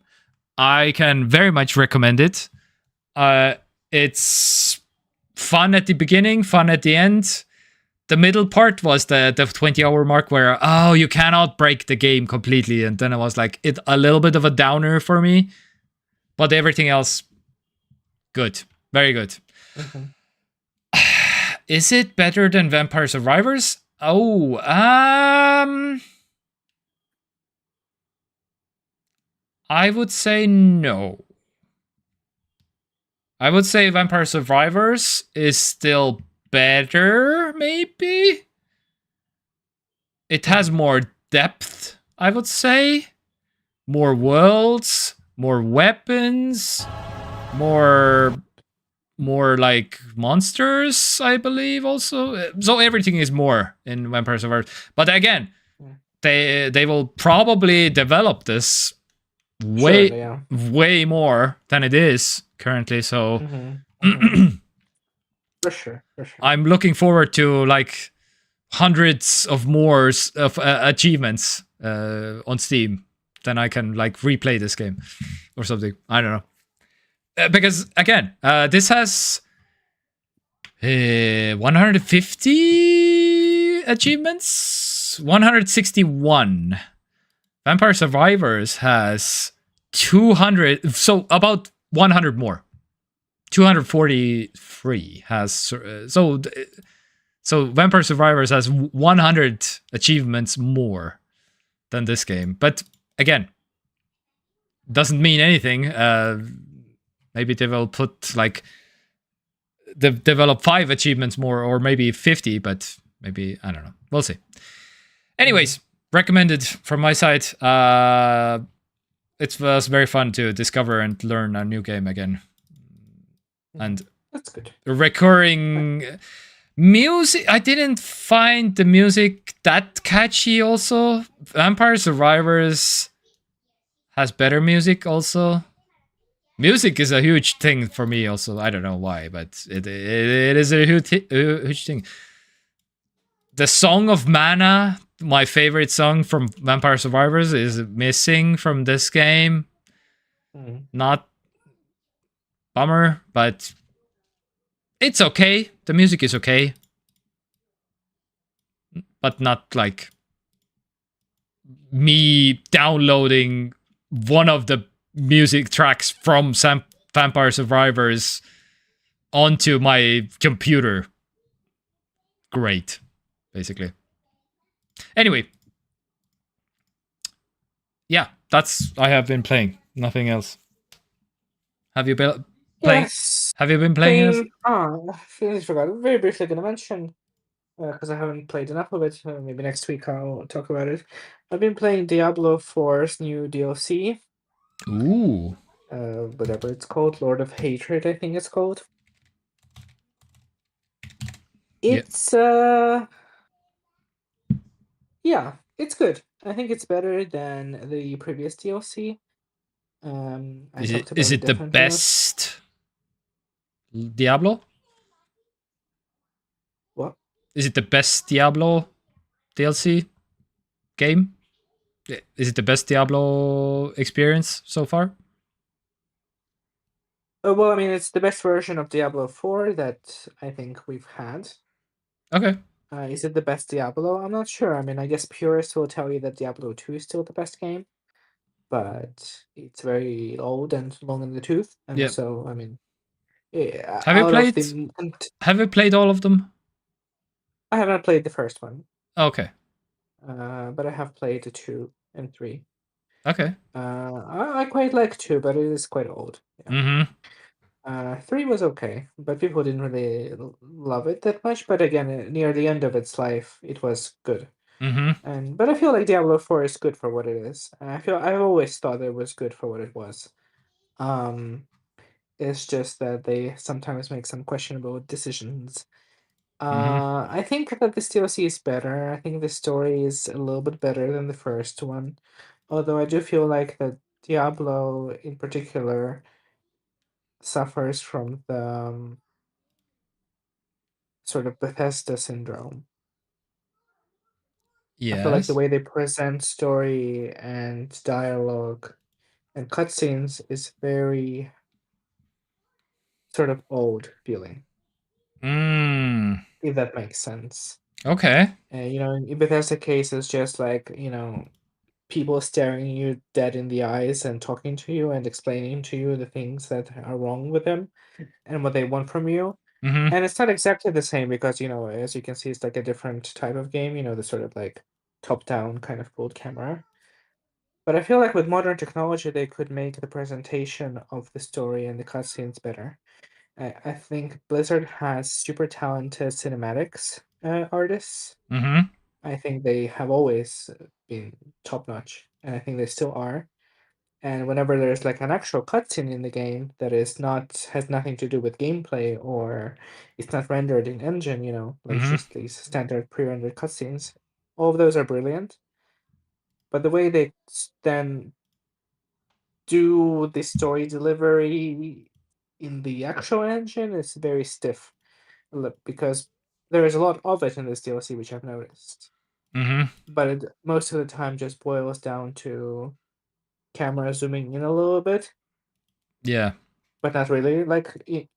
I can very much recommend it. It's fun at the beginning, fun at the end. The middle part was the 20-hour mark where, oh, you cannot break the game completely. And then it was like a little bit of a downer for me. But everything else, good. Very good. Is it better than Vampire Survivors? Oh, I would say no. I would say Vampire Survivors is still better, maybe? It has more depth, I would say. More worlds, more weapons, more like monsters, I believe, also. So everything is more in Vampire Survivors. But again, they will probably develop this way Surely, yeah. way more than it is currently. So For sure, for sure. I'm looking forward to like hundreds of more of achievements on Steam. Then I can like replay this game or something. I don't know. Because again, this has 150 achievements, 161. Vampire Survivors has 200, so about 100 more. 243 has so Vampire Survivors has 100 achievements more than this game. But again, doesn't mean anything. Maybe they will put like develop 5 achievements more, or maybe 50, but maybe I don't know. We'll see. Anyways, recommended from my side. It was very fun to discover and learn a new game again. And that's good. Recurring music, I didn't find the music that catchy also. Vampire Survivors has better music also. Music is a huge thing for me also. I don't know why, but it is a huge thing. The Song of Mana, my favorite song from Vampire Survivors, is missing from this game. Not bummer, but it's okay. The music is okay. But not like me downloading one of the music tracks from Vampire Survivors onto my computer. Great, basically. Anyway. Yeah, that's I have been playing. Nothing else. Have you been playing? Yes. Have you been playing? I forgot. Very briefly going to mention, because I haven't played enough of it. Maybe next week I'll talk about it. I've been playing Diablo 4's new DLC. Ooh. Whatever it's called, Lord of Hatred, I think it's called. It's yeah, it's good. I think it's better than the previous DLC. Is it the best Diablo? What? Is it the best Diablo DLC game? Is it the best Diablo experience so far? Well, I mean, it's the best version of Diablo 4 that I think we've had. Okay. Is it the best Diablo? I'm not sure. I mean, I guess purists will tell you that Diablo 2 is still the best game, but it's very old and long in the tooth, and so I mean, yeah, Have you played all of them? I haven't played the first one. Okay. But I have played the 2 and 3. Okay. I quite like 2, but it is quite old. Yeah. 3 was okay, but people didn't really love it that much. But again, near the end of its life, it was good. But I feel like Diablo 4 is good for what it is. I've always thought it was good for what it was. It's just that they sometimes make some questionable decisions. I think that this DLC is better. I think the story is a little bit better than the first one. Although I do feel like that Diablo in particular suffers from the sort of Bethesda syndrome. I feel like the Yes. way they present story and dialogue and cutscenes is very sort of old feeling. If that makes sense. Okay. In Bethesda case, it's just like, people staring you dead in the eyes and talking to you and explaining to you the things that are wrong with them and what they want from you. And it's not exactly the same because, as you can see, it's like a different type of game, the sort of like top-down kind of pulled camera. But I feel like with modern technology, they could make the presentation of the story and the cutscenes better. I think Blizzard has super talented cinematics artists. I think they have always been top-notch, and I think they still are. And whenever there's like an actual cutscene in the game that has nothing to do with gameplay or it's not rendered in engine, like just these standard pre-rendered cutscenes, all of those are brilliant. but the way they then do the story delivery in the actual engine is very stiff, because there is a lot of it in this DLC, which I've noticed. Mm-hmm. But it most of the time just boils down to camera zooming in a little bit, Yeah. but not really. Like in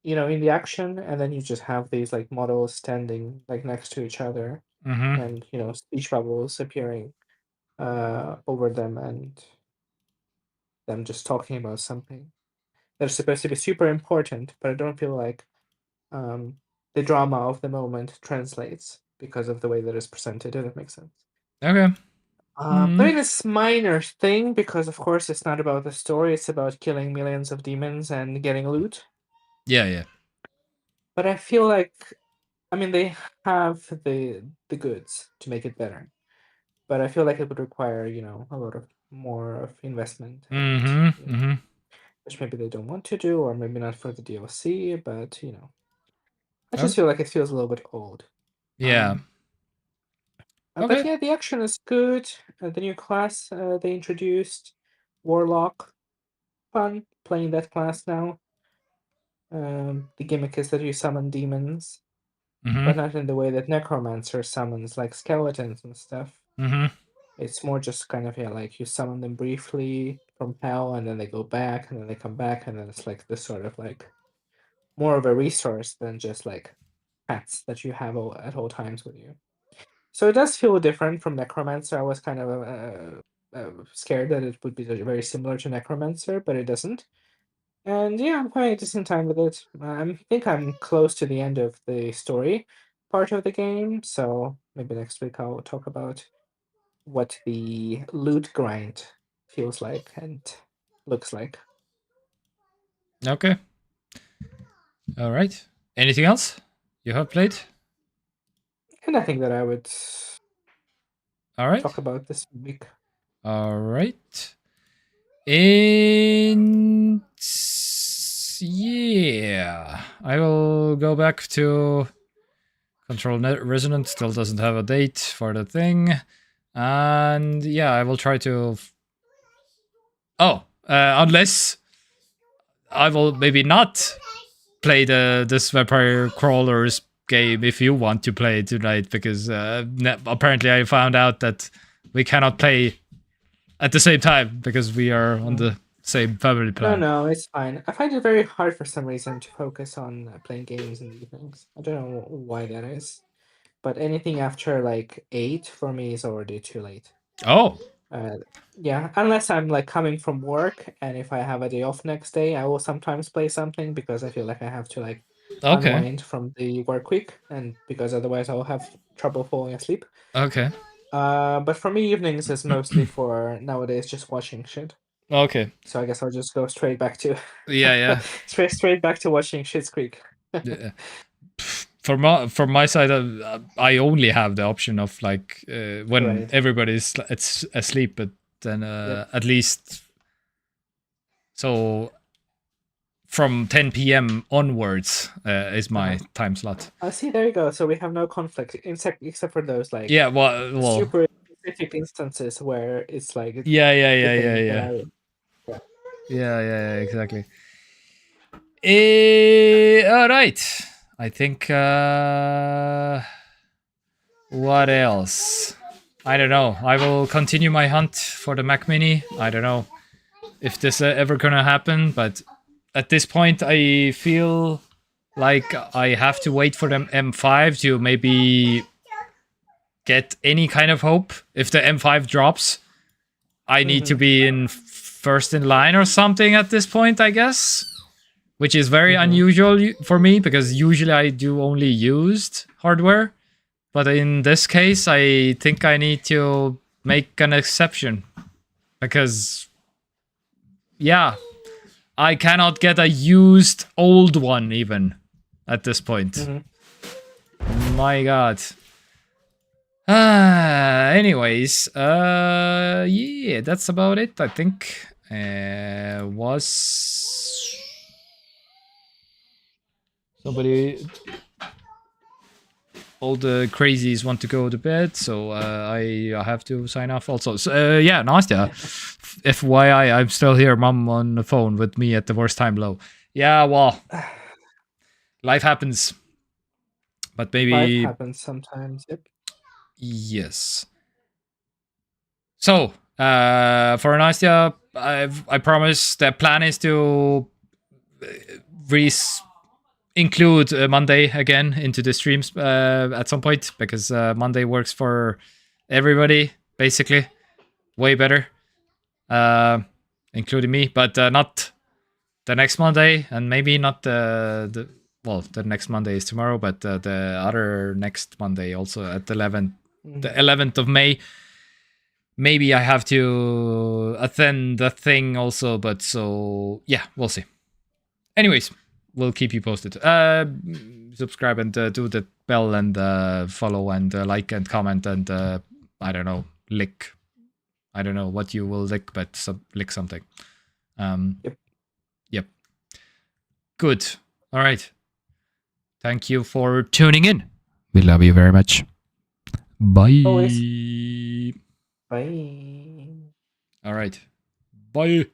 the action, and then you just have these like models standing like next to each other, Mm-hmm. and speech bubbles appearing over them, and them just talking about something that's supposed to be super important. But I don't feel like um, the drama of the moment translates because of the way that it's presented. If that makes sense. Okay. But Mm-hmm. it's minor thing because, of course, it's not about the story. It's about killing millions of demons and getting loot. Yeah, yeah. But I feel like, I mean, they have the goods to make it better. But I feel like it would require, a lot of more of investment, and Mm-hmm. Mm-hmm. which maybe they don't want to do, or maybe not for the DLC. But I just Okay. feel like it feels a little bit old. Yeah. But Okay. yeah, the action is good. The new class they introduced, Warlock, fun playing that class now. The gimmick is that you summon demons, Mm-hmm. but not in the way that Necromancer summons, like skeletons and stuff. Mm-hmm. It's more just kind of, yeah, like you summon them briefly from hell, and then they go back, and then they come back, and then it's like this sort of like more of a resource than just like pets that you have at all times with you. So it does feel different from Necromancer. I was kind of scared that it would be very similar to Necromancer, but it doesn't. And yeah, I'm having a decent time with it. I think I'm close to the end of the story part of the game, so maybe next week I'll talk about what the loot grind feels like and looks like. Okay. All right. Anything else you have played? And I think that I would All right. talk about this week. All right. And yeah, I will go back to Control Resonant. Still doesn't have a date for the thing, and yeah, I will try to. Unless I will maybe not play this Vampire Crawlers game if you want to play it tonight, because apparently I found out that we cannot play at the same time because we are on the same family plan. No, it's fine. I find it very hard for some reason to focus on playing games in the evenings. I don't know why that is, but anything after like 8 for me is already too late. Oh, Uh, yeah, unless I'm like coming from work, and if I have a day off next day, I will sometimes play something because I feel like I have to like okay, unwind from the work week, and because otherwise I'll have trouble falling asleep. okay, But for me, evenings is mostly for nowadays just watching shit. okay. So I guess I'll just go straight back to Yeah, yeah. straight back to watching Schitt's Creek. Yeah. From my side, I only have the option of like when Right. everybody's it's asleep, but then Yep. at least so from 10 p.m. onwards is my Uh-huh. time slot. See, there you go. So we have no conflict, except for those like Yeah, well, super specific instances where it's like yeah, yeah, the yeah, yeah, thing that yeah, I. Yeah. yeah, yeah, exactly. All right. I think. What else? I don't know. I will continue my hunt for the Mac Mini. I don't know if this ever gonna happen, but at this point, I feel like I have to wait for the M5 to maybe get any kind of hope. If the M5 drops, I need to Mm-hmm. be in first in line or something at this point, I guess. Which is very Mm-hmm. unusual for me because usually I do only used hardware. But in this case, I think I need to make an exception because, yeah, I cannot get a used old one even at this point. Mm-hmm. My god. Anyways, yeah, that's about it, I think. Was somebody all the crazies want to go to bed, so I have to sign off also. So, yeah, Nastya, FYI, I'm still here, mom on the phone with me at the worst time low. Yeah, well, life happens. But maybe... Life happens sometimes, yep. Yes. So, for Nastya, I promise the plan is to include Monday again into the streams at some point, because Monday works for everybody, basically. Way better. Including me, but not the next Monday, and maybe not the next Monday is tomorrow, but the other next Monday also at the 11th of May. Maybe I have to attend the thing also, but so yeah, we'll see. Anyways, we'll keep you posted. Subscribe and do the bell and follow and like and comment and I don't know, lick. I don't know what you will lick, but lick something. Yep. Good. All right. Thank you for tuning in. We love you very much. Bye. Always. Bye. All right. Bye.